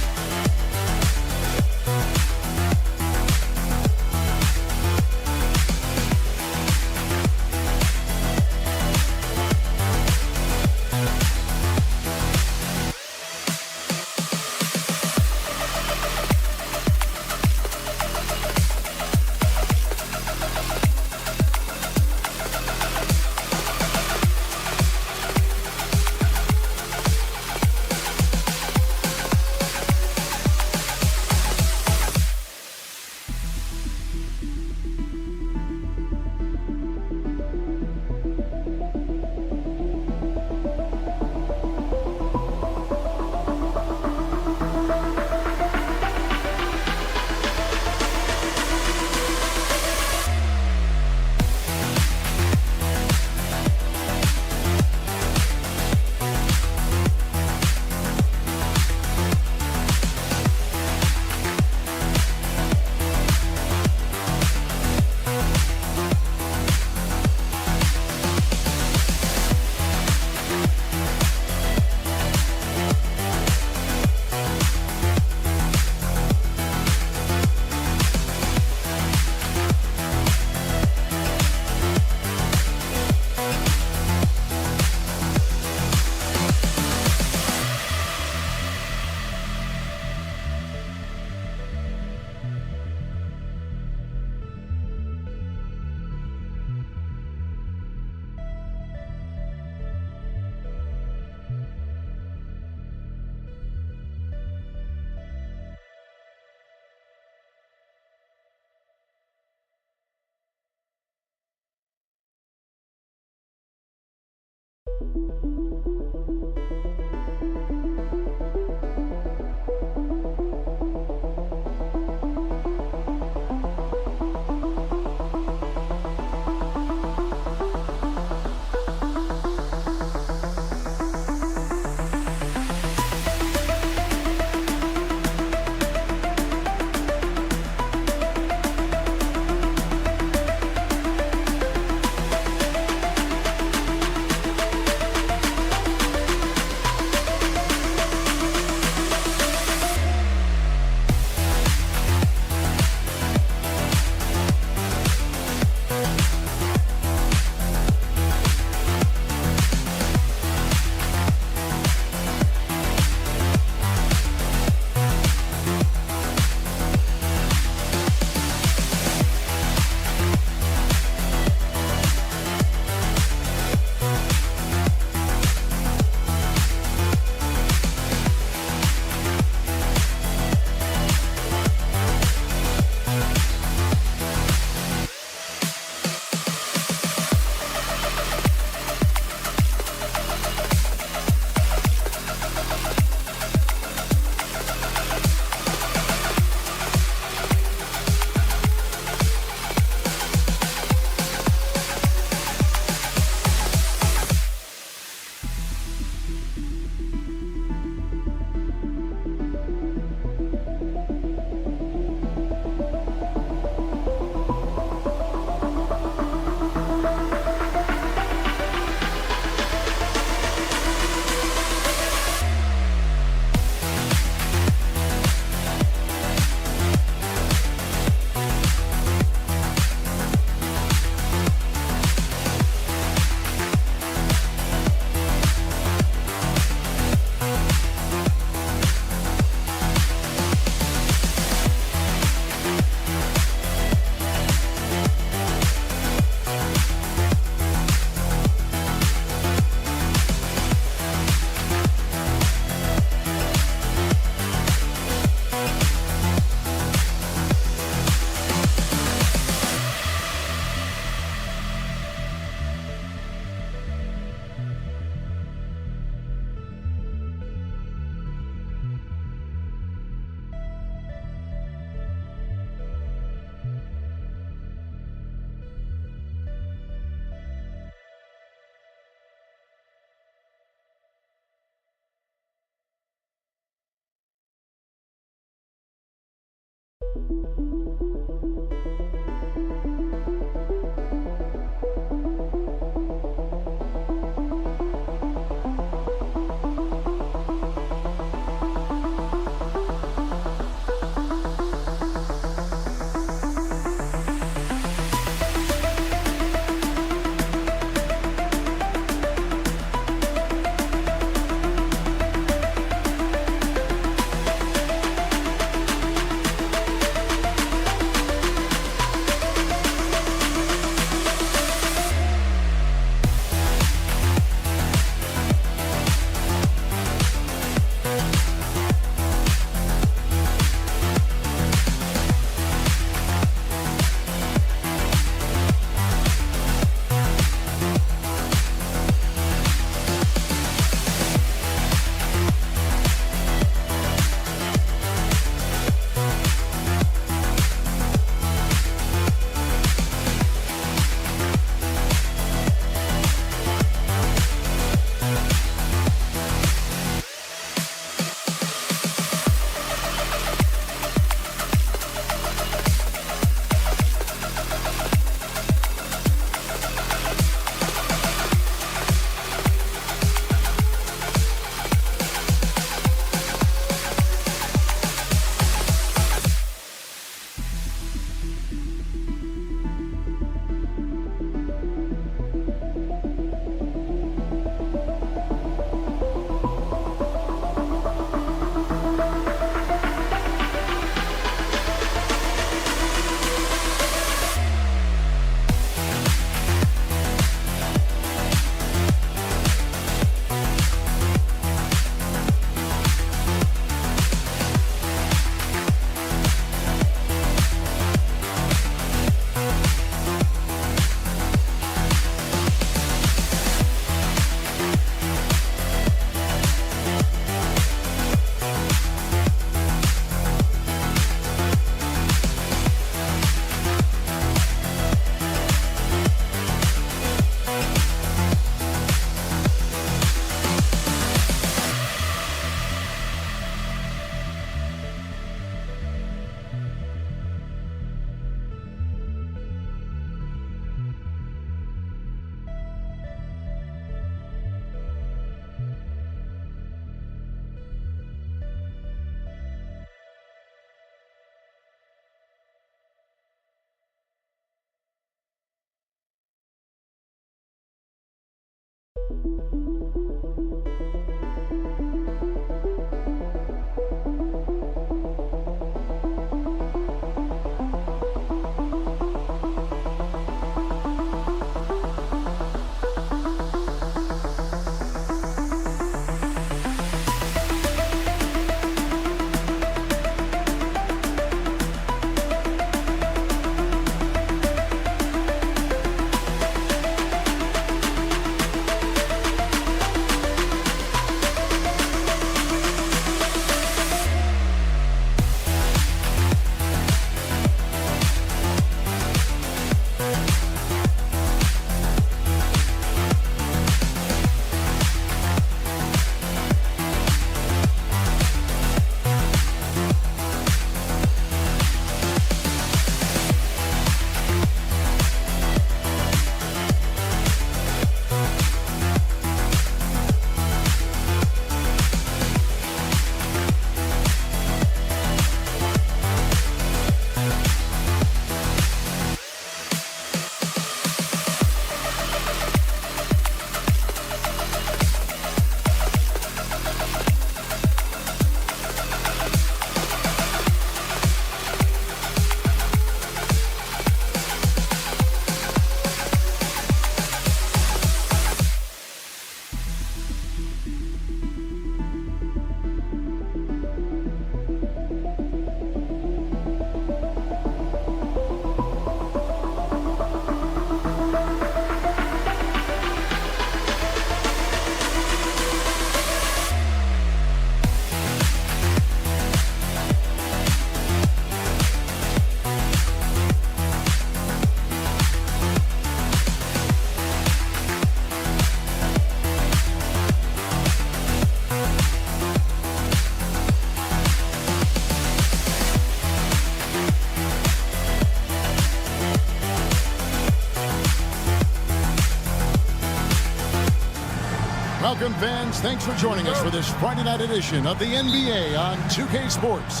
Welcome, fans. Thanks for joining us for this Friday night edition of the NBA on 2K Sports.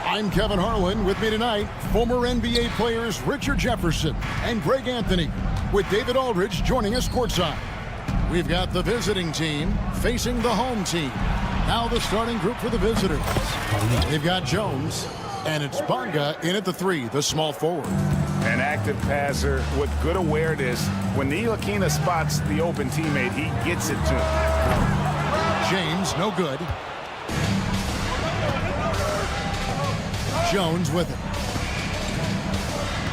I'm Kevin Harlan. With me tonight, former NBA players Richard Jefferson and Greg Anthony, with David Aldridge joining us courtside. We've got the visiting team facing the home team. Now the starting group for the visitors. They've got Jones, and it's Bonga in at the 3, the small forward. An active passer with good awareness. When Ntilikina spots the open teammate, he gets it to him. James, no good. Jones with it.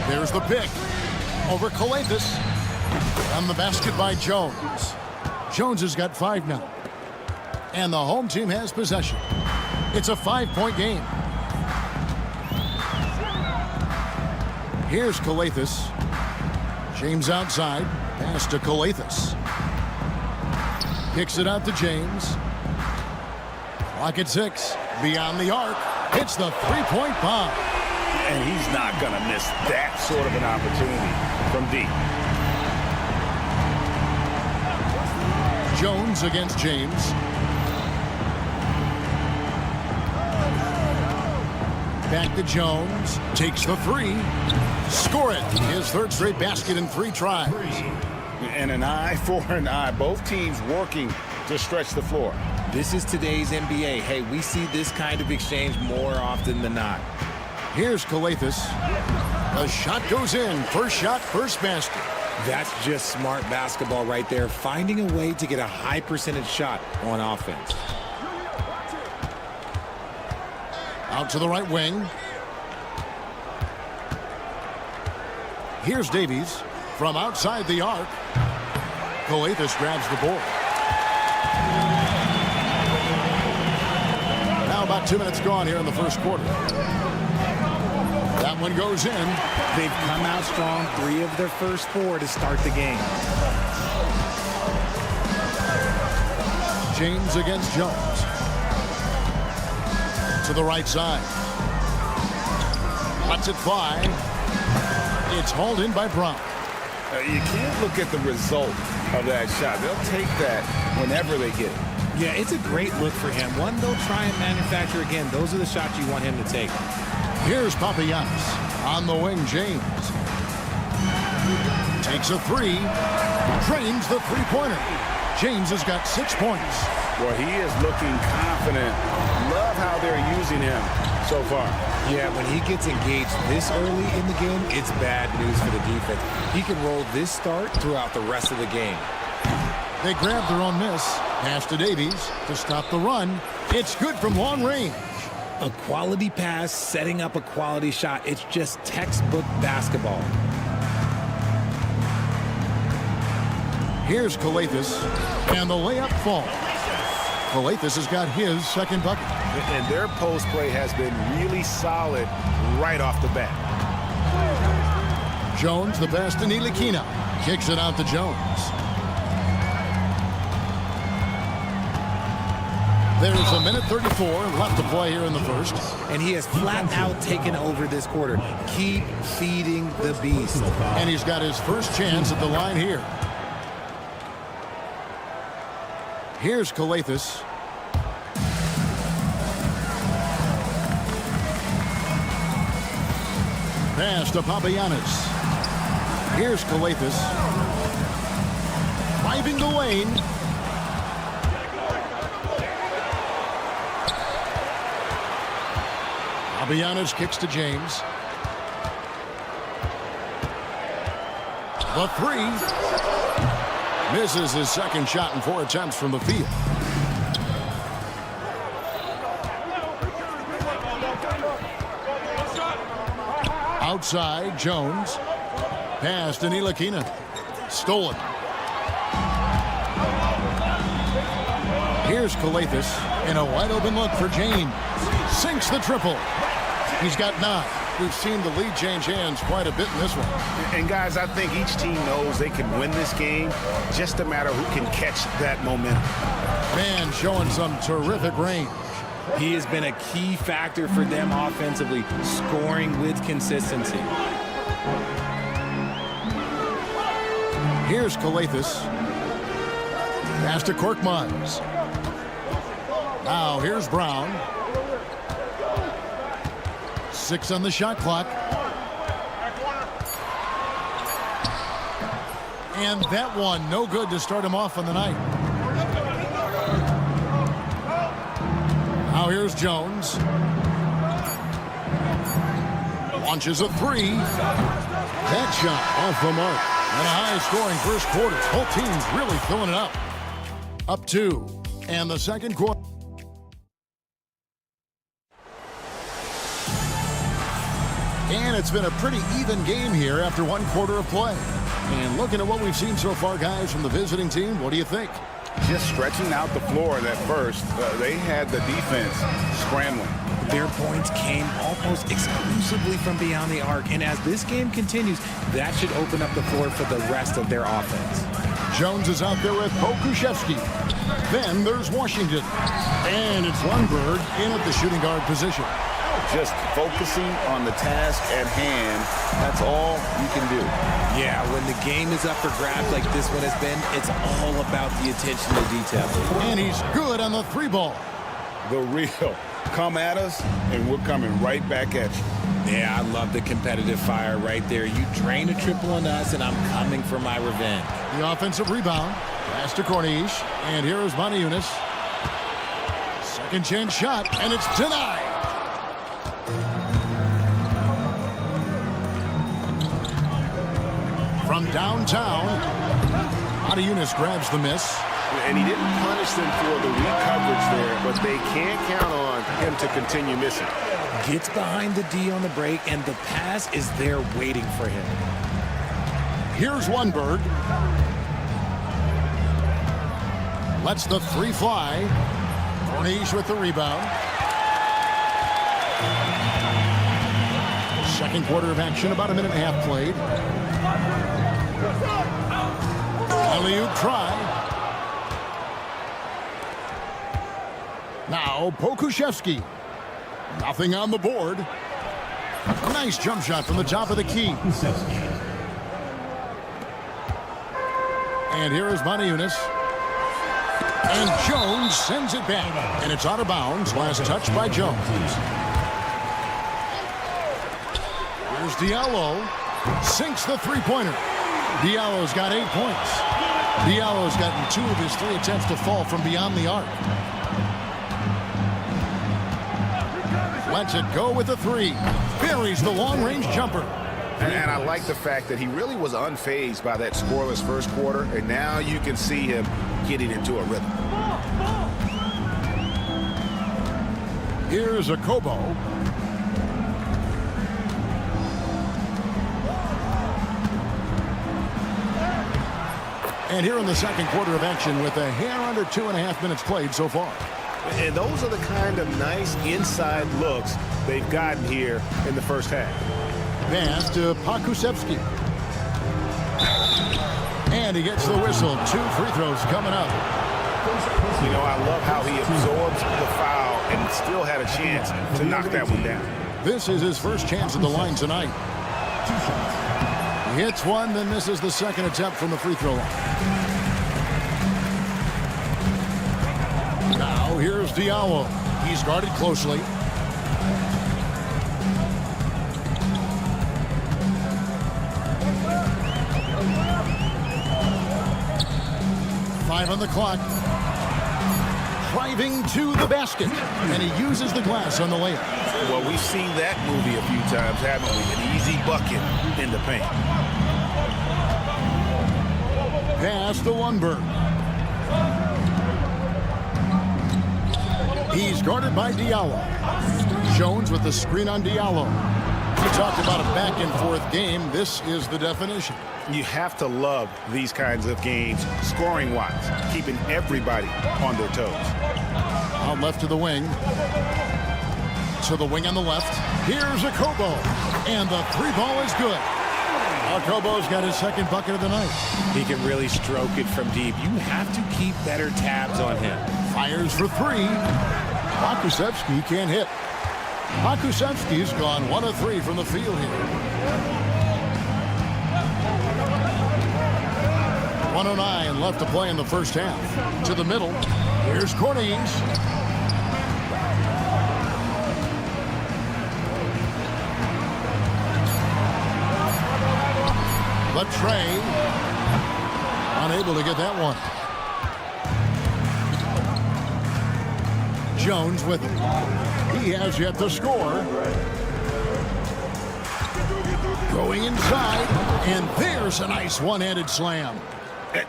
There's the pick. Over Calathes. On the basket by Jones. Jones has got 5 now. And the home team has possession. It's a 5-point game. Here's Calathes. James outside. Pass to Calathes. Kicks it out to James. Clock at 6. Beyond the arc. Hits the 3-point bomb. And he's not going to miss that sort of an opportunity from deep. Jones against James. Back to Jones. Takes the 3. Score it. His 3rd straight basket in 3 tries. And an eye for an eye. Both teams working to stretch the floor. This is today's NBA. Hey, we see this kind of exchange more often than not. Here's Calathes. The shot goes in. First shot, first basket. That's just smart basketball right there. Finding a way to get a high percentage shot on offense. Out to the right wing. Here's Davies from outside the arc. Calathes grabs the board. Now about 2 minutes gone here in the first quarter. That one goes in. They've come out strong, 3 of their first 4 to start the game. James against Jones. To the right side. Lets it fly. It's hauled in by Brown. You can't look at the result of that shot. They'll take that whenever they get it. Yeah, it's a great look for him. One they'll try and manufacture again. Those are the shots you want him to take. Here's Papagiannis. On the wing, James. Takes a 3. Drains the 3-pointer. James has got 6 points. Well, he is looking confident. Love how they're using him so far. Yeah, when he gets engaged this early in the game, it's bad news for the defense. He can roll this start throughout the rest of the game. They grab their own miss. Pass to Davies to stop the run. It's good from long range. A quality pass, setting up a quality shot. It's just textbook basketball. Here's Calathes, and the layup falls. Calathes has got his 2nd bucket. And their post play has been really solid right off the bat. Jones, the pass to Ntilikina. Kicks it out to Jones. There's a minute 34 left to play here in the first. And he has flat out taken over this quarter. Keep feeding the beast. And he's got his first chance at the line here. Here's Calathes. Pass to Papagiannis. Here's Calathes. Driving the lane. Papagiannis kicks to James. The 3. Misses his 2nd shot in 4 attempts from the field. Outside, Jones. Pass to Ntilikina. Stolen. Here's Calathes in a wide open look for James. Sinks the triple. He's got 9. We've seen the lead change hands quite a bit in this one. And guys, I think each team knows they can win this game. Just a matter who can catch that momentum. Man showing some terrific range. He has been a key factor for them offensively, scoring with consistency. Here's Calathes. Pass to Korkmaz. Now here's Brown. 6 on the shot clock. And that one, no good to start him off on the night. Now here's Jones. Launches a 3. That shot off the mark. And a high-scoring first quarter. Both teams really filling it up. Up 2. And the second quarter. And it's been a pretty even game here after one quarter of play. And looking at what we've seen so far, guys, from the visiting team, what do you think? Just stretching out the floor at first. They had the defense scrambling. Their points came almost exclusively from beyond the arc. And as this game continues, that should open up the floor for the rest of their offense. Jones is out there with Pokuševski. Then there's Washington. And it's Lundberg in at the shooting guard position. Just focusing on the task at hand, that's all you can do. Yeah, when the game is up for grabs like this one has been, it's all about the attention to detail. And he's good on the 3-ball. The real. Come at us, and we're coming right back at you. Yeah, I love the competitive fire right there. You drain a triple on us, and I'm coming for my revenge. The offensive rebound. Pass to Corniche. And here is Moniunas. Second chance shot, and it's denied. From downtown, Moniunas grabs the miss. And he didn't punish them for the weak coverage there, but they can't count on him to continue missing. Gets behind the D on the break, and the pass is there waiting for him. Here's Lundberg. Lets the 3 fly. Corniche with the rebound. Second quarter of action, about a minute and a half played. Alley-oop try. Now Pokuševski. Nothing on the board. Nice jump shot from the top of the key. And here is Moniunas. And Jones sends it back. And it's out of bounds. Last touch by Jones. Here's Diallo. Sinks the 3-pointer. Diallo's got 8 points. Diallo's gotten 2 of his 3 attempts to fall from beyond the arc. Lets it go with a 3. Buries the long-range jumper. And I like the fact that he really was unfazed by that scoreless first quarter, and now you can see him getting into a rhythm. Here's a Kobo. And here in the second quarter of action with a hair under 2.5 minutes played so far. And those are the kind of nice inside looks they've gotten here in the first half. Pass to Pokuševski. And he gets the whistle. 2 free throws coming up. You know, I love how he absorbs the foul and still had a chance to knock that one down. This is his first chance at the line tonight. He hits one, then misses the second attempt from the free throw line. Now here's Diallo. He's guarded closely. Five on the clock. Driving to the basket. And he uses the glass on the layup. Well, we've seen that movie a few times, haven't we? An easy bucket in the paint. Pass to Lundberg. He's guarded by Diallo. Jones with the screen on Diallo. We talked about a back-and-forth game. This is the definition. You have to love these kinds of games, scoring-wise, keeping everybody on their toes. Out left to the wing. To the wing on the left. Here's a Kobo. And the 3-ball is good. Kobo's got his second bucket of the night. He can really stroke it from deep. You have to keep better tabs on him. Fires for 3. Pokuševski can't hit. Pokuševski's gone 1 of 3 from the field here. 1:09 left to play in the first half. To the middle. Here's Cornelius. But Trey unable to get that one. Jones with it. He has yet to score. Going inside, and there's a nice one-handed slam.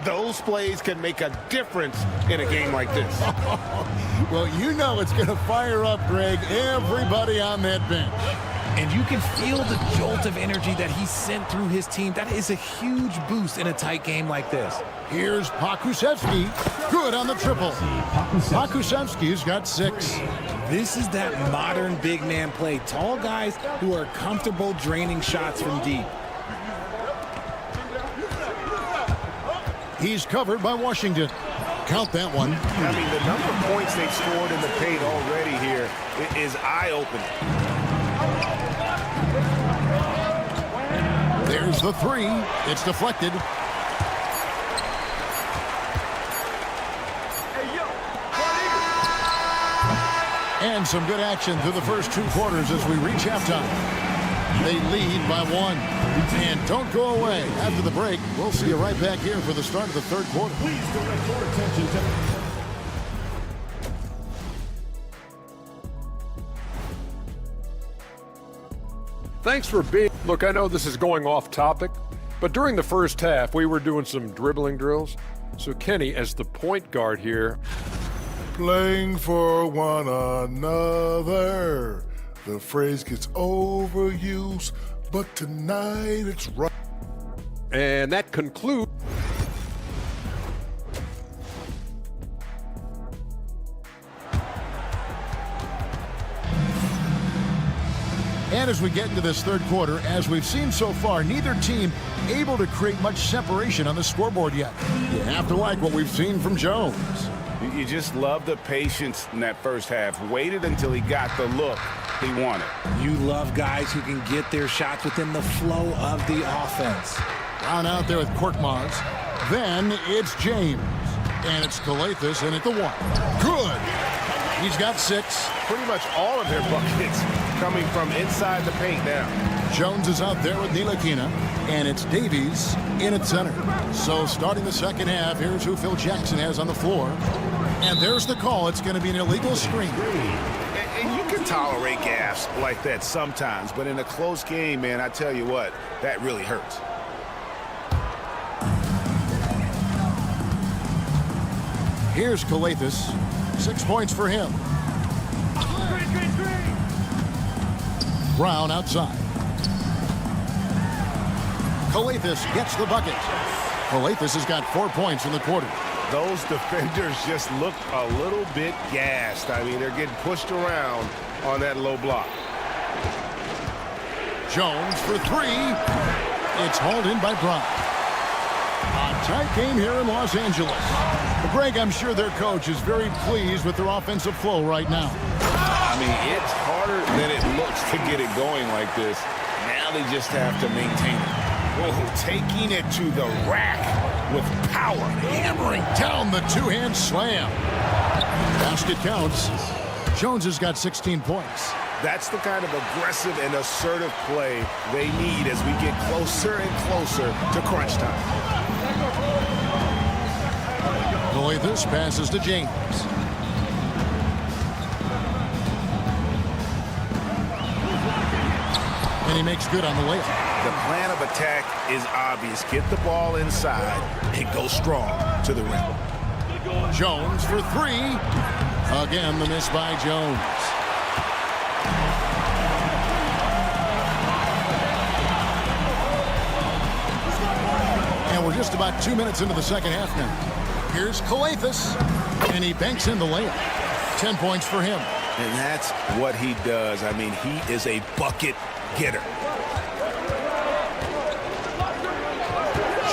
Those plays can make a difference in a game like this. Well, you know it's going to fire up, Greg, everybody on that bench. And you can feel the jolt of energy that he sent through his team. That is a huge boost in a tight game like this. Here's Pokusevski. Good on the triple. Pokusevski's got 6. This is that modern big man play. Tall guys who are comfortable draining shots from deep. He's covered by Washington. Count that one. I mean, the number of points they've scored in the paint already here is eye-opening. There's the 3. It's deflected. And some good action through the first 2 quarters as we reach halftime. They lead by 1. And don't go away. After the break, we'll see you right back here for the start of the third quarter. Please direct your attention to... Thanks for being... Look, I know this is going off topic, but during the first half, we were doing some dribbling drills. So Kenny, as the point guard here... Playing for one another. The phrase gets overused, but tonight it's right. And that concludes... And as we get into this third quarter, as we've seen so far, neither team able to create much separation on the scoreboard yet. You have to like what we've seen from Jones. You just love the patience in that first half. Waited until he got the look he wanted. You love guys who can get their shots within the flow of the offense. Brown out there with Korkmaz. Then it's James. And it's Calathis in at the 1. Good. He's got 6. Pretty much all of their buckets coming from inside the paint now. Jones is out there with Ntilikina, and it's Davies in at center. So starting the second half, here's who Phil Jackson has on the floor. And there's the call. It's going to be an illegal screen. And you can tolerate gaffes like that sometimes, but in a close game, man, I tell you what, that really hurts. Here's Calathis. 6 points for him. Brown outside. Calathis gets the bucket. Calathis has got 4 points in the quarter. Those defenders just look a little bit gassed. I mean, they're getting pushed around on that low block. Jones for 3. It's hauled in by Brown. A tight game here in Los Angeles. But Greg, I'm sure their coach is very pleased with their offensive flow right now. I mean, it's harder than it looks to get it going like this. Now they just have to maintain it. Whoa, taking it to the rack with power. Hammering down the 2-hand slam. Basket counts. Jones has got 16 points. That's the kind of aggressive and assertive play they need as we get closer and closer to crunch time. Calathis passes to James. And he makes good on the layup. The plan of attack is obvious. Get the ball inside and go strong to the rim. Jones for 3. Again, the miss by Jones. And we're just about 2 minutes into the second half now. Here's Calathis, and he banks in the layup. 10 points for him. And that's what he does. I mean, he is a bucket getter.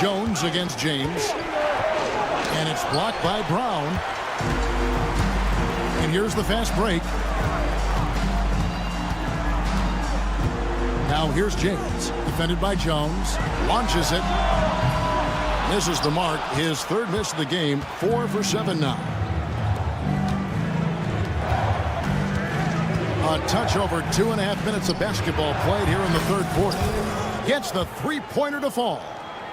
Jones against James. And it's blocked by Brown. And here's the fast break. Now here's James, defended by Jones. Launches it. Misses the mark. His third miss of the game. 4 for 7 now. A touch over 2.5 minutes of basketball played here in the third quarter. Gets the three-pointer to fall.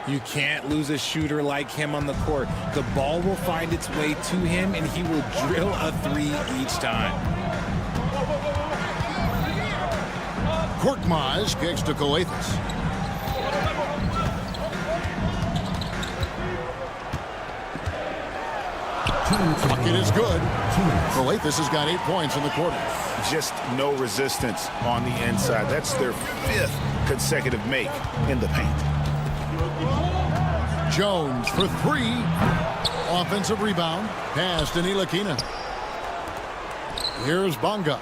You can't lose a shooter like him on the court. The ball will find its way to him, and he will drill a three each time. Korkmaz kicks to Coathis. Bucket is good. Coathis has got 8 points in the quarter. Just no resistance on the inside. That's their 5th consecutive make in the paint. Jones for 3. Offensive rebound. Pass to Ntilikina. Here's Bonga.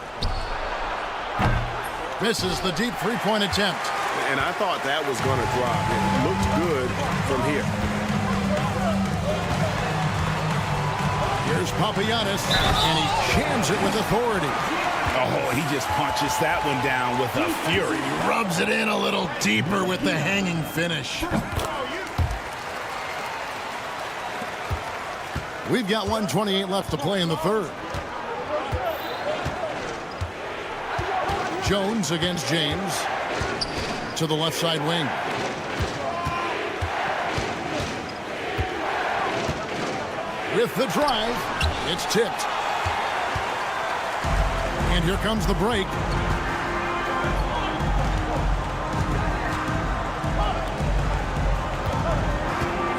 Misses the deep three-point attempt. And I thought that was going to drop. It looked good from here. Here's Papagiannis, and he jams it with authority. Oh, he just punches that one down with a fury. He rubs it in a little deeper with the hanging finish. We've got 1:28 left to play in the third. Jones against James. To the left side wing. With the drive, it's tipped. And here comes the break.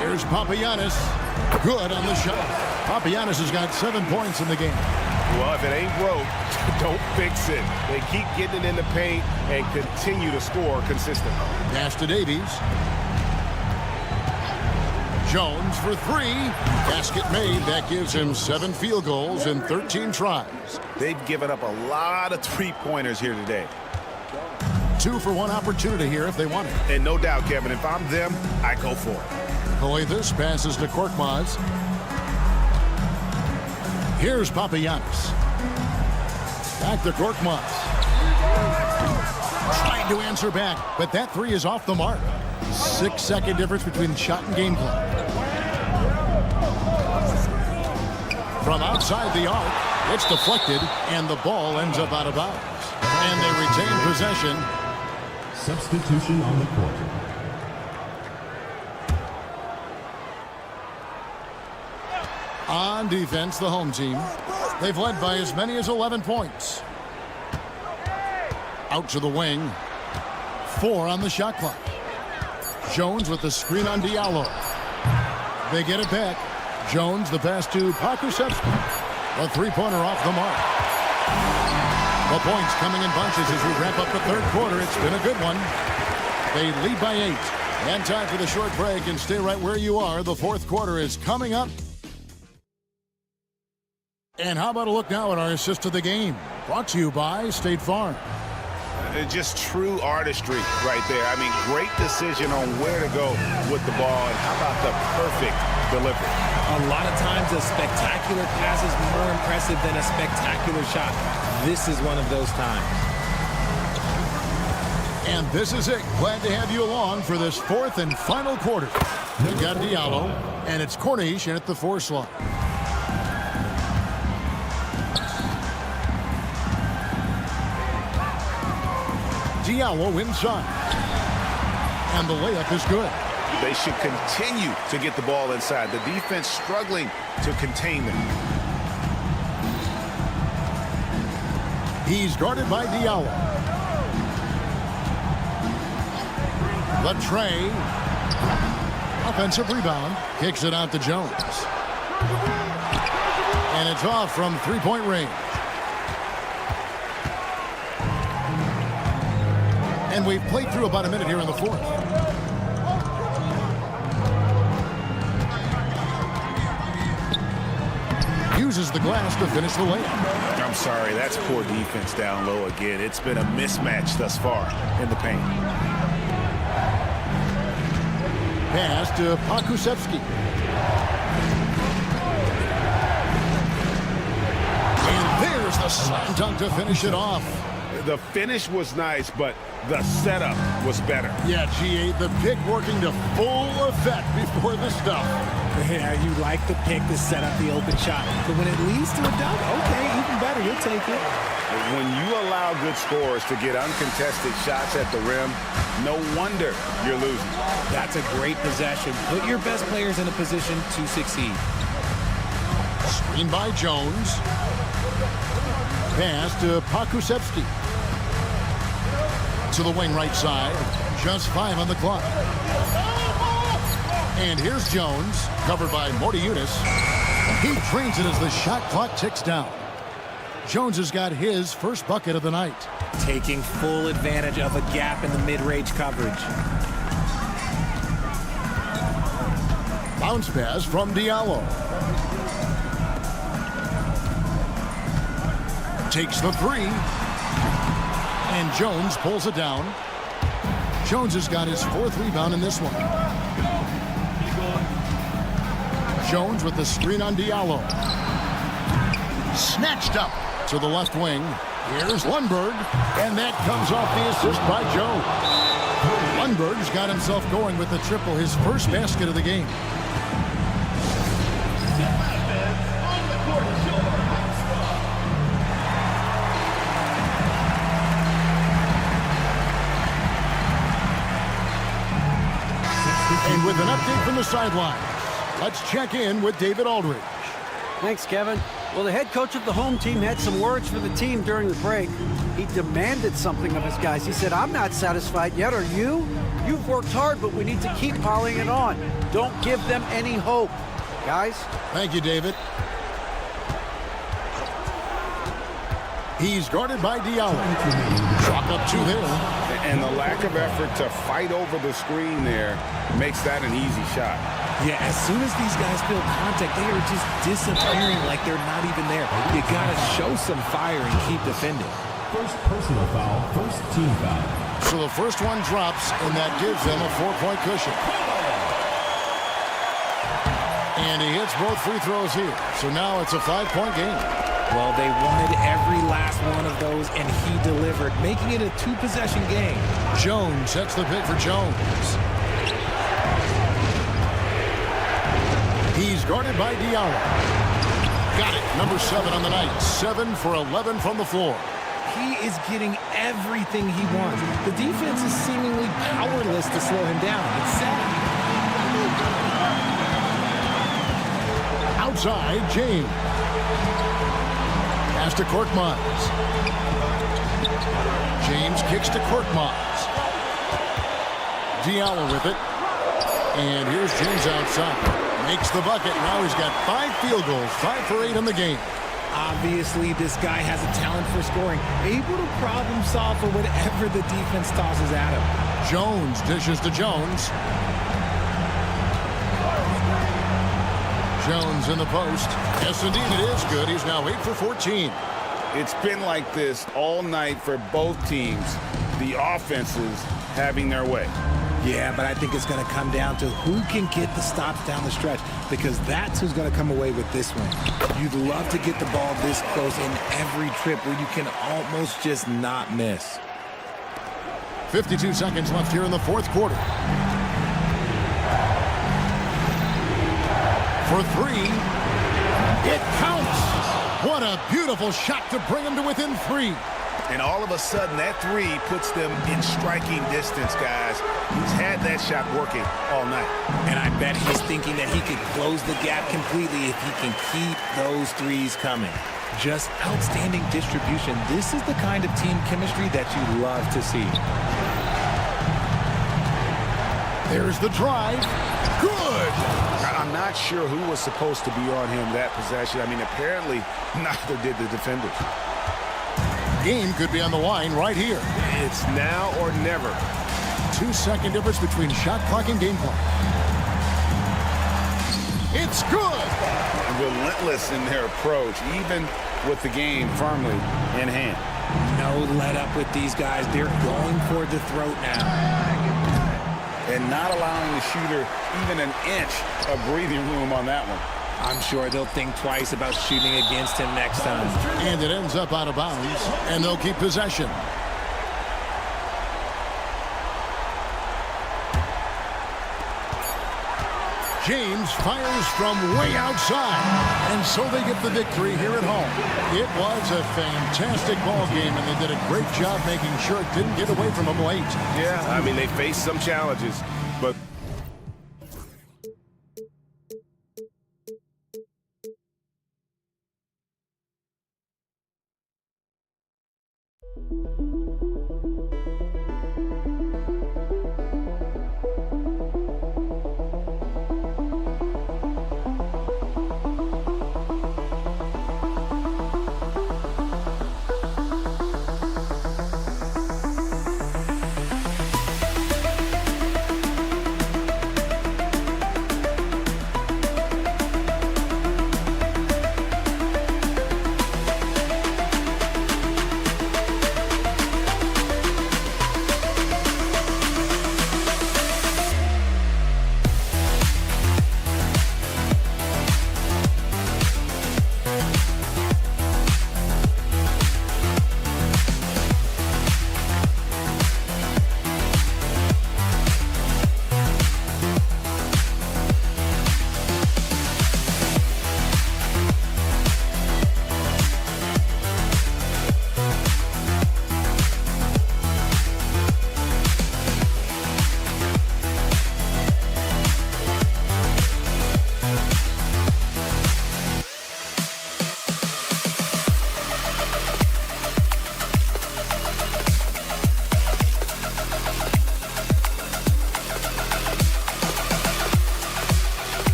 Here's Papagiannis. Good on the shot. Papagiannis has got 7 points in the game. Well, if it ain't broke, don't fix it. They keep getting it in the paint and continue to score consistently. Pass to Davies. Jones for 3. Basket made. That gives him 7 field goals in 13 tries. They've given up a lot of three-pointers here today. 2 for 1 opportunity here if they want it. And no doubt, Kevin, if I'm them, I go for it. Coathis passes to Korkmaz. Here's Papagiannis. Back to Korkmaz. Trying to answer back, but that 3 is off the mark. 6-second difference between shot and game clock. From outside the arc, it's deflected, and the ball ends up out of bounds. And they retain possession. Substitution on the court. On defense, the home team. They've led by as many as 11 points. Out to the wing. 4 on the shot clock. Jones with the screen on Diallo. They get it back. Jones, the pass to Pakusevski. The three-pointer off the mark. The points coming in bunches as we wrap up the third quarter. It's been a good one. They lead by 8. And time for the short break, and stay right where you are. The fourth quarter is coming up. And how about a look now at our assist of the game? Brought to you by State Farm. Just true artistry right there. I mean, great decision on where to go with the ball, and how about the perfect delivery? A lot of times a spectacular pass is more impressive than a spectacular shot. This is one of those times. And this is it. Glad to have you along for this fourth and final quarter. We've got Diallo, and it's Cornish in at the 4 slot. Diallo inside. And the layup is good. They should continue to get the ball inside. The defense struggling to contain them. He's guarded by Diallo. The tray. Offensive rebound. Kicks it out to Jones. And it's off from three-point range. And we've played through about a minute here in the fourth. Uses the glass to finish the layup. I'm sorry, that's poor defense down low again. It's been a mismatch thus far in the paint. Pass to Pakusevski. And there's the slam dunk to finish it off. The finish was nice, but the setup was better. Yeah, G8, the pick working to full effect before the stuff. Yeah, you like the pick to set up the open shot. But when it leads to a dunk, okay, even better, you'll take it. When you allow good scorers to get uncontested shots at the rim, no wonder you're losing. That's a great possession. Put your best players in a position to succeed. Screen by Jones. Pass to Pakusevsky. To the wing right side. Just 5 on the clock. And here's Jones, covered by Morty Eunice. He drains it as the shot clock ticks down. Jones has got his first bucket of the night. Taking full advantage of a gap in the mid-range coverage. Bounce pass from Diallo. Takes the 3. And Jones pulls it down. Jones has got his 4th rebound in this one. Jones with the screen on Diallo. Snatched up to the left wing. Here's Lundberg, and that comes off the assist by Jones. Lundberg's got himself going with the triple, his first basket of the game. And with an update from the sidelines, let's check in with David Aldridge. Thanks, Kevin. Well, the head coach of the home team had some words for the team during the break. He demanded something of his guys. He said, I'm not satisfied yet, are you? You've worked hard, but we need to keep piling it on. Don't give them any hope. Guys? Thank you, David. He's guarded by Diallo. Chalk up 2 there. And the lack of effort to fight over the screen there makes that an easy shot. Yeah, as soon as these guys feel contact, they are just disappearing like they're not even there. You got to show some fire and keep defending. First personal foul, first team foul. So the first one drops, and that gives them a 4-point cushion. And he hits both free throws here. So now it's a 5-point game. Well, they wanted every last one of those, and he delivered, making it a 2-possession game. Jones sets the pick for Jones. He's guarded by Diallo. Got it. Number 7 on the night. 7 for 11 from the floor. He is getting everything he wants. The defense is seemingly powerless to slow him down. It's sad. Outside, James. Pass to Korkmaz. James kicks to Korkmaz. Diallo with it. And here's James outside. Makes the bucket. Now he's got 5 field goals, 5 for 8 in the game. Obviously, this guy has a talent for scoring. Able to problem solve for whatever the defense tosses at him. Jones dishes to Jones. Jones in the post. Yes, indeed, it is good. He's now 8 for 14. It's been like this all night for both teams. The offenses having their way. Yeah, but I think it's going to come down to who can get the stops down the stretch, because that's who's going to come away with this one. You'd love to get the ball this close in every trip where you can almost just not miss. 52 seconds left here in the 4th quarter. For 3. It counts. What a beautiful shot to bring him to within 3. And all of a sudden, that 3 puts them in striking distance, guys. He's had that shot working all night. And I bet he's thinking that he could close the gap completely if he can keep those 3s coming. Just outstanding distribution. This is the kind of team chemistry that you love to see. There's the drive. Good! I'm not sure who was supposed to be on him that possession. I mean, apparently, neither did the defenders. Game could be on the line right here. It's now or never. 2-second difference between shot clock and game clock. It's good! Relentless in their approach, even with the game firmly in hand. No let up with these guys. They're going for the throat now. And not allowing the shooter even an inch of breathing room on that one. I'm sure they'll think twice about shooting against him next time. And it ends up out of bounds, and they'll keep possession. James fires from way outside, and so they get the victory here at home. It was a fantastic ball game, and they did a great job making sure it didn't get away from them late. Yeah, I mean, they faced some challenges, but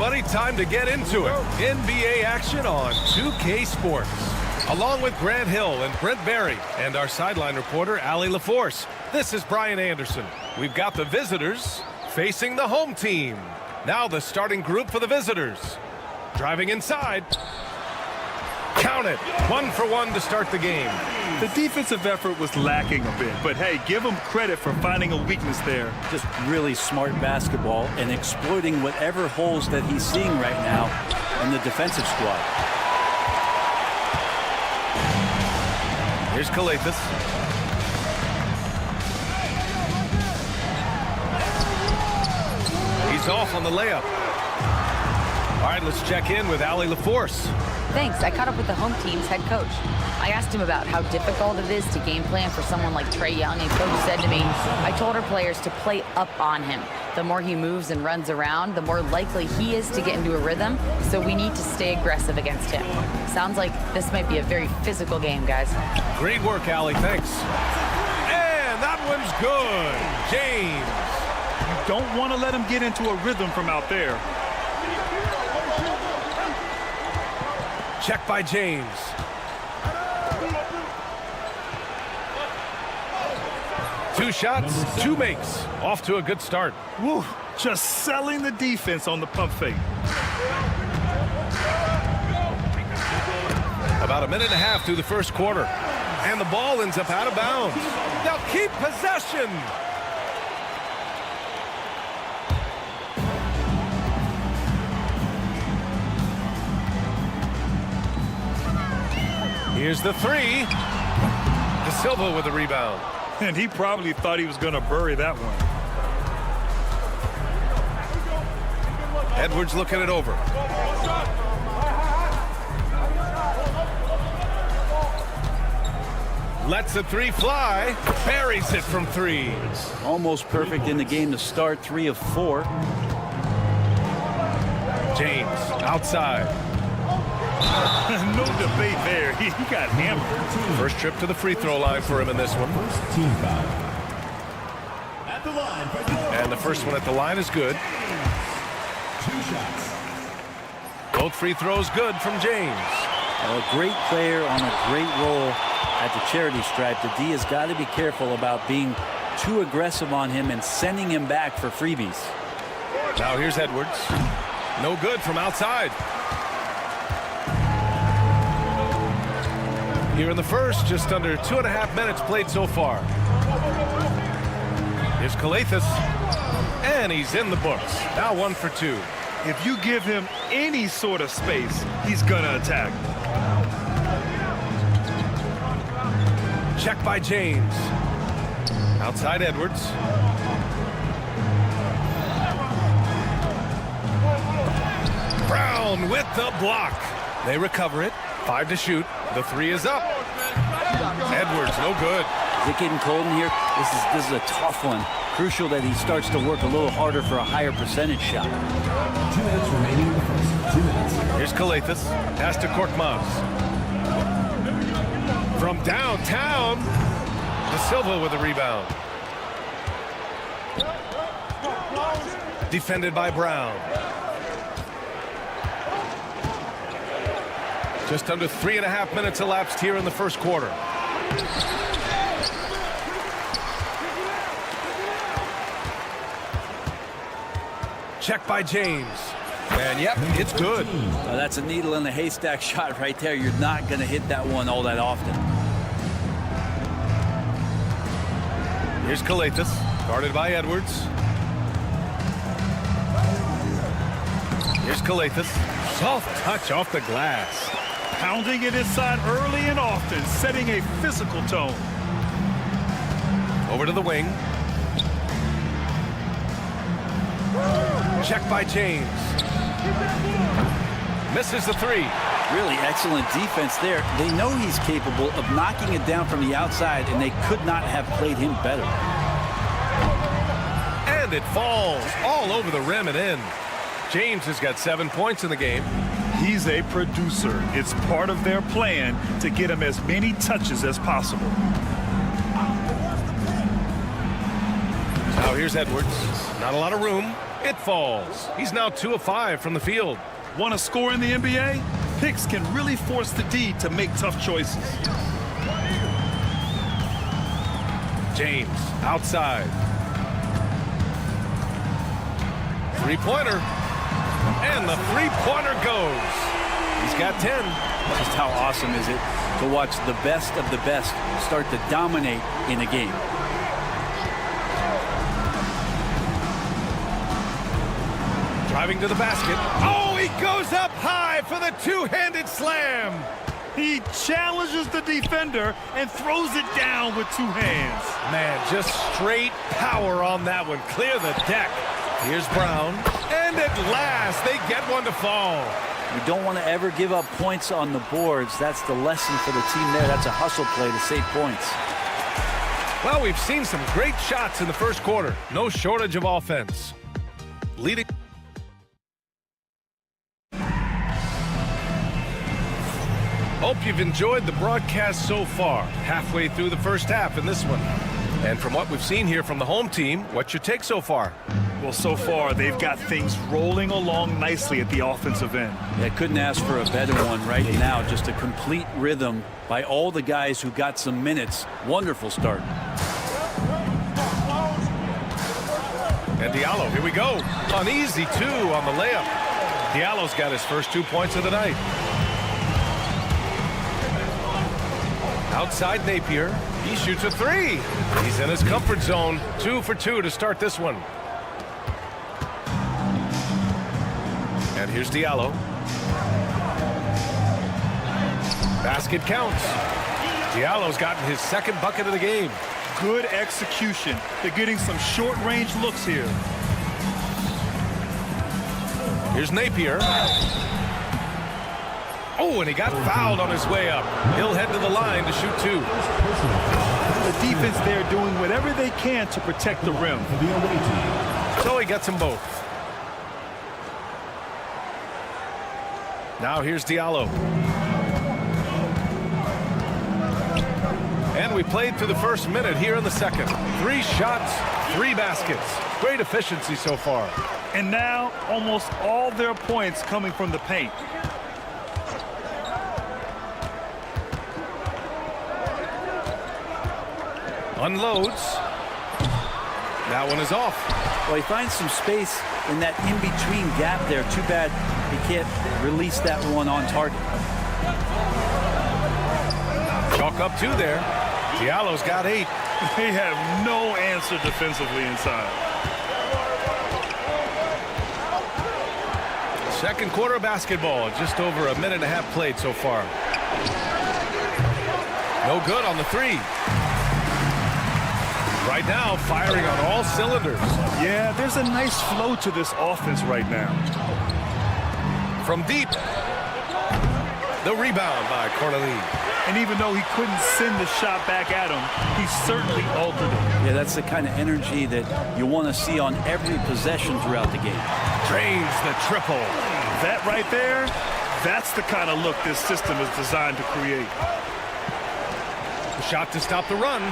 everybody. Time to get into it. NBA action on 2K Sports. Along with Grant Hill and Brent Barry and our sideline reporter, Allie LaForce, this is Brian Anderson. We've got the visitors facing the home team. Now the starting group for the visitors. Driving inside. Count it. 1 for 1 to start the game. The defensive effort was lacking a bit, but hey, give him credit for finding a weakness there. Just really smart basketball and exploiting whatever holes that he's seeing right now in the defensive squad. Here's Calathis. He's off on the layup. All right, let's check in with Allie LaForce. Thanks. I caught up with the home team's head coach. I asked him about how difficult it is to game plan for someone like Trae Young, and coach said to me, I told our players to play up on him. The more he moves and runs around, the more likely he is to get into a rhythm, so we need to stay aggressive against him. Sounds like this might be a very physical game, guys. Great work, Allie. Thanks. And that one's good. James. You don't want to let him get into a rhythm from out there. Check by James. Two shots, 2 makes. Off to a good start. Woo, just selling the defense on the pump fake. About a minute and a half through the first quarter. And the ball ends up out of bounds. They'll keep possession. Here's the 3. De Silva with the rebound. And he probably thought he was going to bury that one. Edwards looking it over. Lets the 3 fly. Buries it from 3. Almost perfect in the game to start. 3 of 4. James outside. No debate there. He got hammered. First trip to the free throw line for him in this one. Team foul. At the line. And the first one at the line is good. 2 shots. Both free throws good from James. A great player on a great role at the charity stripe. The D has got to be careful about being too aggressive on him and sending him back for freebies. Now here's Edwards. No good from outside. Here in the first, just under 2.5 minutes played so far. Here's Calathis, and he's in the books. Now 1 for 2. If you give him any sort of space, he's gonna attack. Check by James. Outside Edwards. Brown with the block. They recover it. 5 to shoot. The 3 is up. Edwards, no good. Is it getting cold in here? This is a tough one. Crucial that he starts to work a little harder for a higher percentage shot. 2 minutes remaining in the first. 2 minutes. Here's Calathis. Pass to Korkmaz. From downtown, De Silva with a rebound. Defended by Brown. Just under 3.5 minutes elapsed here in the first quarter. Check by James. And yep, it's good. That's a needle in the haystack shot right there. You're not going to hit that one all that often. Here's Calathis, guarded by Edwards. Here's Calathis. Soft touch off the glass. Pounding it inside early and often, setting a physical tone. Over to the wing. Check by James. Misses the 3. Really excellent defense there. They know he's capable of knocking it down from the outside, and they could not have played him better. And it falls all over the rim and in. James has got 7 points in the game. He's a producer. It's part of their plan to get him as many touches as possible. Now here's Edwards. Not a lot of room. It falls. He's now 2 of 5 from the field. Want to score in the NBA? Picks can really force the D to make tough choices. James outside. Three-pointer. And the three-pointer goes. He's got 10. Just how awesome is it to watch the best of the best start to dominate in a game. Driving to the basket. Oh, he goes up high for the two-handed slam. He challenges the defender and throws it down with 2 hands. Man, just straight power on that one. Clear the deck. Here's Brown. And at last, they get one to fall. You don't want to ever give up points on the boards. That's the lesson for the team there. That's a hustle play to save points. Well, we've seen some great shots in the first quarter. No shortage of offense. Leading. Hope you've enjoyed the broadcast so far. Halfway through the first half in this one. And from what we've seen here from the home team, what's your take so far? Well, so far, they've got things rolling along nicely at the offensive end. Yeah, couldn't ask for a better one right now. Just a complete rhythm by all the guys who got some minutes. Wonderful start. And Diallo, here we go. An easy 2 on the layup. Diallo's got his first 2 points of the night. Outside Napier. He shoots a 3. He's in his comfort zone. 2 for 2 to start this one. And here's Diallo. Basket counts. Diallo's gotten his second bucket of the game. Good execution. They're getting some short-range looks here. Here's Napier. Oh, and he got fouled on his way up. He'll head to the line to shoot 2. The defense there doing whatever they can to protect the rim. So he gets them both. Now here's Diallo. And we played through the first minute here in the second. 3 shots, 3 baskets. Great efficiency so far. And now almost all their points coming from the paint. Unloads. That one is off. Well, he finds some space in that in-between gap there. Too bad he can't release that one on target. Chalk up 2 there. Diallo's got 8. They have no answer defensively inside. Second quarter of basketball. Just over a minute and a half played so far. No good on the 3. Right now, firing on all cylinders. Yeah, there's a nice flow to this offense right now. From deep. The rebound by Corneli. And even though he couldn't send the shot back at him, he certainly altered it. Yeah, that's the kind of energy that you want to see on every possession throughout the game. Drains the triple. That right there, that's the kind of look this system is designed to create. Shot to stop the run,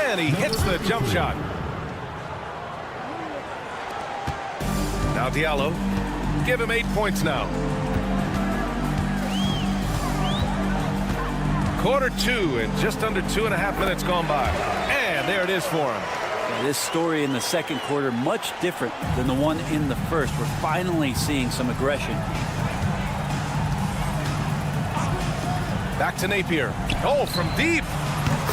and he hits the jump shot. Now Diallo. Give him 8 points now. Quarter 2 and just under 2.5 minutes gone by. And there it is for him. Yeah, this story in the second quarter, much different than the one in the first. We're finally seeing some aggression. Back to Napier. Oh, from deep.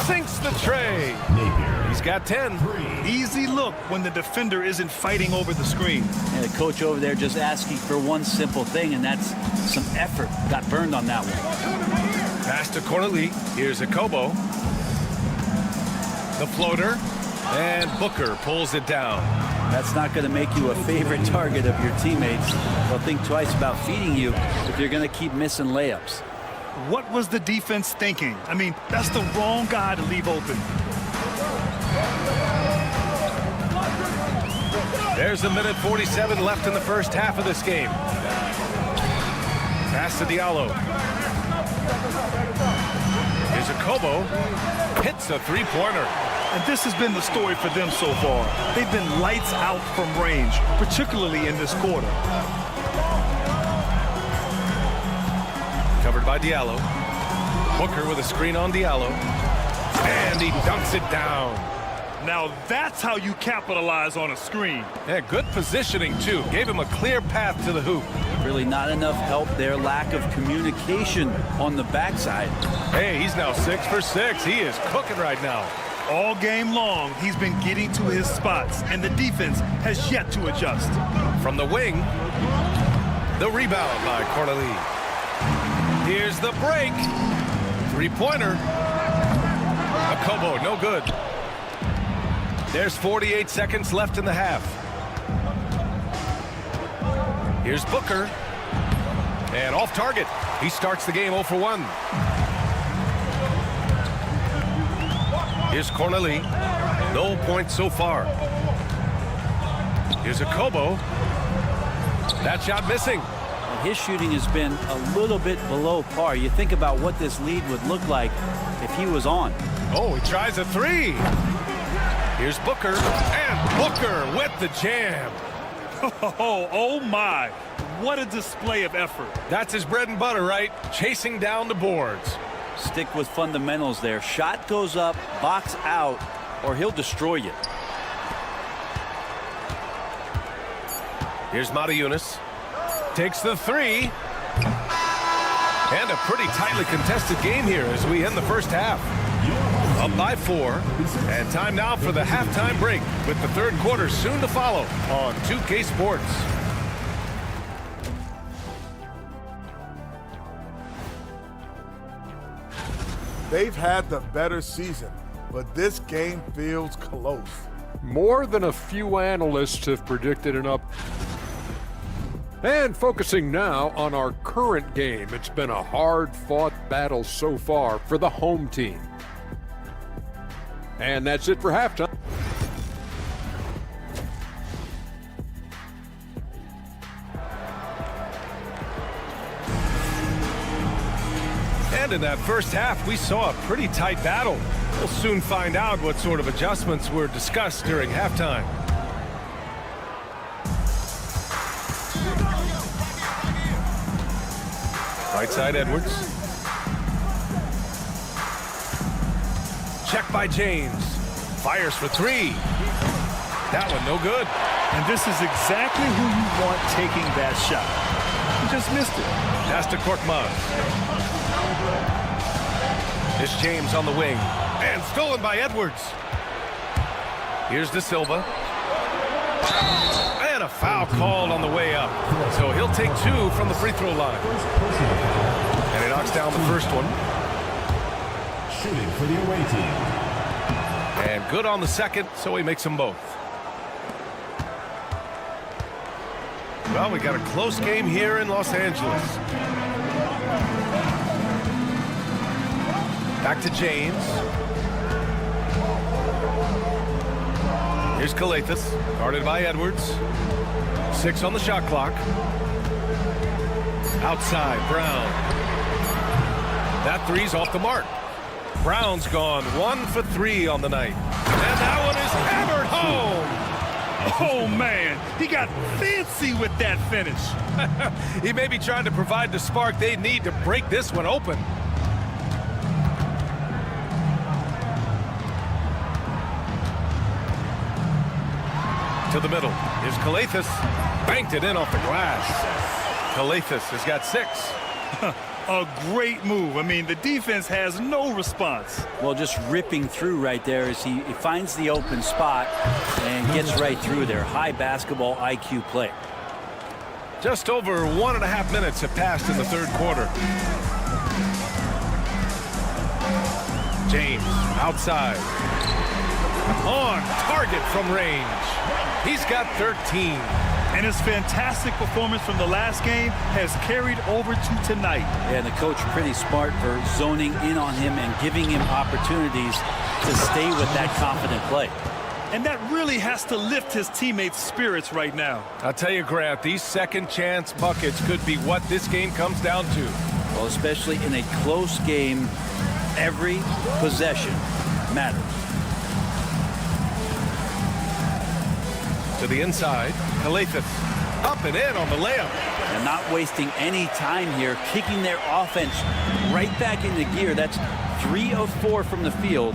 Sinks the tray. Napier. He's got 10. Easy look when the defender isn't fighting over the screen. And the coach over there just asking for one simple thing, and that's some effort. Got burned on that one. Pass to Corneli. Here's Akobo. The floater. And Booker pulls it down. That's not going to make you a favorite target of your teammates. They'll think twice about feeding you if you're going to keep missing layups. What was the defense thinking? I mean, that's the wrong guy to leave open. There's a minute 47 left in the first half of this game. Pass to Diallo. Here's Akobo. Hits a three-pointer. And this has been the story for them so far. They've been lights out from range, particularly in this quarter. Covered by Diallo. Booker with a screen on Diallo. And he dunks it down. Now that's how you capitalize on a screen. Yeah, good positioning, too. Gave him a clear path to the hoop. Really not enough help there. Lack of communication on the backside. Hey, he's now 6 for 6. He is cooking right now. All game long, he's been getting to his spots, and the defense has yet to adjust. From the wing, the rebound by Corneli. Here's the break. Three-pointer. Akobo, no good. There's 48 seconds left in the half. Here's Booker. And off target. He starts the game 0 for 1. Here's Corneli. No points so far. Here's Akobo. That shot missing. His shooting has been a little bit below par. You think about what this lead would look like if he was on. Oh, he tries a three. Here's Booker. And Booker with the jam. Oh my. What a display of effort. That's his bread and butter, right? Chasing down the boards. Stick with fundamentals there. Shot goes up, box out, or he'll destroy you. Here's Mata-Yunis. Takes the three. And a pretty tightly contested game here as we end the first half. Up by 4. And time now for the halftime break with the third quarter soon to follow on 2K Sports. They've had the better season, but this game feels close. More than a few analysts have predicted an up. And focusing now on our current game, it's been a hard-fought battle so far for the home team. And that's it for halftime. And in that first half, we saw a pretty tight battle. We'll soon find out what sort of adjustments were discussed during halftime. Right side, Edwards. Check by James. Fires for three. That one no good. And this is exactly who you want taking that shot. He just missed it. Pass to Korkmaz. It's James on the wing. And stolen by Edwards. Here's De Silva. And a foul called on the way up. So he'll take 2 from the free throw line. And he knocks down the first one. Shooting for the away team. And good on the second, so he makes them both. Well, we got a close game here in Los Angeles. Back to James. Here's Calathis, guarded by Edwards. 6 on the shot clock. Outside, Brown. That three's off the mark. Brown's gone 1 for 3 on the night. And that one is hammered home. Oh, man, he got fancy with that finish. He may be trying to provide the spark they need to break this one open. To the middle. Here's Calathis. Banked it in off the glass. Calathis has got 6. A great move. I mean, the defense has no response. Well, just ripping through right there as he finds the open spot and gets right through there. High basketball IQ play. Just over 1.5 minutes have passed in the third quarter. James outside. On target from range. He's got 13. And his fantastic performance from the last game has carried over to tonight. And the coach pretty smart for zoning in on him and giving him opportunities to stay with that confident play. And that really has to lift his teammates' spirits right now. I'll tell you, Grant, these second chance buckets could be what this game comes down to. Well, especially in a close game, every possession matters. To the inside. Calathan up and in on the layup. And not wasting any time here, kicking their offense right back into gear. That's 3 of 4 from the field.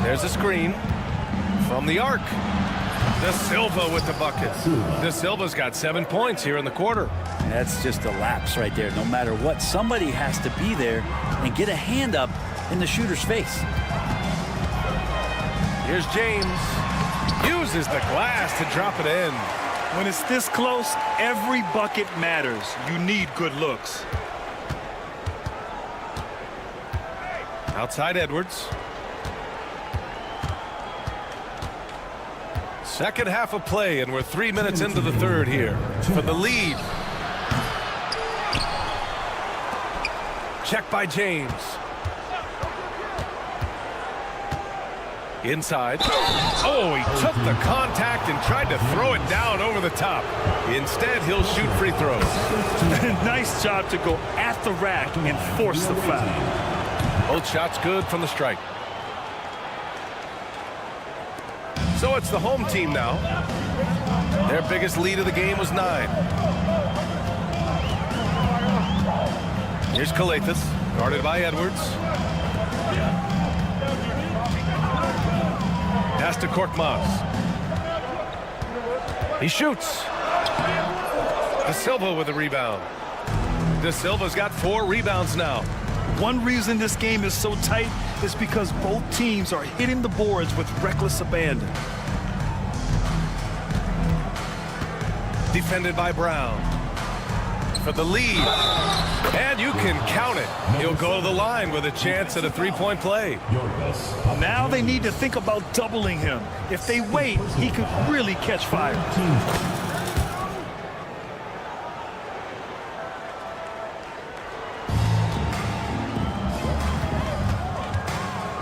There's a screen from the arc. De Silva with the bucket. De Silva's got 7 points here in the quarter. That's just a lapse right there. No matter what, somebody has to be there and get a hand up in the shooter's face. Here's James. Uses the glass to drop it in. When it's this close, every bucket matters. You need good looks. Outside Edwards. Second half of play, and we're 3 minutes into the third here. For the lead. Check by James. Inside. Oh, he took the contact and tried to throw it down over the top. Instead, he'll shoot free throws. Nice job to go at the rack and force the foul. Both shots good from the strike. So it's the home team now. Their biggest lead of the game was 9. Here's Calathan, guarded by Edwards. Pass to Korkmaz. He shoots. De Silva with a rebound. De Silva's got 4 rebounds now. One reason this game is so tight is because both teams are hitting the boards with reckless abandon. Defended by Brown. For the lead. And you can count it. He'll go to the line with a chance at a 3-point play. Now they need to think about doubling him. If they wait, he could really catch fire.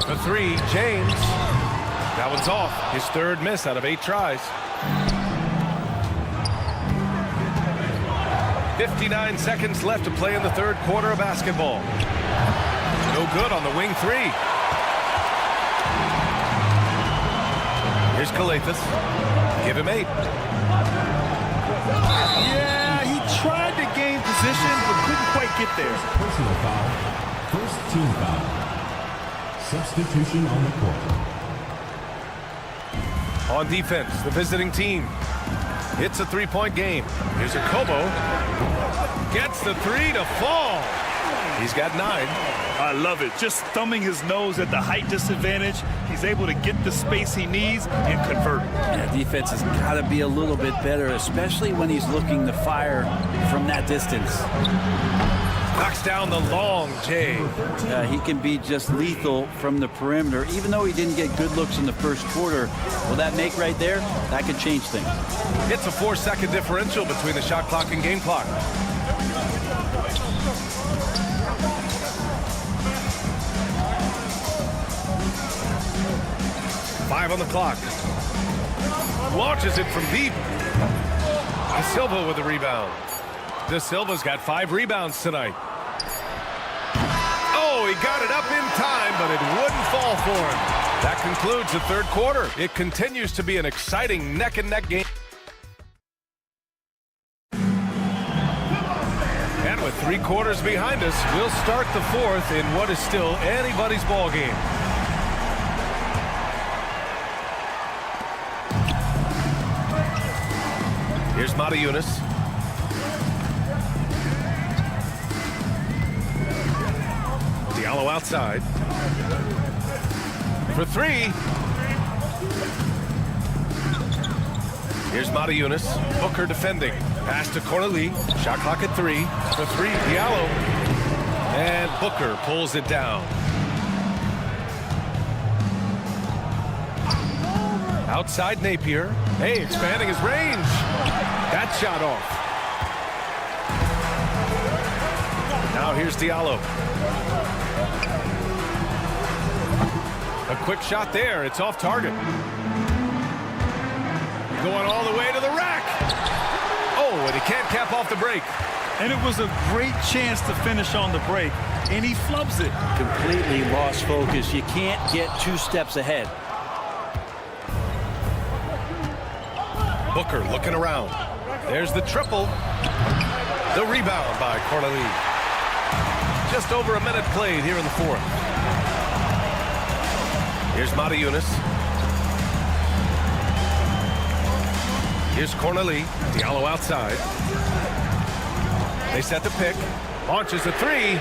For 3, James. That one's off. His 3rd miss out of 8 tries. 59 seconds left to play in the 3rd quarter of basketball. No good on the wing 3. Here's Calathan. Give him 8. Yeah, he tried to gain position, but couldn't quite get there. Personal foul. First team foul. Substitution on the court. On defense, the visiting team. It's a 3-point game. Here's a Kobo. Gets the 3 to fall. He's got 9. I love it. Just thumbing his nose at the height disadvantage. He's able to get the space he needs and convert. Yeah, defense has got to be a little bit better, especially when he's looking to fire from that distance. Knocks down the long J. He can be just lethal from the perimeter. Even though he didn't get good looks in the first quarter, will that make right there? That could change things. It's a 4-second differential between the shot clock and game clock. Five on the clock. Launches it from deep. De Silva with the rebound. De Silva's got 5 rebounds tonight. Oh, he got it up in time, but it wouldn't fall for him. That concludes the 3rd quarter. It continues to be an exciting neck-and-neck game. And with 3 quarters behind us, we'll start the 4th in what is still anybody's ball game. Here's Matajunas. Diallo outside. For 3. Here's Matajunas. Booker defending. Pass to Corneli. Shot clock at 3. For 3, Diallo. And Booker pulls it down. Outside Napier. Hey, expanding his range. That shot off. Now here's Diallo. A quick shot there. It's off target. Going all the way to the rack. Oh, and he can't cap off the break. And it was a great chance to finish on the break, and he flubs it. Completely lost focus. You can't get 2 steps ahead. Booker looking around. There's the triple. The rebound by Corneli. Just over a minute played here in the fourth. Here's Matajunas. Here's Corneli. Diallo outside. They set the pick. Launches a three.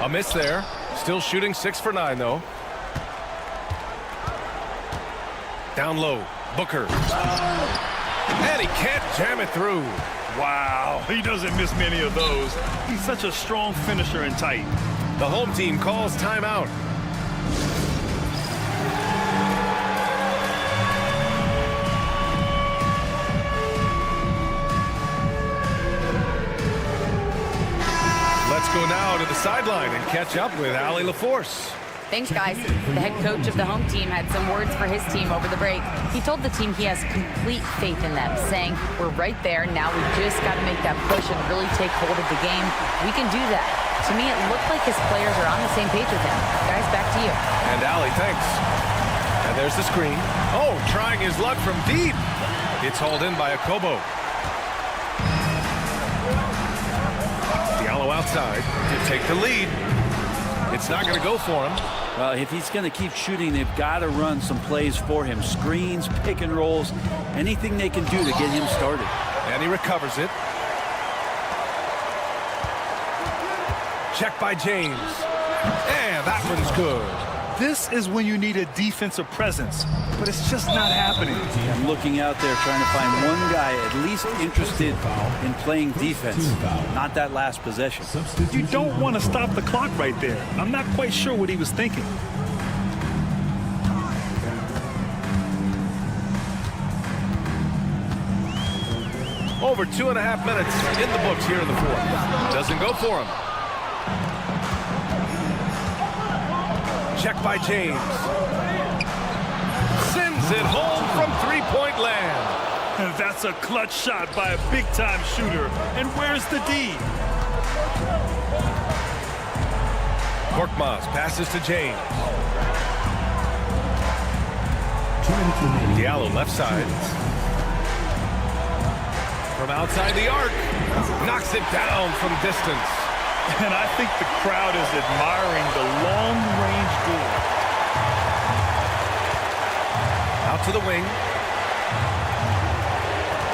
A miss there. Still shooting 6 for 9 though. Down low. Booker. And he can't jam it through. Wow, he doesn't miss many of those. He's such a strong finisher and tight. The home team calls timeout. Let's go now to the sideline and catch up with Allie LaForce. Thanks, guys. The head coach of the home team had some words for his team over the break. He told the team he has complete faith in them, saying, we're right there. Now we just got to make that push and really take hold of the game. We can do that. To me, it looked like his players are on the same page with him. Guys, back to you. And Allie, thanks. And there's the screen. Oh, trying his luck from deep. It's hauled in by Akobo. Diallo outside to take the lead. It's not going to go for him. Well, if he's going to keep shooting, they've got to run some plays for him. Screens, pick and rolls, anything they can do to get him started. And he recovers it. Check by James. And that one's good. This is when you need a defensive presence, but it's just not happening. I'm looking out there trying to find one guy at least interested in playing defense, not that last possession. You don't want to stop the clock right there. I'm not quite sure what he was thinking. Over 2.5 minutes in the books here in the fourth. Doesn't go for him. Check by James. Sends it home from three-point land. And that's a clutch shot by a big-time shooter. And where's the D? Korkmaz passes to James. Diallo left side. From outside the arc. Knocks it down from distance. And I think the crowd is admiring the long-range goal. Out to the wing.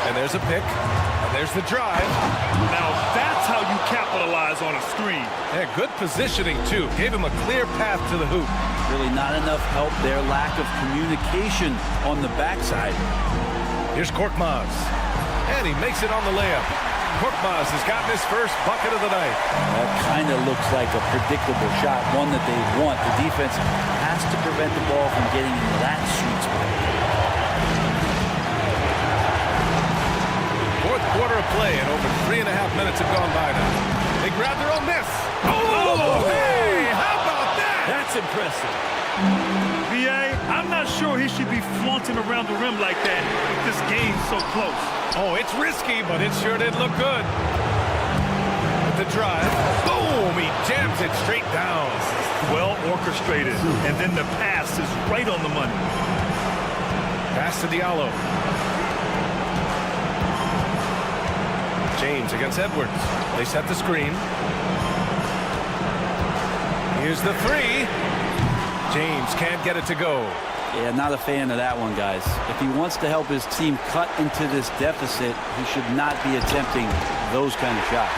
And there's a pick. And there's the drive. Now that's how you capitalize on a screen. Yeah, good positioning, too. Gave him a clear path to the hoop. Really not enough help there. Lack of communication on the backside. Here's Korkmaz. And he makes it on the layup. Korkmaz has gotten his first bucket of the night. That kind of looks like a predictable shot, one that they want. The defense has to prevent the ball from getting into that sweet spot. Fourth quarter of play, and over 3.5 minutes have gone by now. They grab their own miss. Oh, hey, how about that? That's impressive. VA, I'm not sure he should be flaunting around the rim like that if this game's so close. Oh, it's risky, but it sure did look good. With the drive. Boom! He jams it straight down. Well orchestrated. And then the pass is right on the money. Pass to Diallo. James against Edwards. They set the screen. Here's the three. James can't get it to go. Yeah, not a fan of that one, guys. If he wants to help his team cut into this deficit, he should not be attempting those kind of shots.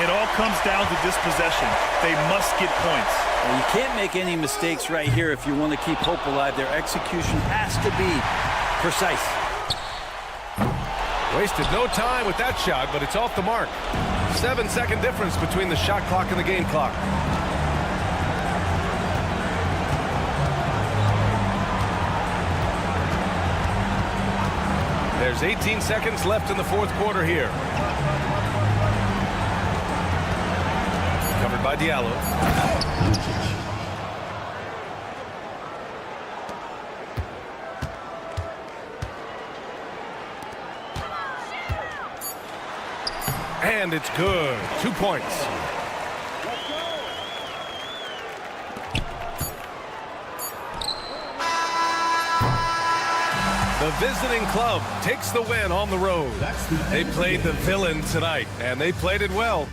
It all comes down to this possession. They must get points. And you can't make any mistakes right here if you want to keep hope alive. Their execution has to be precise. Wasted no time with that shot, but it's off the mark. 7-second difference between the shot clock and the game clock. There's 18 seconds left in the fourth quarter here. Covered by Diallo. And it's good. 2 points. The visiting club takes the win on the road. They played the villain tonight, and they played it well.